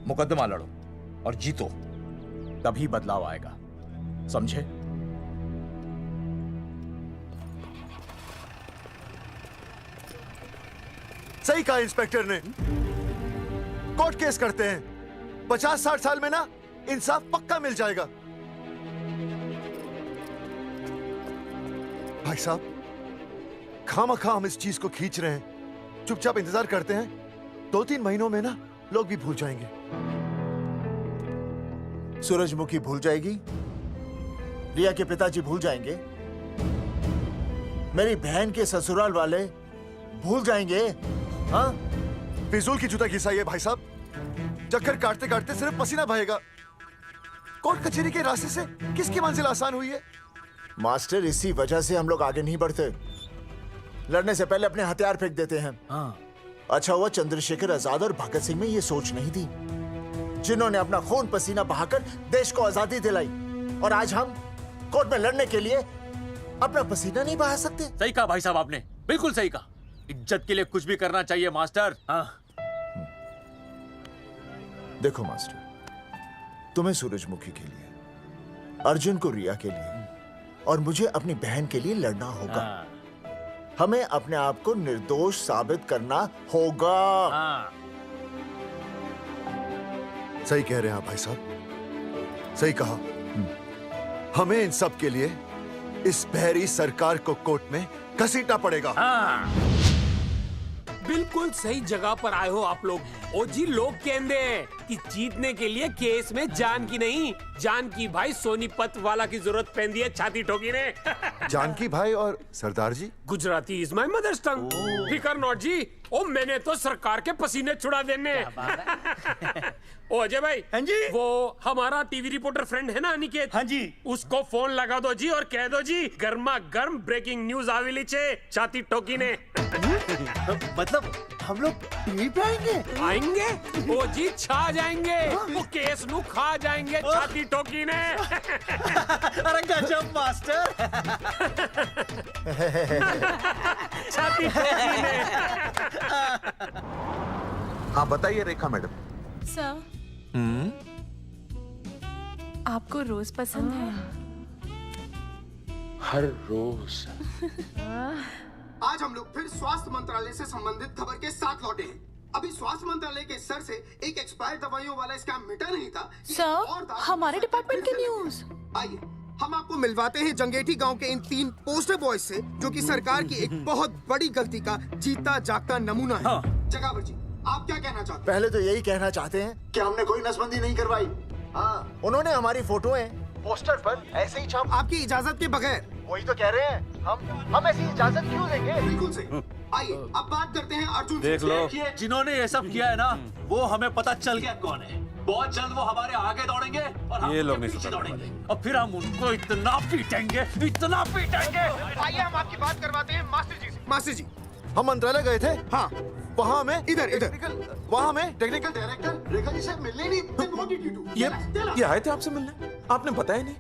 मुकदमा लड़ो और जीतो, तभी बदलाव आएगा। समझे? सही कहा इंस्पेक्टर ने। कोर्ट केस करते हैं, 50-60 साल में ना इंसाफ पक्का मिल जाएगा। भाई साहब, खामखा हम इस चीज को खींच रहे हैं। चुपचाप इंतजार करते हैं, 2-3 महीनों में ना लोग भी भूल जाएंगे। सूरजमुखी भूल जाएगी, रिया के पिताजी भूल जाएंगे, मेरी बहन के ससुराल वाले भूल जाएंगे। हाँ, फिजूल की जुता घिसाई है भाई साहब। चक्कर काटते काटते सिर्फ पसीना बहेगा। कोर्ट कचहरी के रास्ते से किसकी मंजिल आसान हुई है? मास्टर, इसी वजह से हम लोग आगे नहीं बढ़ते। लड़ने से पहले अपने हथियार फेंक देते हैं। अच्छा हुआ चंद्रशेखर आजाद और भगत सिंह में ये सोच नहीं थी, जिन्होंने अपना खून पसीना बहाकर देश को आजादी दिलाई। और आज हम कोर्ट में लड़ने के लिए अपना पसीना नहीं बहा सकते। सही कहा भाई साहब आपने, बिल्कुल सही कहा। इज्जत के लिए कुछ भी करना चाहिए मास्टर। देखो मास्टर, तुम्हें सूरजमुखी के लिए, अर्जुन को रिया के लिए और मुझे अपनी बहन के लिए लड़ना होगा। हमें अपने आप को निर्दोष साबित करना होगा। सही कह रहे हैं आप भाई साहब, सही कहा। हमें इन सब के लिए इस बहरी सरकार को कोर्ट में घसीटना पड़ेगा। बिल्कुल सही जगह पर आए हो आप लोग। ओ जी, लोग कहते हैं कि जीतने के लिए केस में जान की नहीं, जान की भाई सोनीपत वाला की जरूरत पैंदी है छाती ठोकी ने। जानकी भाई और सरदार जी? गुजराती इज माय मदर्स टंग। फिकर नॉट जी। ओ मैंने तो सरकार के पसीने छुड़ा देने। ओ अजय भाई, हाँ जी, वो हमारा टीवी रिपोर्टर फ्रेंड है ना अनिकेत, हाँ जी, उसको फोन लगा दो जी और कह दो जी गर्मा गर्म ब्रेकिंग न्यूज आवेली छे छाती ठोकी ने। मतलब हम लोग टीवी पे आएंगे? ओ जी छा जाएंगे, वो केस नु खा जाएंगे छाती ठोकी ने। अरे गजब मास्टर। छाती ठोकी ने। हाँ बताइए रेखा मैडम। सर, आपको रोज पसंद है? हर रोज। आज हम लोग फिर स्वास्थ्य मंत्रालय से संबंधित खबर के साथ लौटे हैं। अभी स्वास्थ्य मंत्रालय के सर से एक एक्सपायर्ड दवाइयों वाला स्कैम मिटा नहीं था। सर, हमारे डिपार्टमेंट की न्यूज। आइए हम आपको मिलवाते हैं जंगेठी गांव के इन 3 पोस्टर बॉयज से, जो कि सरकार की एक बहुत बड़ी गलती का जीता जागता नमूना है। जगावर जी, आप क्या कहना चाहते हैं? पहले तो यही कहना चाहते हैं कि हमने कोई नसबंदी नहीं करवाई। हाँ, उन्होंने हमारी फोटोएं पोस्टर पर ऐसे ही छाप, आपकी इजाजत के बगैर। वही तो कह रहे हैं, हम ऐसी इजाजत क्यों देंगे? बिल्कुल सही। आइए अब बात करते हैं अर्जुन देख से। लो, जिन्होंने ये सब किया है ना, वो हमें पता चल गया कौन है। बहुत जल्द वो हमारे आगे दौड़ेंगे और हम ये लोग उनके नहीं पीछे समझ दौड़ेंगे और फिर हम उनको इतना पीटेंगे, इतना पीटेंगे। आइए हम आपकी बात करवाते हैं मास्टर जी से। मास्टर जी, हम मंत्रालय गए थे। हाँ वहाँ में इधर वहाँ में टेक्निकल डायरेक्टर रेखा जी से मिलने नहीं। Then what did you do? ये आए थे आपसे मिलने, आपने बताया नहीं।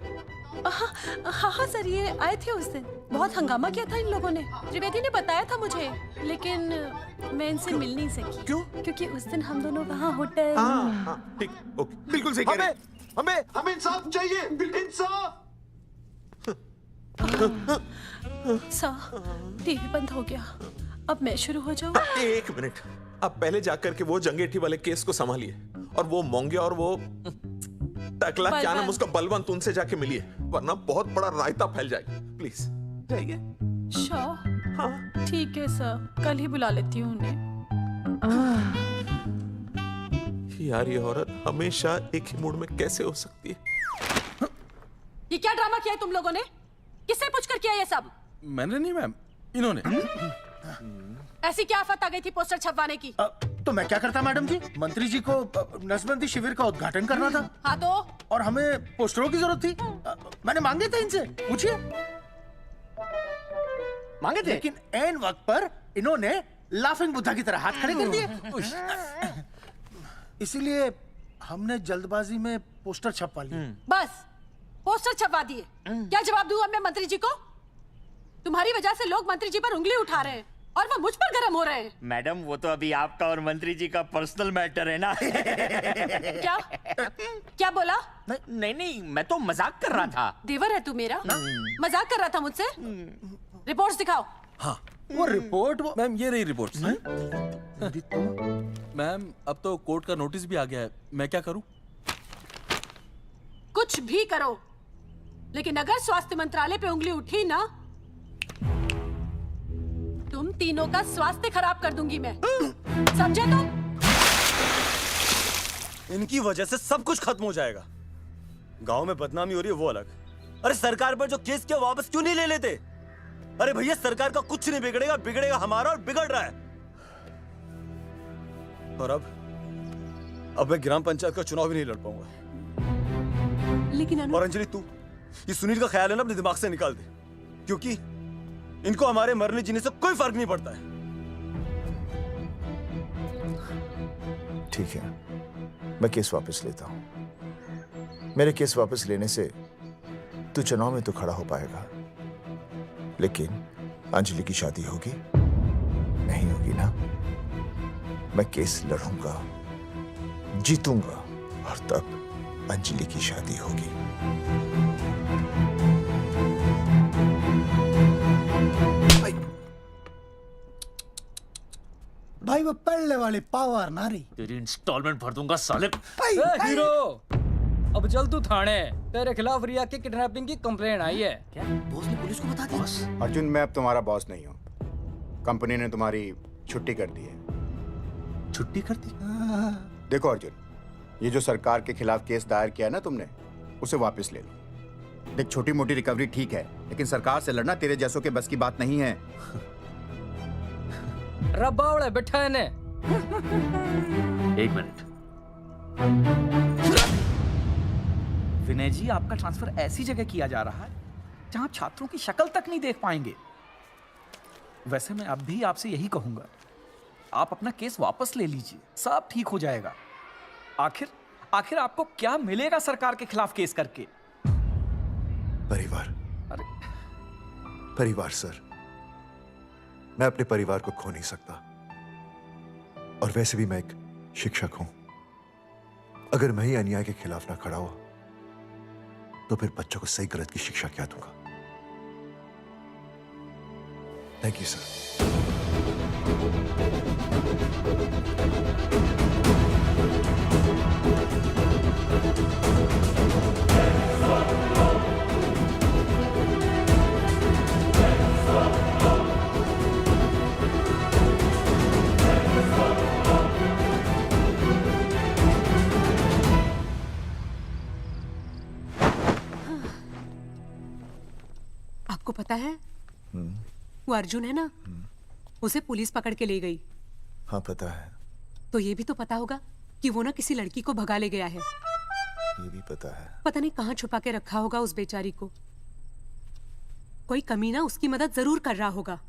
हाँ सर, ये आए थे उस दिन। बहुत हंगामा किया था इन लोगों ने। त्रिवेदी ने बताया था मुझे, लेकिन मैं इनसे मिल नहीं सकी। क्यों? क्योंकि उस दिन हम दोनों वहाँ होटल। ठीक, ओके। बिल्कुल सही कह रहे हैं। हमें इंसाफ चाहिए, इंसाफ। सर, टीवी बंद हो गया। अब मैं शुरू हो जाऊँ? एक मिनट, आप पहले जाकर के वो जंगेठी वाले केस को संभालिए और वो मोंगिया और वो टकला क्या नाम उसका बलवंत, उनसे जाके मिलिए, वरना बहुत बड़ा रायता फैल जाएगा। प्लीज जाइए। श्योर। हाँ ठीक है सर, कल ही बुला लेती हूँ उन्हें। यार ये औरत हमेशा एक ही मूड में कैसे हो सकती है? ये क्या ड्रामा किया है तुम लोगों ने? किससे पूछकर किया ये सब? मैंने नहीं मैम, इन्होंने। ऐसी क्या आफत आ गई थी पोस्टर छपवाने की? तो मैं क्या करता मैडम जी? मंत्री जी को नसबंदी शिविर का उद्घाटन करना था। हाँ तो? और हमें पोस्टरों की जरूरत थी। मैंने मांगे थे इनसे, पूछिए। मांगे थे, लेकिन ऐन वक्त पर इन्होंने लाफिंग बुद्धा की तरह हाथ खड़े कर दिए। इसीलिए हमने जल्दबाजी में पोस्टर छपवा लिए। बस पोस्टर छपवा दिए। क्या जवाब दूं अब मैं मंत्री जी को? तुम्हारी वजह से लोग मंत्री जी पर उंगली उठा रहे हैं और वो मुझ पर गर्म हो रहे हैं। मैडम वो तो अभी आपका और मंत्री जी का पर्सनल मैटर है ना। क्या क्या बोला? नहीं, मैं तो मजाक कर रहा था। देवर है तू मेरा? मजाक कर रहा था मुझसे? रिपोर्ट्स दिखाओ। हाँ वो रिपोर्ट मैम, ये रही रिपोर्ट। मैम अब तो कोर्ट का नोटिस भी आ गया है, मैं क्या करूं? कुछ भी करो, लेकिन अगर स्वास्थ्य मंत्रालय पे उंगली उठी ना, तुम तीनों का स्वास्थ्य खराब कर दूंगी मैं। समझे तुम? इनकी वजह से सब कुछ खत्म हो जाएगा। गांव में बदनामी हो रही है वो अलग, अरे सरकार पर जो केस किया वापस क्यों नहीं ले लेते? अरे भैया सरकार का कुछ नहीं बिगड़ेगा, बिगड़ेगा हमारा, और बिगड़ रहा है। और अब मैं ग्राम पंचायत का चुनाव भी नहीं लड़ पाऊंगा। लेकिन और अंजलि तू ये सुनील का ख्याल है ना अपने दिमाग से निकाल दे, क्योंकि इनको हमारे मरने जीने से कोई फर्क नहीं पड़ता है। ठीक है, मैं केस वापस लेता हूं। मेरे केस वापस लेने से तू चुनाव में तो खड़ा हो पाएगा, लेकिन अंजलि की शादी होगी नहीं होगी ना? मैं केस लड़ूंगा, जीतूंगा, और तब अंजलि की शादी होगी। भाई वो पढ़ने वाली पावर नारी। तेरी इंस्टॉलमेंट भर दूंगा साले। हीरो, अब चल तू थाने। तेरे खिलाफ रिया की किडनैपिंग की कंप्लेंट आई है। क्या बॉस ने पुलिस को बता दिया? अर्जुन, मैं अब तुम्हारा बॉस नहीं हूँ। कंपनी ने तुम्हारी छुट्टी कर दी है। छुट्टी कर दी? देखो अर्जुन, ये जो सरकार के खिलाफ केस दायर किया ना तुमने, उसे वापस ले लो। देख, छोटी मोटी रिकवरी ठीक है, लेकिन सरकार से लड़ना तेरे जैसों के बस की बात नहीं है। रबावड़े बैठा है ने। एक मिनट। विनय जी, आपका ट्रांसफर ऐसी जगह किया जा रहा है जहां छात्रों की शक्ल तक नहीं देख पाएंगे। वैसे मैं अब भी आपसे यही कहूंगा, आप अपना केस वापस ले लीजिए, सब ठीक हो जाएगा। आखिर आपको क्या मिलेगा सरकार के खिलाफ केस करके? परिवार। परिवार सर, मैं अपने परिवार को खो नहीं सकता, और वैसे भी मैं एक शिक्षक हूं। अगर मैं ही अन्याय के खिलाफ ना खड़ा हुआ तो फिर बच्चों को सही गलत की शिक्षा क्या दूंगा? Thank you sir. आपको पता है वो अर्जुन है ना, उसे पुलिस पकड़ के ले गई। हाँ पता है। तो ये भी तो पता होगा कि वो ना किसी लड़की को भगा ले गया है। ये भी पता है। पता नहीं कहाँ छुपा के रखा होगा उस बेचारी को। कोई कमीना उसकी मदद जरूर कर रहा होगा।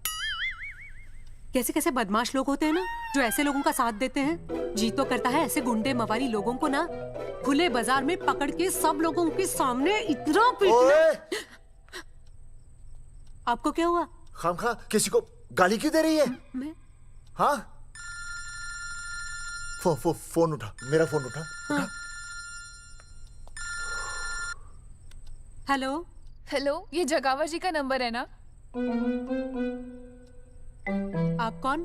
कैसे कैसे बदमाश लोग होते हैं ना, जो ऐसे लोगों का साथ देते हैं। जी तो करता है ऐसे गुंडे मवाली लोगों को ना खुले बाजार में पकड़ के सब लोगों के सामने इतना पीटना। आपको क्या हुआ? खामखा किसी को गाली क्यों दे रही है? मैं? हाँ? फोन उठा, मेरा फोन उठा। हाँ। हेलो हेलो, ये जगावर जी का नंबर है ना? आप कौन?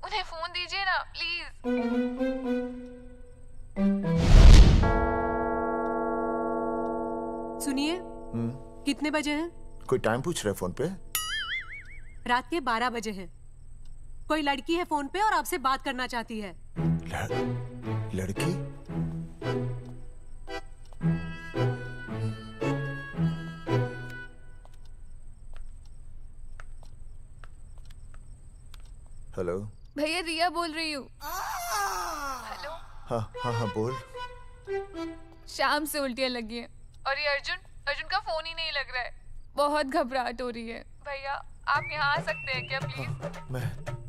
उन्हें फोन दीजिए ना प्लीज। सुनिए, कितने बजे हैं? कोई टाइम पूछ रहे फोन पे? रात के 12 बजे हैं। कोई लड़की है फोन पे और आपसे बात करना चाहती है। लड़की? हेलो भैया, रिया बोल रही हूँ। हेलो। हाँ हाँ हाँ बोल। शाम से उल्टियाँ लगी हैं और ये अर्जुन का फोन ही नहीं लग रहा है। बहुत घबराहट हो रही है। भैया आप यहाँ आ सकते हैं क्या प्लीज?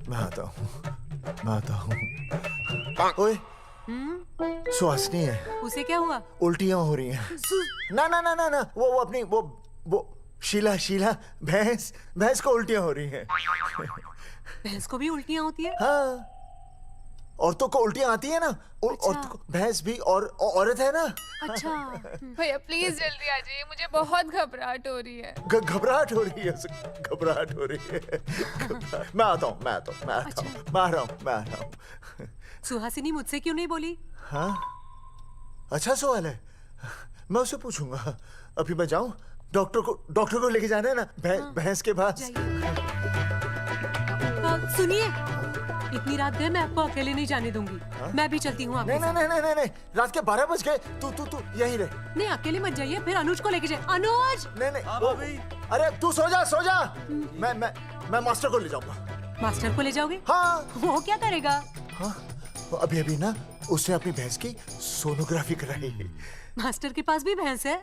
मैं आता हूँ, मैं आता हूँ। ओए, सुहासिनी है। उसे क्या हुआ? उल्टियाँ हो रही हैं। ना ना ना ना ना, वो अपनी वो शीला भैंस को उल्टियाँ हो रही हैं। भैंस को भी उल्टियाँ होती है? हाँ, औरतों को उल्टियाँ आती है ना। औरतों को, भैंस भी और औरत है ना। अच्छा। भैया प्लीज जल्दी आ जाइए, मुझे बहुत घबराहट हो रही है। घबराहट हो रही है, घबराहट हो रही है। मैं आता हूँ, मैं आ रहा हूँ। सुहासिनी मुझसे क्यों नहीं बोली? हाँ, अच्छा सवाल है, मैं उसे पूछूंगा। अभी मैं जाऊँ? डॉक्टर को लेके जाना है ना भैंस के पास। सुनिए, इतनी रात गए मैं आपको अकेले नहीं जाने दूंगी। मैं भी चलती हूँ आपके साथ। नहीं, रात के 12 बज गए। तू यहीं रहे। नहीं, अकेले मत जाइए, फिर अनुज को लेके जाइए। अनुज! नहीं, अरे तू सो जा। मैं मास्टर को ले जाऊंगा। मास्टर को ले जाओगे? हाँ। वो क्या करेगा? हाँ, अभी ना उसने अपनी भैंस की सोनोग्राफी कराई। मास्टर के पास भी भैंस है?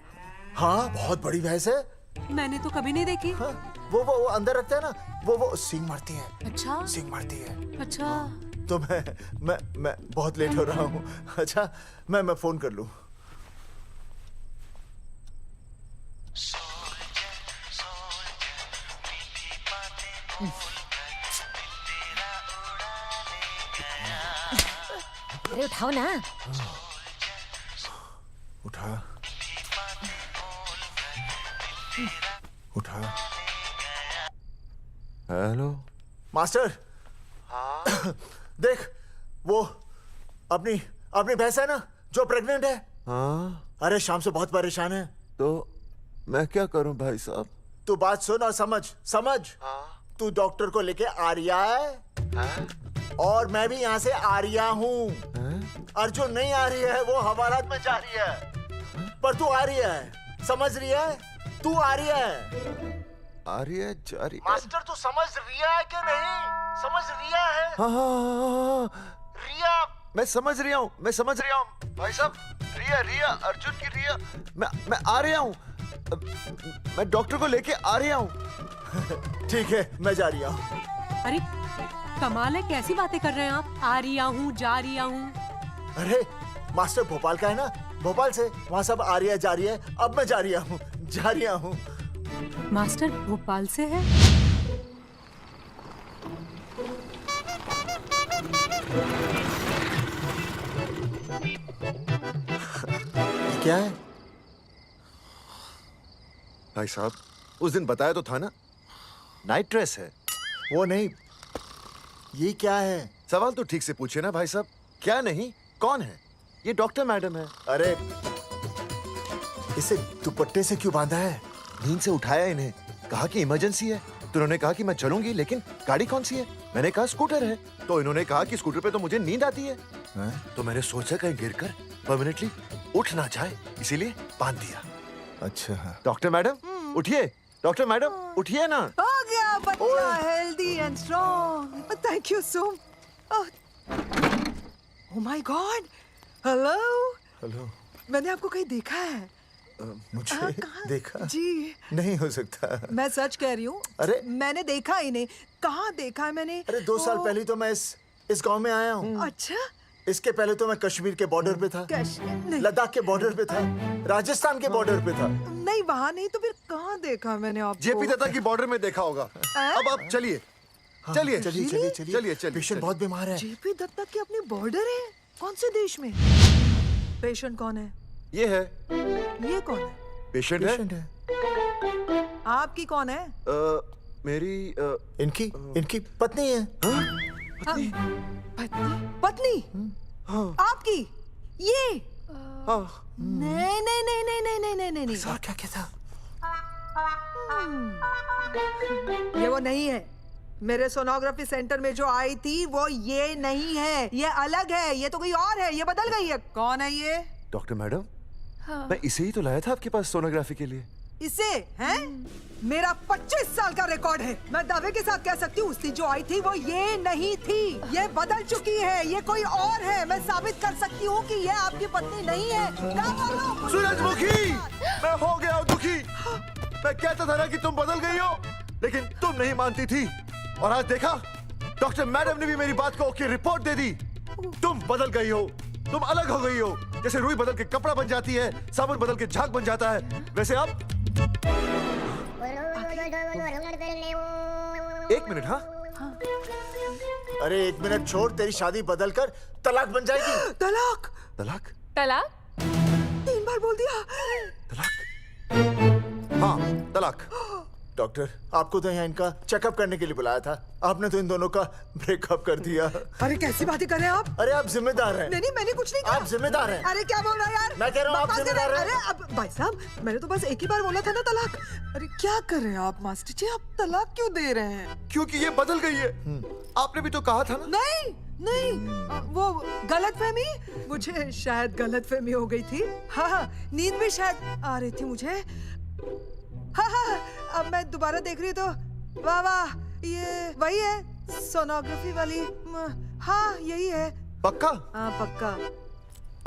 हाँ, बहुत बड़ी भैंस है। मैंने तो कभी नहीं देखी। हाँ, वो अंदर रखते हैं ना, वो सींग मारती है। अच्छा, सींग मारती है। अच्छा। तो मैं बहुत लेट हो रहा हूँ। अच्छा, मैं फोन कर लूँ। अरे उठाओ ना। उठा। Hello master. हाँ? देख, वो अपनी भैंस है ना जो प्रेग्नेंट है। हाँ? अरे शाम से बहुत परेशान है। तो मैं क्या करूं भाई साहब? तू बात सुन और समझ। हाँ? तू डॉक्टर को लेके आ रिया है? हाँ? और मैं भी यहाँ से आ रिया हूँ। अर्जुन नहीं आ रही है, वो हवालात में जा रही है। पर तू आ रही है, समझ रही है? तू आ रही है। आ रही है, जा रही है। मास्टर तू समझ रिया है कि नहीं? समझ रिया है? हाँ। रिया। मैं समझ रहा हूँ भाई साहब। रिया अर्जुन की रिया। मैं आ रहा हूँ। मैं डॉक्टर को लेके आ रहा हूँ। ठीक है, मैं जा रही हूँ। अरे कमाल है, कैसी बातें कर रहे हैं आप? आ रही हूँ, जा रही हूँ। अरे मास्टर भोपाल का है ना, भोपाल से वहाँ सब आ रही है, जा रही है। अब मैं जा रही हूँ। मास्टर भोपाल से है? क्या है भाई साहब? उस दिन बताया तो था ना, नाइट ड्रेस है। वो नहीं, ये क्या है? सवाल तो ठीक से पूछे ना भाई साहब। क्या नहीं, कौन है? ये डॉक्टर मैडम है। अरे इसे दुपट्टे से क्यों बांधा है? नींद से उठाया इन्हें, कहा कि इमरजेंसी है। तो उन्होंने कहा कि मैं चलूंगी, लेकिन गाड़ी कौन सी है? मैंने कहा स्कूटर है। तो इन्होंने कहा कि स्कूटर पे तो मुझे नींद आती है। तो मैंने सोचा कहीं गिरकर परमानेंटली उठ ना जाए, इसीलिए बांध दिया। अच्छा। डॉक्टर मैडम उठिए, डॉक्टर मैडम उठिए ना। हो गया बच्चा healthy and strong. Thank you so. Oh my God. Hello. Hello. मैंने आपको कहीं देखा है। मुझे देखा जी नहीं हो सकता। मैं सच कह रही हूँ। अरे मैंने देखा इन्हें। कहाँ देखा है मैंने? अरे 2 साल पहले तो मैं इस गांव में आया हूँ। अच्छा। इसके पहले तो मैं कश्मीर के बॉर्डर पे था, लद्दाख के बॉर्डर पे था, राजस्थान के बॉर्डर पे था। नहीं वहाँ नहीं तो फिर कहाँ देखा मैंने आपको? जेपी दत्ता की बॉर्डर में देखा होगा। अब आप चलिए चलिए चलिए चलिए चलिए चलिए। पेशेंट बहुत बीमार है। जेपी दत्ता की अपनी बॉर्डर है? कौन से देश में? पेशेंट कौन है? ये है। ये कौन है? पेशेंट है। आपकी कौन है? मेरी इनकी पत्नी है। पत्नी? पत्नी? आपकी? ये? नहीं नहीं नहीं नहीं नहीं नहीं नहीं नहीं। सर क्या था? ये वो नहीं है। मेरे सोनोग्राफी सेंटर में जो आई थी वो ये नहीं है, ये अलग है, ये तो कोई और है, ये बदल गई है। कौन है ये? डॉक्टर मैडम, हाँ। मैं इसे ही तो लाया था आपके पास सोनोग्राफी के लिए। इसे हैं? मेरा 25 साल का रिकॉर्ड है। मैं दावे के साथ कह सकती हूँ उसकी जो आई थी वो ये नहीं थी, ये बदल चुकी है, ये कोई और है। मैं साबित कर सकती हूँ कि ये आपकी पत्नी नहीं है। सूरजमुखी, मैं हो गया हूँ दुखी। मैं कहता था ना कि तुम बदल गई हो, लेकिन तुम नहीं मानती थी। और आज देखा, डॉक्टर मैडम ने भी मेरी बात को ओके रिपोर्ट दे दी। तुम बदल गई हो, तुम अलग हो गई हो। जैसे रुई बदल के कपड़ा बन जाती है, साबुन बदल के झाग बन जाता है, वैसे अब। 1 मिनट। हाँ अरे 1 मिनट छोड़, तेरी शादी बदल कर तलाक बन जाएगी। तलाक? तलाक? तलाक? 3 बार बोल दिया। हाँ तलाक। डॉक्टर, आपको तो यहाँ इनका चेकअप करने के लिए बुलाया था, आपने तो इन दोनों का ब्रेकअप कर दिया। अरे कैसी बातें कर रहे हैं आप? अरे आप जिम्मेदार हैं। नहीं मैंने कुछ नहीं कहा। आप जिम्मेदार हैं। अरे क्या बोल रहा है यार? मैं कह रहा हूँ आप जिम्मेदार हैं। अरे अब भाई साहब, मैंने तो बस एक ही बार बोला था ना तलाक। अरे क्या कर रहे हैं आप मास्टर जी? आप तलाक क्यों दे रहे हैं? क्योंकि ये बदल गई है। आपने भी तो कहा था ना। नहीं नहीं, वो गलतफहमी, मुझे शायद गलतफहमी हो गई थी। हाँ नींद भी शायद आ रही थी मुझे। हाँ अब मैं दोबारा देख रही तो वाह वाह, ये वही है सोनोग्राफी वाली। हाँ यही है। पक्का? हाँ पक्का।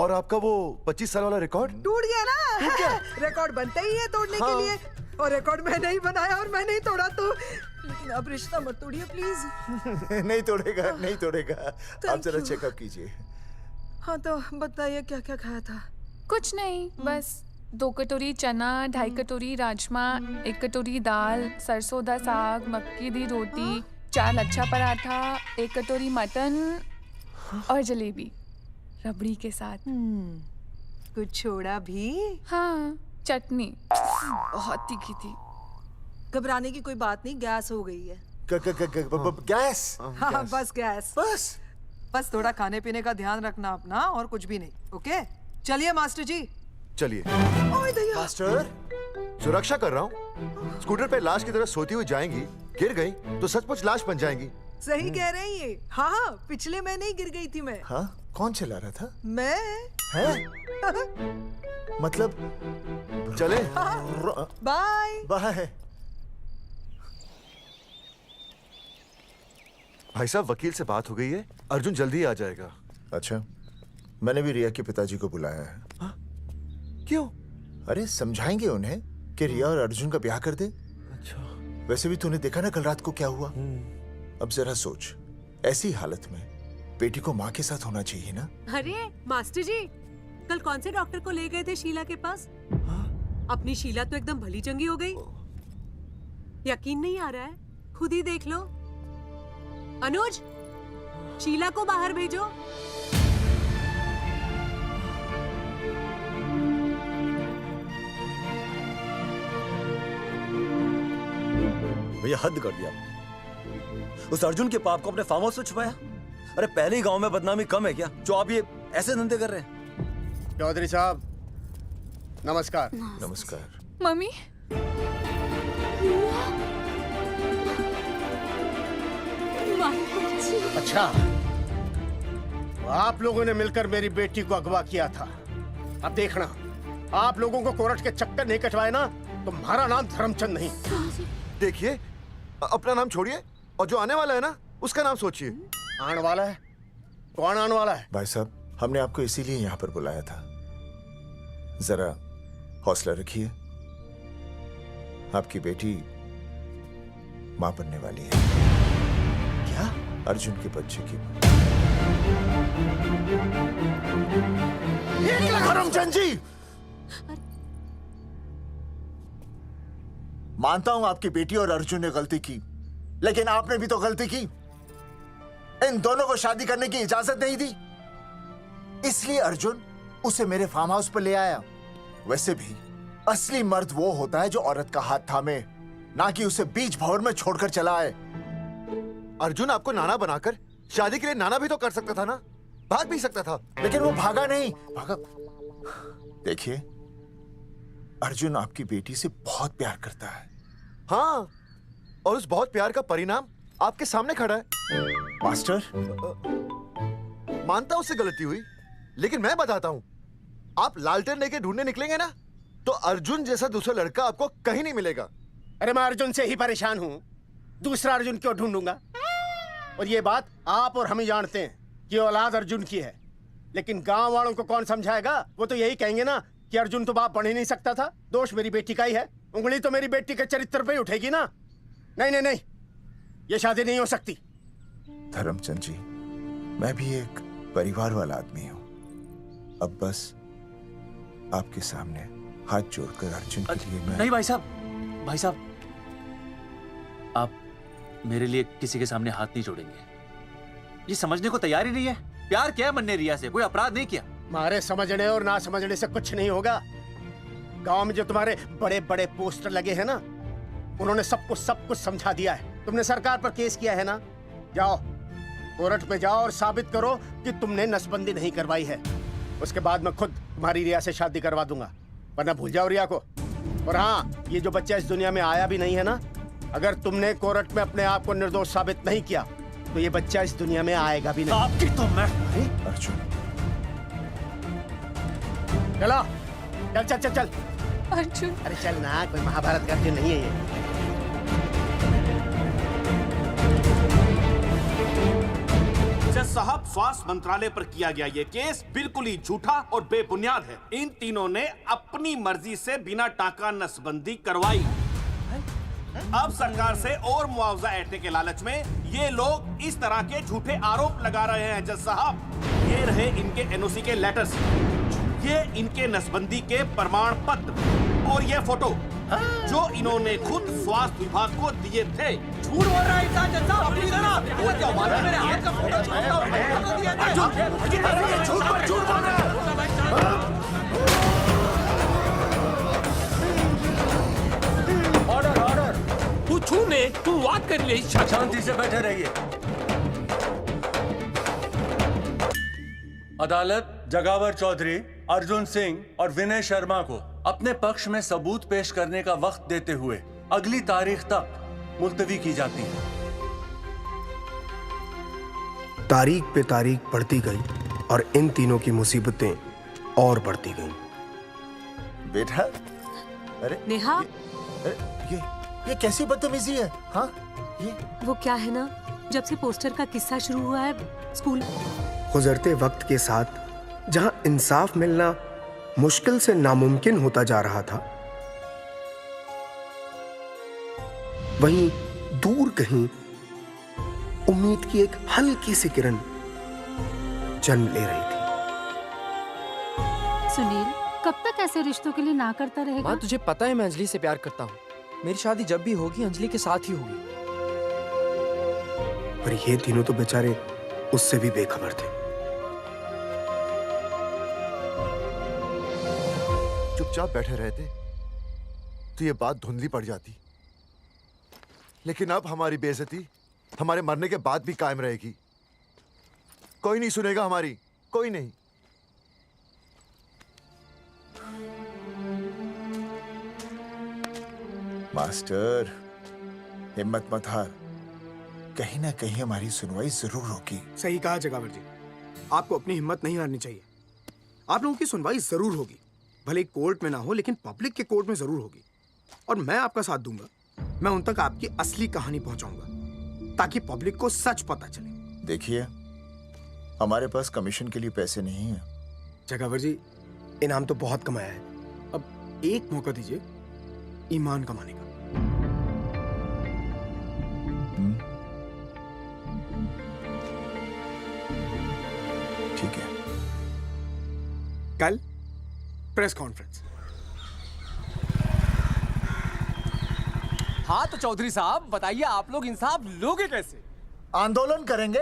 और आपका वो 25 साल वाला रिकॉर्ड टूट गया ना? रिकॉर्ड बनते ही है तोड़ने के लिए, और रिकॉर्ड मैंने ही बनाया और मैंने ही तोड़ा। तो लेकिन अब रिश्ता मत तोड़िए प्लीज। नहीं तोड़ेगा, नहीं तोड़ेगा। आप जरा चेकअप कीजिए। हाँ तो बताइए क्या क्या खाया था? कुछ नहीं, बस 2 कटोरी चना, 2.5 कटोरी राजमा, 1 कटोरी दाल, सरसों दा साग, मक्की दी रोटी, 4 लच्छा पराठा, 1 कटोरी मटन और जलेबी रबड़ी के साथ। कुछ छोड़ा भी? हाँ, चटनी बहुत तीखी थी। घबराने की कोई बात नहीं, गैस हो गई है। गैस? हाँ बस गैस। बस थोड़ा खाने पीने का ध्यान रखना अपना, और कुछ भी नहीं। ओके चलिए मास्टर जी। चलिए। मास्टर, सुरक्षा कर रहा हूँ। स्कूटर पे लाश की तरह सोती हुई जाएंगी, गिर गई तो सचमुच लाश बन जाएंगी। सही कह रही है। हाँ पिछले महीने ही गिर गई थी मैं। हाँ कौन चला रहा था? मैं। है? मतलब चले? Bye bye. भाई साहब, वकील से बात हो गई है, अर्जुन जल्दी आ जाएगा। अच्छा, मैंने भी रिया के पिताजी को बुलाया है। क्यों? अरे समझाएंगे उन्हें कि रिया और अर्जुन का ब्याह कर दे। अच्छा। वैसे भी तूने देखा ना कल रात को क्या हुआ। अब जरा सोच, ऐसी हालत में बेटी को माँ के साथ होना चाहिए ना। अरे मास्टर जी, कल कौन से डॉक्टर को ले गए थे शीला के पास? अपनी शीला तो एकदम भली चंगी हो गई। यकीन नहीं आ रहा है? खुद ही देख लो। अनुज, शीला को बाहर भेजो। भैया हद कर दिया। उस अर्जुन के पाप को अपने फार्म हाउस से छुपाया। अरे पहले ही गांव में बदनामी कम है क्या, जो आप ये ऐसे धंधे कर रहे हैं? चौधरी साहब नमस्कार। नमस्कार। मम्मी। अच्छा, आप लोगों ने मिलकर मेरी बेटी को अगवा किया था। अब देखना, आप लोगों को कोर्ट के चक्कर नहीं कटवाए ना, तो तुम्हारा नाम धर्मचंद नहीं। देखिए, अपना नाम छोड़िए और जो आने वाला है ना, उसका नाम सोचिए। आने वाला है? कौन आने वाला है? भाई साहब, हमने आपको इसीलिए यहाँ पर बुलाया था। जरा हौसला रखिए, आपकी बेटी मां बनने वाली है। क्या? अर्जुन के बच्चे की। करमचंद जी, मानता हूं आपकी बेटी और अर्जुन ने गलती की, लेकिन आपने भी तो गलती की। इन दोनों को शादी करने की इजाजत नहीं दी, इसलिए अर्जुन उसे मेरे फार्म हाउस पर ले आया। वैसे भी असली मर्द वो होता है जो औरत का हाथ थामे, ना कि उसे बीच भंवर में छोड़कर चला आए। अर्जुन आपको नाना बनाकर शादी के लिए नाना भी तो कर सकता था ना, भाग भी सकता था। लेकिन वो भागा नहीं। भागा। देखिए, अर्जुन आपकी बेटी से बहुत प्यार करता है। हाँ, और उस बहुत प्यार का परिणाम आपके सामने खड़ा है। मास्टर, मानता उससे गलती हुई, लेकिन मैं बताता हूं, आप लालटेन लेके ढूंढने निकलेंगे ना, तो अर्जुन जैसा दूसरा लड़का आपको कहीं नहीं मिलेगा। अरे मैं अर्जुन से ही परेशान हूँ, दूसरा अर्जुन क्यों ढूंढूंगा? और ये बात आप और हम ही जानते हैं कि औलाद अर्जुन की है, लेकिन गांव वालों को कौन समझाएगा? वो तो यही कहेंगे ना कि अर्जुन तो बाप बन ही नहीं सकता था, दोष मेरी बेटी का ही है। उंगली तो मेरी बेटी के चरित्र पे ही उठेगी ना। नहीं नहीं नहीं, ये शादी नहीं हो सकती। धर्मचंद जी, मैं भी एक परिवार वाला आदमी हूं। अब बस आपके सामने हाथ जोड़कर अर्जुन के लिए मैं... नहीं भाई साहब, भाई साहब, आप मेरे लिए किसी के सामने हाथ नहीं जोड़ेंगे। ये समझने को तैयार ही नहीं है। प्यार किया मन ने रिया से, कोई अपराध नहीं किया। तुम्हारे समझने और ना समझने से कुछ नहीं होगा। गांव में जो तुम्हारे बड़े बड़े पोस्टर लगे हैं ना, उन्होंने सब कुछ समझा दिया है। तुमने सरकार पर केस किया है ना, जाओ कोर्ट में जाओ और साबित करो कि तुमने नसबंदी नहीं करवाई है। उसके बाद मैं खुद तुम्हारी रिया से शादी करवा दूंगा, वरना भूल जाओ रिया को। और हाँ, ये जो बच्चा इस दुनिया में आया भी नहीं है ना, अगर तुमने कोर्ट में अपने आप को निर्दोष साबित नहीं किया तो ये बच्चा इस दुनिया में आएगा भी नहीं। आपकी तो मैं... अर्जुन, चलो चल चल चल चल। अर्जुन, अरे चल ना, कोई महाभारत का अर्जुन नहीं है ये। जज साहब, स्वास्थ्य मंत्रालय पर किया गया ये केस बिल्कुल ही झूठा और बेबुनियाद है। इन तीनों ने अपनी मर्जी से बिना टाका नसबंदी करवाई। अब सरकार से और मुआवजा ऐंठने के लालच में ये लोग इस तरह के झूठे आरोप लगा रहे हैं। जज साहब, ये रहे इनके एनओसी के लेटर्स, ये इनके नसबंदी के प्रमाण पत्र और ये फोटो जो इन्होंने खुद स्वास्थ्य विभाग को दिए थे। झूठ बोल रहा है इंसान जज साहब, अपनी तरह। वो क्या मालूम मेरे हाथ का फोटो झूठ पर झूठ बोल रहा है। ऑर्डर ऑर्डर, तू छूने तू बात कर ले। शांति से बैठे रहिए। अदालत जगावर चौधरी, अर्जुन सिंह और विनय शर्मा को अपने पक्ष में सबूत पेश करने का वक्त देते हुए अगली तारीख तक मुलतवी की जाती है। तारीख पे तारीख बढ़ती गई और इन तीनों की मुसीबतें और बढ़ती गईं। बेटा, अरे नेहा, ये कैसी बदतमीजी है? हाँ, ये वो क्या है ना, जब से पोस्टर का किस्सा शुरू हुआ है स्कूल, गुजरते वक्त के साथ जहां इंसाफ मिलना मुश्किल से नामुमकिन होता जा रहा था, वहीं दूर कहीं उम्मीद की एक हल्की सी किरण जन्म ले रही थी। सुनील, कब तक ऐसे रिश्तों के लिए ना करता रहेगा? माँ, तुझे पता है मैं अंजलि से प्यार करता हूँ। मेरी शादी जब भी होगी अंजलि के साथ ही होगी। पर ये तीनों तो बेचारे उससे भी बेखबर थे। चुपचाप बैठे रहते तो ये बात धुंधली पड़ जाती, लेकिन अब हमारी बेइज्जती हमारे मरने के बाद भी कायम रहेगी। कोई नहीं सुनेगा हमारी, कोई नहीं। मास्टर, हिम्मत मत हार, कहीं ना कहीं हमारी सुनवाई जरूर होगी। सही कहा जगावर जी, आपको अपनी हिम्मत नहीं हारनी चाहिए। आप लोगों की सुनवाई जरूर होगी, भले कोर्ट में ना हो लेकिन पब्लिक के कोर्ट में जरूर होगी। और मैं आपका साथ दूंगा, मैं उन तक आपकी असली कहानी पहुंचाऊंगा ताकि पब्लिक को सच पता चले। देखिए, हमारे पास कमीशन के लिए पैसे नहीं है। जगावर जी, इनाम तो बहुत कमाया है, अब एक मौका दीजिए ईमान कमाने का। ठीक है, कल प्रेस कॉन्फ्रेंस। हाँ तो चौधरी साहब बताइए, आप लोग इंसाफ लोगे कैसे? आंदोलन करेंगे।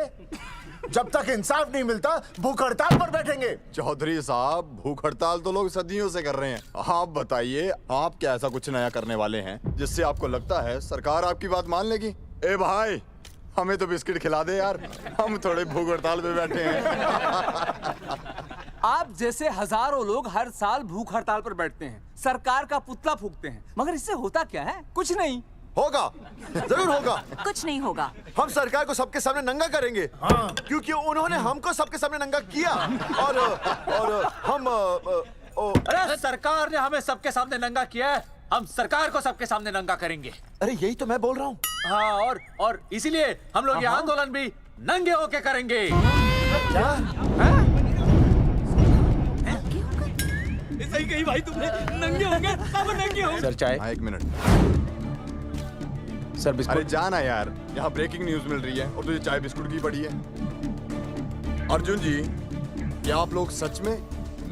जब तक इंसाफ नहीं मिलता भूख हड़ताल पर बैठेंगे। चौधरी साहब, भूख हड़ताल तो लोग सदियों से कर रहे हैं। आप बताइए, आप क्या ऐसा कुछ नया करने वाले हैं जिससे आपको लगता है सरकार आपकी बात मान लेगी? ए भाई, हमें तो बिस्किट खिला दे यार, हम थोड़े भूख हड़ताल पे बैठे हैं। आप जैसे हजारों लोग हर साल भूख हड़ताल पर बैठते हैं, सरकार का पुतला फूंकते हैं, मगर इससे होता क्या है? कुछ नहीं होगा, जरूर होगा। कुछ नहीं होगा। हम सरकार को सबके सामने नंगा करेंगे। हाँ। क्योंकि उन्होंने हमको सबके सामने नंगा किया और हम अरे सरकार ने हमें सबके सामने नंगा किया है, हम सरकार को सबके सामने नंगा करेंगे। अरे यही तो मैं बोल रहा हूँ। हाँ, और इसीलिए हम लोग ये आंदोलन भी नंगे होके करेंगे। क्या? सही कही भाई तुमने, नंगे होंगे, अब नंगे होंगे। सर चाय। हाँ, 1 मिनट सर। बिस्कुट। अरे जाना यार, यहाँ ब्रेकिंग न्यूज मिल रही है और तुझे चाय बिस्कुट की पड़ी है। अर्जुन जी, क्या आप लोग सच में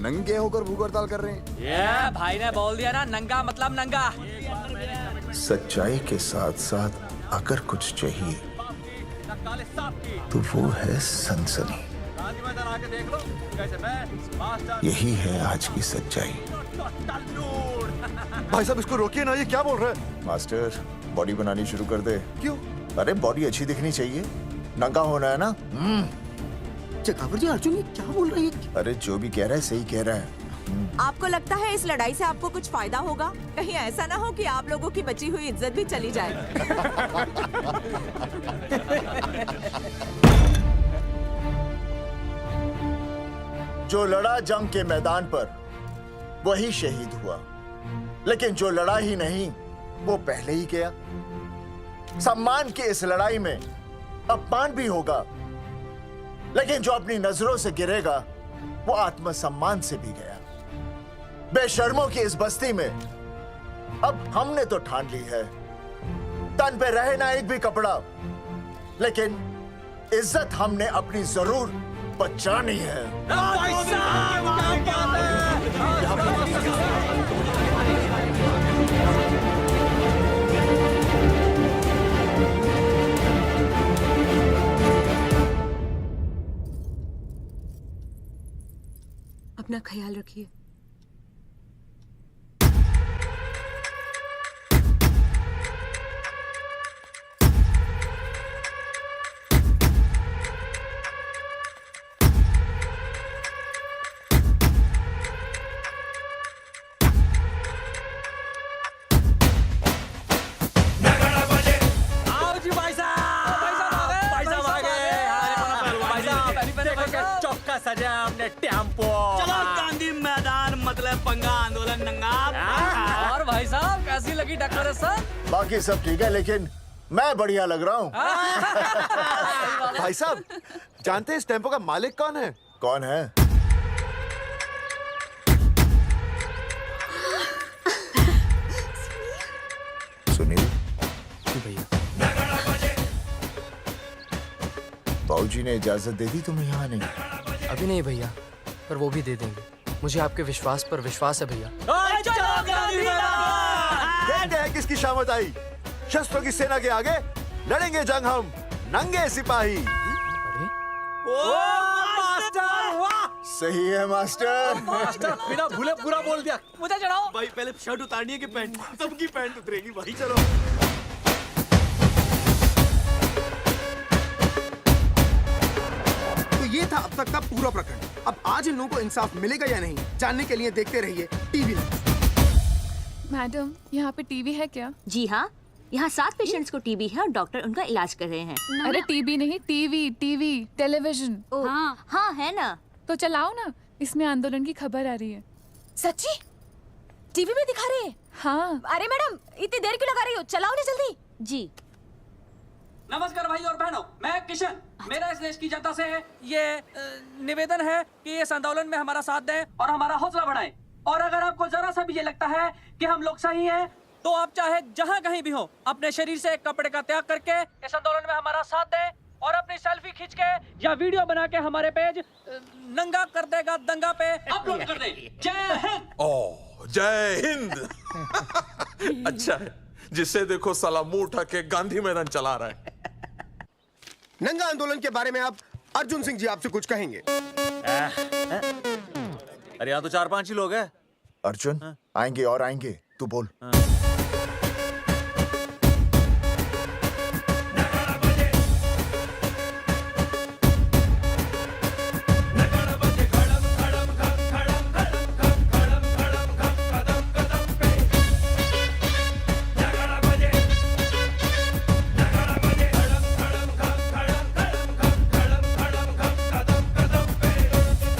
नंगे होकर भूख हड़ताल कर रहे हैं? ये भाई ने बोल दिया ना, नंगा मतलब नंगा। सच्चाई के साथ साथ अगर कुछ चाहिए तो वो है सनसनी। यही है आज की सच्चाई। भाई साहब इसको रोकिए ना, ये क्या बोल रहा है? मास्टर, बॉडी बनानी शुरू कर दे। क्यों? अरे बॉडी अच्छी दिखनी चाहिए, नंगा होना है ना। चकावर जी, अर्जुन ये क्या बोल रही है? अरे जो भी कह रहा है सही कह रहा है। आपको लगता है इस लड़ाई से आपको कुछ फायदा होगा? कहीं ऐसा ना हो कि आप लोगों की बची हुई इज्जत भी चली जाए। जो लड़ा जंग के मैदान पर वही शहीद हुआ, लेकिन जो लड़ा ही नहीं वो पहले ही गया। सम्मान की इस लड़ाई में अपमान भी होगा, लेकिन जो अपनी नजरों से गिरेगा वो आत्मसम्मान से भी गया। बेशर्मों की इस बस्ती में अब हमने तो ठान ली है, तन पे रहे ना एक भी कपड़ा, लेकिन इज्जत हमने अपनी जरूर बचानी है। अपना ख्याल रखिए। सजा हमने टेम्पो। चलो गांधी मैदान, मतलब पंगा आंदोलन नंगा। और भाई साहब कैसी लगी डेकोरेशन? बाकी सब ठीक है, लेकिन मैं बढ़िया लग रहा हूँ। भाई साहब, जानते हैं इस टेम्पो का मालिक कौन है? कौन है? सुनील। भैया। बाबूजी ने इजाजत दे दी तुम्हें यहाँ आने की? अभी नहीं भैया, पर वो भी दे देंगे। मुझे आपके विश्वास पर विश्वास है भैया। देखते हैं किसकी शामत आई। शस्त्रों की सेना के आगे लड़ेंगे जंग हम, नंगे सिपाही। सही है मास्टर। मास्टर बिना भूले पूरा बोल दिया। मुझे चढ़ाओ भाई, पहले शर्ट उतारनी है कि पैंट? सबकी पैंट उतरेगी भाई। चलो ये था अब तक का पूरा प्रकरण। अब आज इन लोगों को इंसाफ मिलेगा या नहीं, जानने के लिए देखते रहिए टीवी। मैडम, यहाँ पे टीवी है क्या? जी हाँ, यहाँ 7 पेशेंट्स को टीबी है और डॉक्टर उनका इलाज कर रहे हैं। अरे टीवी नहीं, टीवी, टेलीविजन। हाँ हाँ है ना। तो चलाओ ना, इसमें आंदोलन की खबर आ रही है। सच्ची? टीवी में दिखा रहे हैं? हाँ। अरे मैडम, इतनी देर क्यों लगा रही हो? चलाओ ना जल्दी। जी। नमस्कार भाई और बहनों, मैं किशन। मेरा इस देश की जनता से ये निवेदन है कि इस आंदोलन में हमारा साथ दें और हमारा हौसला बढ़ाएं। और अगर आपको जरा सा भी ये लगता है कि हम लोग सही हैं, तो आप चाहे जहां कहीं भी हो अपने शरीर से एक कपड़े का त्याग करके इस आंदोलन में हमारा साथ दें और अपनी सेल्फी खींच के या वीडियो बना के हमारे पेज नंगा कर देगा दंगा पे अपलोड कर दे। जय हिंद। ओह जय हिंद। अच्छा है, जिसे देखो साला मुंह उठा के गांधी मैदान चला रहा है। नंगा आंदोलन के बारे में आप अर्जुन सिंह जी आपसे कुछ कहेंगे। अरे यहाँ तो 4-5 ही लोग हैं। अर्जुन आएंगे और आएंगे, तू बोल।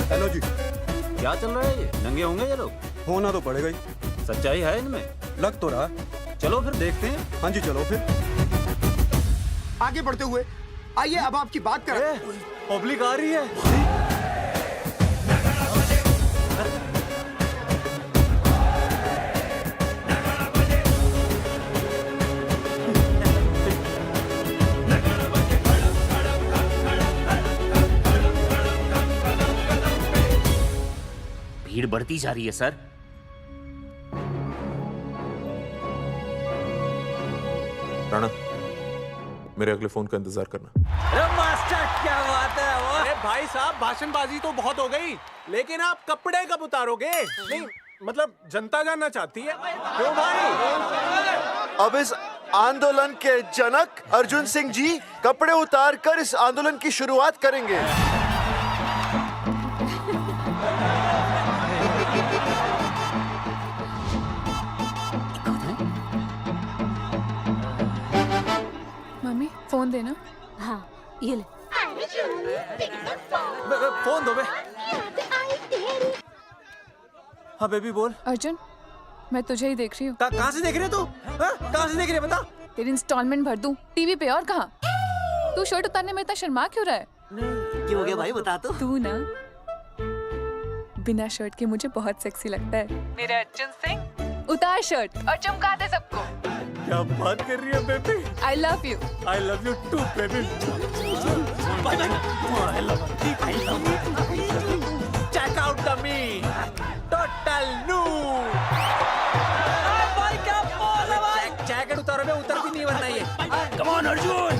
हेलो जी, क्या चल रहा है ये? नंगे होंगे ये लोग? होना तो पड़ेगा ही। सच्चाई है इनमें? लग तो रहा। चलो फिर देखते हैं। हाँ जी चलो फिर। आगे बढ़ते हुए आइए अब आपकी बात करें। पब्लिक आ रही है। भीड़ बढ़ती जा रही है सर। राणा, मेरे अगले फोन का इंतजार करना। अरे मास्टर क्या बात है वो? अरे भाई साहब भाषणबाजी तो बहुत हो गई, लेकिन आप कपड़े कब उतारोगे? नहीं मतलब जनता जानना चाहती है। क्यों भाई? अब इस आंदोलन के जनक अर्जुन सिंह जी कपड़े उतार कर इस आंदोलन की शुरुआत करेंगे। मम्मी फोन देना। हाँ ये ले। फोन दो बे। हाँ बेबी बोल। अर्जुन मैं तुझे ही देख रही हूँ। कहाँ से देख रही है तू? कहाँ से देख रही है बता? तेरी इंस्टॉलमेंट भर दूं टीवी पे और कहाँ? तू शर्ट उतारने में इतना शर्मा क्यों रहा है? क्यों हो गया भाई बता तो। तू ना बिना शर्ट के मुझे बहुत सेक्सी लगता है। मेरे अर्जुन सिंह उतार शर्ट और चमका दे सबको। क्या बात कर रही है baby? I love you. I love you too, baby. Check out the me. Total new. भाई क्या बोल है भाई? जैकेट उतारो बे, उतर भी नहीं वरना ये। Come on Arjun.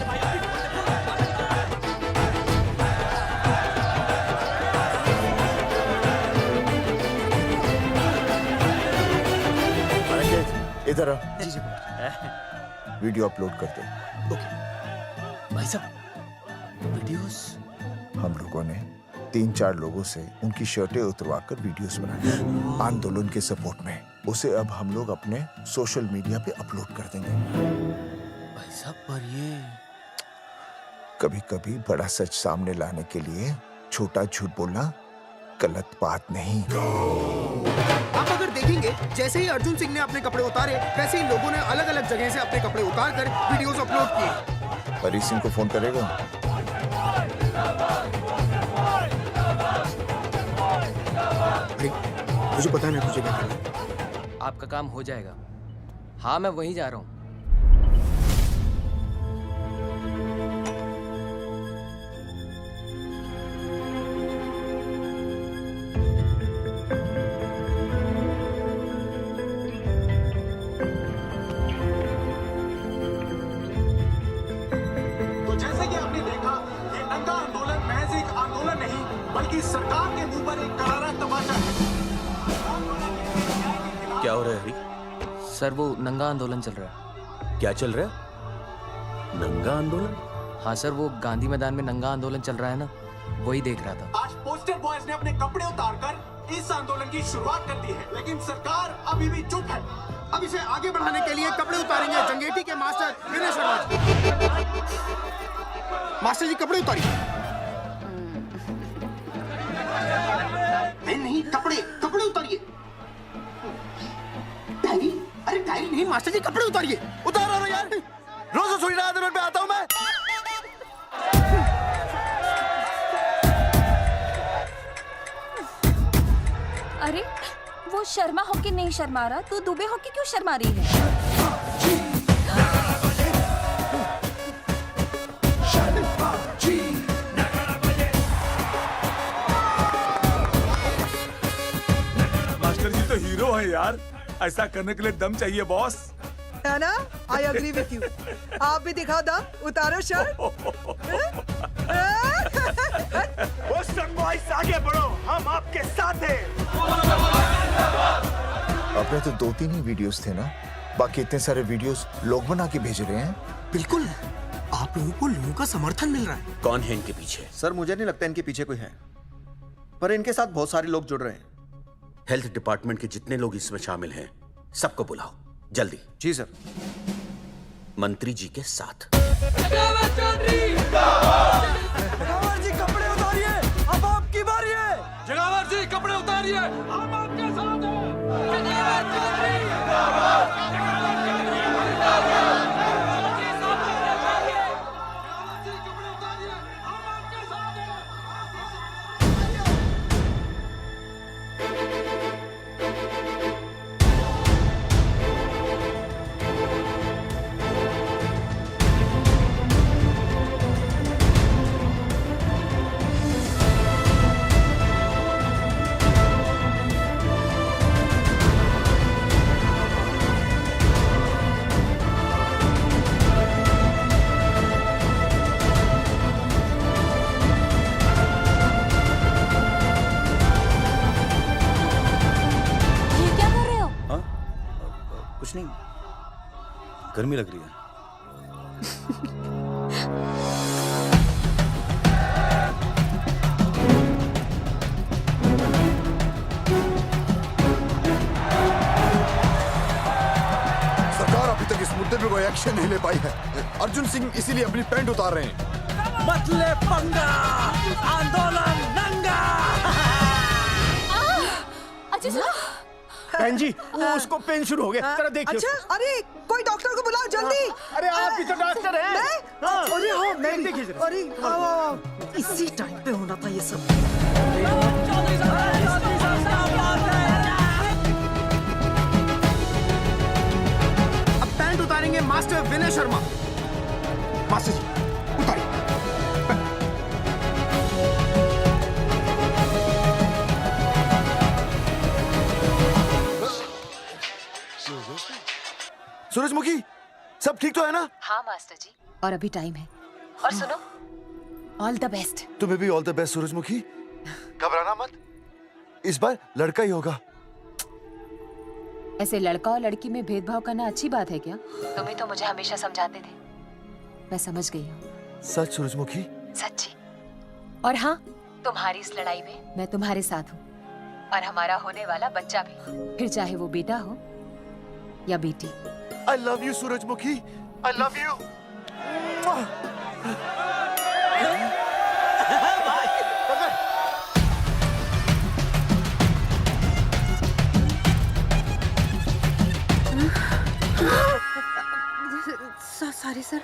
इधर आ। जी जी। वीडियो अपलोड कर दो। भाई साहब वीडियोस हम लोगों ने 3-4 लोगों से उनकी शर्टें उतरवाकर वीडियोस बनाए आंदोलन के सपोर्ट में। उसे अब हम लोग अपने सोशल मीडिया पे अपलोड कर देंगे। भाई साहब पर ये कभी-कभी बड़ा सच सामने लाने के लिए छोटा झूठ बोलना गलत बात नहीं। आप अगर देखेंगे जैसे ही अर्जुन सिंह ने अपने कपड़े उतारे वैसे ही लोगों ने अलग अलग जगह से अपने कपड़े उतार कर वीडियोस अपलोड किए। हरी सिंह को फोन करेगा? मुझे पता नहीं तुझे क्या करना है। आपका काम हो जाएगा। हाँ मैं वहीं जा रहा हूँ। तो जैसे कि आपने देखा, ये नंगा आंदोलन महज एक आंदोलन नहीं बल्कि सरकार के मुंह पर एक करारा तमाचा है। क्या हो रहा है हरी? सर वो नंगा आंदोलन चल रहा है। क्या चल रहा है? नंगा आंदोलन? हाँ सर वो गांधी मैदान में नंगा आंदोलन चल रहा है ना, वही देख रहा था। आज पोस्टर बॉयज ने अपने कपड़े उतारकर इस आंदोलन की शुरुआत कर दी है, लेकिन सरकार अभी भी चुप है। अब इसे आगे बढ़ाने के लिए कपड़े उतारेंगे जंगेटी के मास्टर विनय शर्मा जी। मास्टर जी कपड़े उतारिए। नहीं कपड़े कपड़े उतारिए। डायरी? अरे डायरी नहीं मास्टर जी कपड़े उतारिए। उतारो ना यार, रोज थोड़ी ना आंदोलन पे आता हूँ मैं। अरे वो शर्मा होके नहीं शर्मा रहा, तू दुबे होके क्यों शर्मा रही है? मास्टर जी तो हीरो है यार, ऐसा करने के लिए दम चाहिए बॉस। है ना? I agree with you. आप भी दिखाओ दम, उतारो शर्ट। बॉयज आगे बढ़ो, हम आपके साथ हैं। अपने तो 2-3 ही वीडियोस थे ना, बाकी इतने सारे वीडियोस लोग बना के भेज रहे हैं। बिल्कुल, आप लोगों को लोगों का समर्थन मिल रहा है। कौन है इनके पीछे? सर मुझे नहीं लगता इनके पीछे कोई है, पर इनके साथ बहुत सारे लोग जुड़ रहे हैं। हेल्थ डिपार्टमेंट के जितने लोग इसमें शामिल हैं, सबको बुलाओ जल्दी। जी सर। मंत्री जी के साथ। जगावर जी कपड़े उतारिए, अब आपकी बारी है। जगावर जी कपड़े उतारिए, हम आपके साथ हैं। कुछ नहीं, गर्मी लग रही है। सरकार अभी तक इस मुद्दे पे कोई एक्शन नहीं ले पाई है। अर्जुन सिंह इसीलिए अपनी पैंट उतार रहे हैं। मत ले पंगा, आंदोलन नंगा। बहन जी, वो उसको पेन शुरू हो गया, जरा देखिए। अच्छा, अरे कोई डॉक्टर को बुलाओ जल्दी। अरे आप भी तो डॉक्टर हैं। अरे हाँ, मैं देखिए भी। जरा। अरे इसी टाइम पे होना था ये सब। अब पैंट उतारेंगे मास्टर विनय शर्मा। मास्टर जी उतारिए। सूरजमुखी, सब ठीक तो है ना? हाँ मास्टर जी, और अभी टाइम है। और सुनो, ऑल द बेस्ट। तुम्हें भी ऑल द बेस्ट सूरजमुखी। घबराना मत, इस बार लड़का ही होगा। ऐसे लड़का और लड़की में भेदभाव करना अच्छी बात है क्या? तुम ही तो मुझे हमेशा समझाते थे। मैं समझ गई हूँ। सच सूरजमुखी? सच्ची। और हाँ, तुम्हारी इस लड़ाई में मैं तुम्हारे साथ हूँ, और हमारा होने वाला बच्चा भी, फिर चाहे वो बेटा हो या बेटी। I love you, सूरजमुखी। I love you. Sorry sir.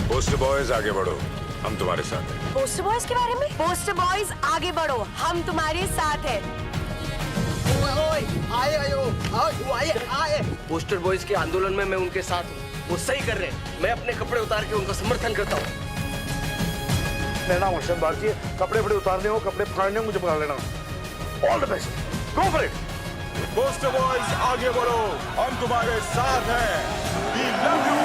Post boys आगे बढ़ो, हम तुम्हारे साथ हैं। पोस्टर बॉयज के बारे में? पोस्टर बॉयज आगे बढ़ो, हम तुम्हारे साथ हैं। आए। पोस्टर बॉयज के आंदोलन में मैं उनके साथ हूँ, वो सही कर रहे हैं। मैं अपने कपड़े उतार के उनका समर्थन करता हूँ। मेरा नाम अर्शद भारती है। कपड़े बड़े उतारने हो, कपड़े फाड़ने हो, मुझे पकड़ लेना। All the best, go for it. Post boys आगे बढ़ो, हम तुम्हारे साथ हैं। We love you।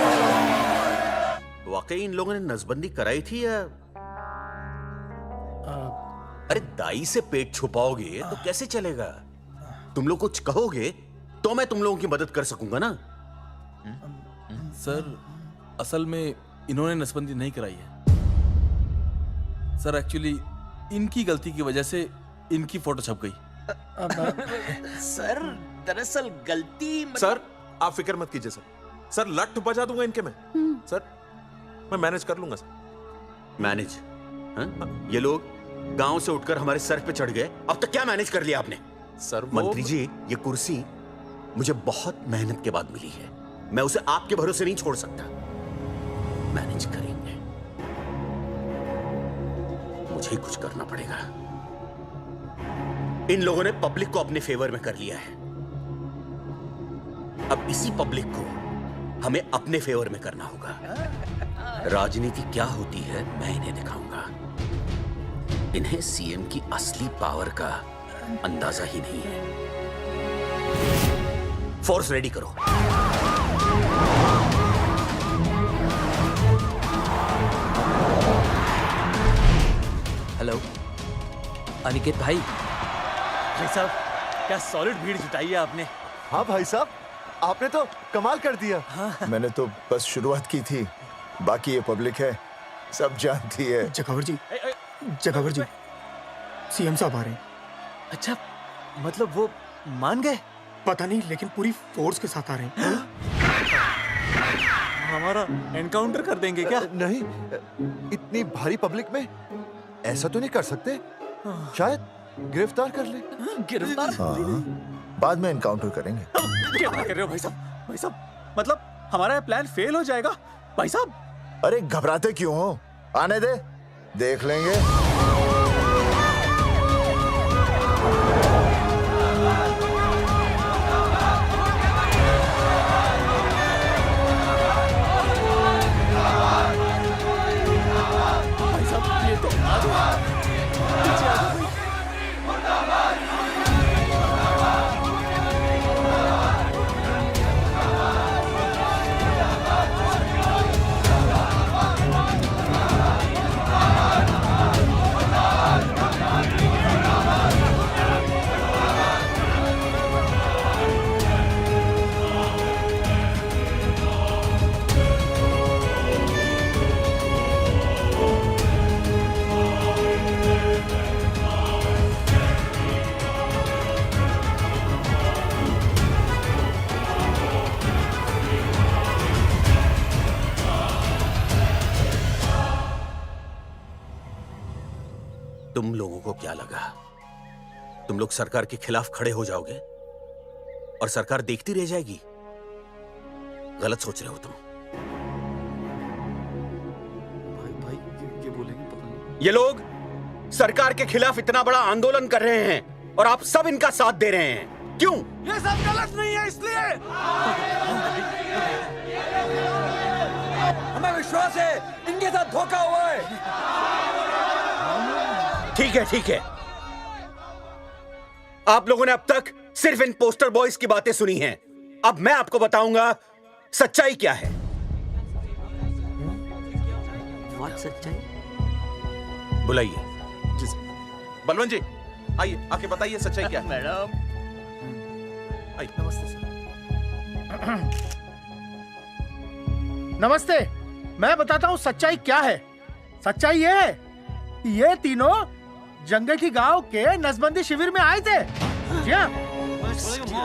वाकई इन लोगों ने नसबंदी कराई थी या? अरे दाई से पेट छुपाओगे तो कैसे चलेगा? तुम लोग कुछ कहोगे तो मैं तुम लोगों की मदद कर सकूंगा ना। सर, असल में इन्होंने नसबंदी नहीं कराई है सर। एक्चुअली इनकी गलती की वजह से इनकी फोटो छप गई। सर दरअसल गलती सर आप फिक्र मत कीजिए सर। सर लट बजा दूंगा इनके में। सर मैं मैनेज कर लूंगा सर। मैनेज? ये लोग गांव से उठकर हमारे सर पे चढ़ गए, अब तक क्या मैनेज कर लिया आपने? सर मंत्री जी, ये कुर्सी मुझे बहुत मेहनत के बाद मिली है, मैं उसे आपके भरोसे नहीं छोड़ सकता। मैनेज करेंगे। मुझे कुछ करना पड़ेगा। इन लोगों ने पब्लिक को अपने फेवर में कर लिया है। अब इसी पब्लिक को हमें अपने फेवर में करना होगा। राजनीति क्या होती है मैं इन्हें दिखाऊंगा। इन्हें सीएम की असली पावर का अंदाजा ही नहीं है। फोर्स रेडी करो। हेलो अनिकेत भाई। भाई साहब क्या सॉलिड भीड़ जुटाई है आपने। हाँ भाई साहब, आपने तो कमाल कर दिया। मैंने तो बस शुरुआत की थी, बाकी ये पब्लिक है, सब जानती है। जगावर जी, जगावर जी, सीएम साहब आ रहे हैं। अच्छा, मतलब वो मान गए? पता नहीं, लेकिन पूरी फोर्स के साथ आ रहे हैं। हमारा एनकाउंटर कर देंगे क्या? नहीं, इतनी भारी पब्लिक में ऐसा तो नहीं कर सकते। शायद गिरफ्तार कर ले। गिरफ्तार? हाँ, बाद में एनकाउंटर करेंगे। क्या कर रहे हो भाई साहब? भाई साहब, मतलब हमारा प्लान फेल हो जाएगा भाई साहब? अरे घबराते क्यों हो? आने दे, देख लेंगे। भाई साहब ये तो पीछे आ जाओ। तुम लोगों को क्या लगा तुम लोग सरकार के खिलाफ खड़े हो जाओगे और सरकार देखती रह जाएगी? गलत सोच रहे हो तुम। भाई ये बोलेंगे पता नहीं। ये लोग सरकार के खिलाफ इतना बड़ा आंदोलन कर रहे हैं और आप सब इनका साथ दे रहे हैं, क्यों? ये सब गलत नहीं है, इसलिए हमें विश्वास है इनके साथ धोखा हुआ है। ठीक है, ठीक है। आप लोगों ने अब तक सिर्फ इन पोस्टर बॉयज की बातें सुनी हैं। अब मैं आपको बताऊंगा सच्चाई क्या है। व्हाट सच्चाई? बुलाइए। बलवंत जी आइए, आके बताइए सच्चाई क्या है। मैडम आइए। नमस्ते सर। नमस्ते, मैं बताता हूँ सच्चाई क्या है। सच्चाई ये है, ये तीनों जंगठी गांव के नसबंदी शिविर में आए थे। जी हाँ।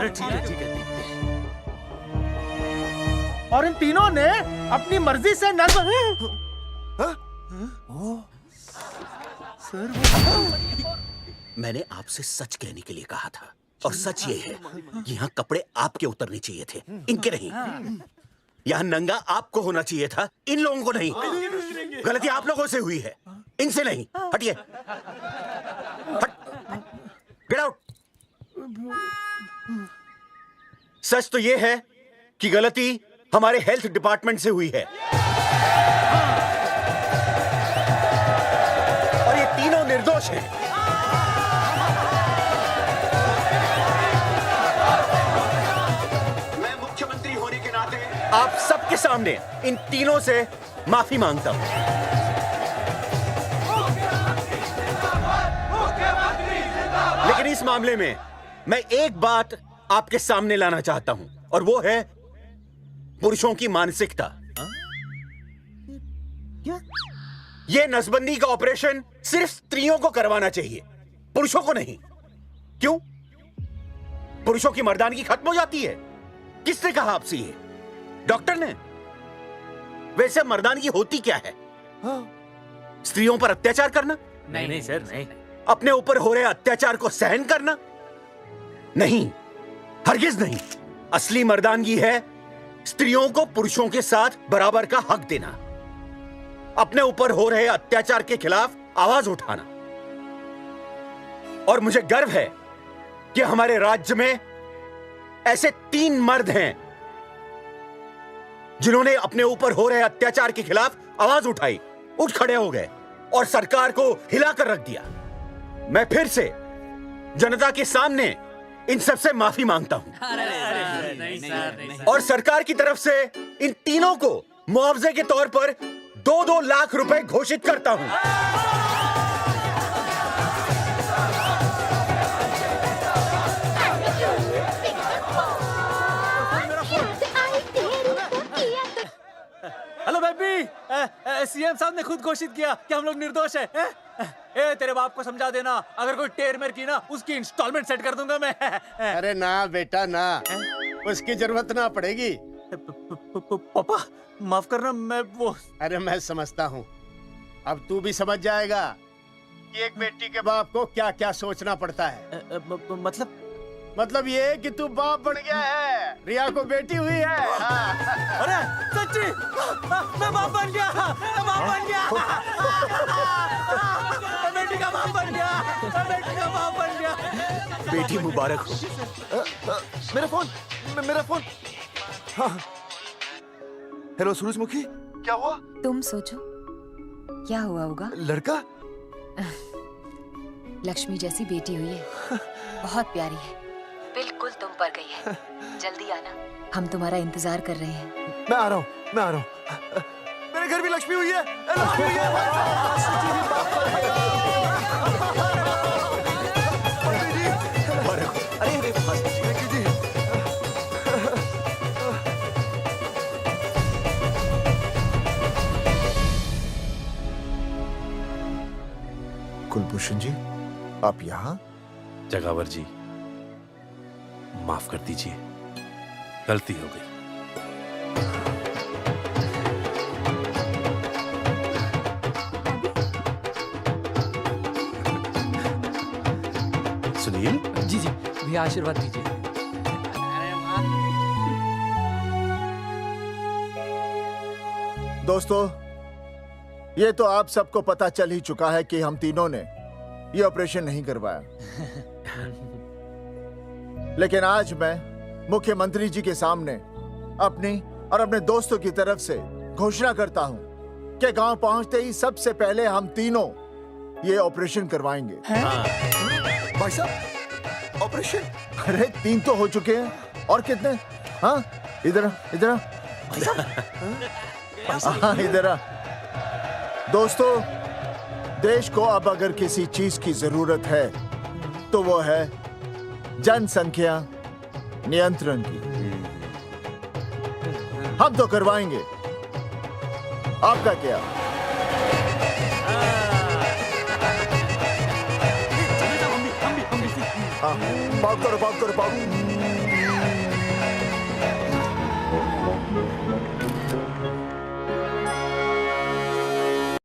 ठीक है। और इन तीनों ने अपनी मर्जी से मैंने आपसे सच कहने के लिए कहा था और सच ये है कि यहाँ कपड़े आपके उतरने चाहिए थे, इनके नहीं। यहाँ नंगा आपको होना चाहिए था, इन लोगों को नहीं। गलती आप लोगों से हुई है, इनसे नहीं। हटिए, गेट आउट। सच तो ये है कि गलती हमारे हेल्थ डिपार्टमेंट से हुई है और ये तीनों निर्दोष हैं। मैं मुख्यमंत्री होने के नाते आप सबके सामने इन तीनों से माफी मांगता हूं। लेकिन इस मामले में मैं एक बात आपके सामने लाना चाहता हूं और वो है पुरुषों की मानसिकता। ये नसबंदी का ऑपरेशन सिर्फ स्त्रियों को करवाना चाहिए, पुरुषों को नहीं। क्यों? पुरुषों की मर्दानगी खत्म हो जाती है? किसने कहा आपसे ये? डॉक्टर ने? वैसे मर्दानगी होती क्या है? स्त्रियों पर अत्याचार करना? नहीं सर, नहीं। अपने ऊपर हो रहे अत्याचार को सहन करना? नहीं, हरगिज नहीं। असली मर्दानगी है स्त्रियों को पुरुषों के साथ बराबर का हक देना, अपने ऊपर हो रहे अत्याचार के खिलाफ आवाज उठाना। और मुझे गर्व है कि हमारे राज्य में ऐसे 3 मर्द हैं जिन्होंने अपने ऊपर हो रहे अत्याचार के खिलाफ आवाज उठाई, उठ खड़े हो गए और सरकार को हिलाकर रख दिया। मैं फिर से जनता के सामने इन सबसे माफी मांगता हूं और सरकार की तरफ से इन तीनों को मुआवजे के तौर पर 2-2 लाख रुपए घोषित करता हूं। हेलो बेबी, सीएम साहब ने खुद घोषित किया कि हम लोग निर्दोष हैं। ए तेरे बाप को समझा देना, अगर कोई टेर मेर की ना उसकी इंस्टॉलमेंट सेट कर दूंगा मैं। अरे ना बेटा ना, उसकी जरूरत ना पड़ेगी। पापा माफ करना, मैं वो। अरे मैं समझता हूँ, अब तू भी समझ जाएगा कि एक बेटी के बाप को क्या क्या सोचना पड़ता है। मतलब ये कि तू बाप बन गया है, रिया को बेटी हुई है। अरे सच्ची, मैं बाप बन गया, मैं बाप बन गया, मैं बेटी का बाप बन गया, मैं बेटी का बाप बन गया। बेटी मुबारक हो। मेरा फोन। हाँ। हेलो सूरजमुखी, क्या हुआ? तुम सोचो क्या हुआ होगा। लड़का? लक्ष्मी जैसी बेटी हुई है, बहुत प्यारी है, बिल्कुल तुम पर गई है। जल्दी आना, हम तुम्हारा इंतजार कर रहे हैं। मैं आ रहा हूँ। मेरे घर भी लक्ष्मी हुई है। लक्ष्मी हुई कुलभूषण जी, आप यहाँ? जगावर जी, माफ कर दीजिए, गलती हो गई। सुनील जी भैया आशीर्वाद दीजिए। दोस्तों, ये तो आप सबको पता चल ही चुका है कि हम तीनों ने ये ऑपरेशन नहीं करवाया। लेकिन आज मैं मुख्यमंत्री जी के सामने अपनी और अपने दोस्तों की तरफ से घोषणा करता हूं कि गांव पहुंचते ही सबसे पहले हम तीनों ये ऑपरेशन करवाएंगे। भाई साहब, ऑपरेशन? अरे 3 तो हो चुके हैं, और कितने? हाँ, इधर हाँ, इधर। दोस्तों, देश को अब अगर किसी चीज की जरूरत है तो वो है जनसंख्या नियंत्रण की। हम तो करवाएंगे, आपका क्या? हाँ, पाव करो।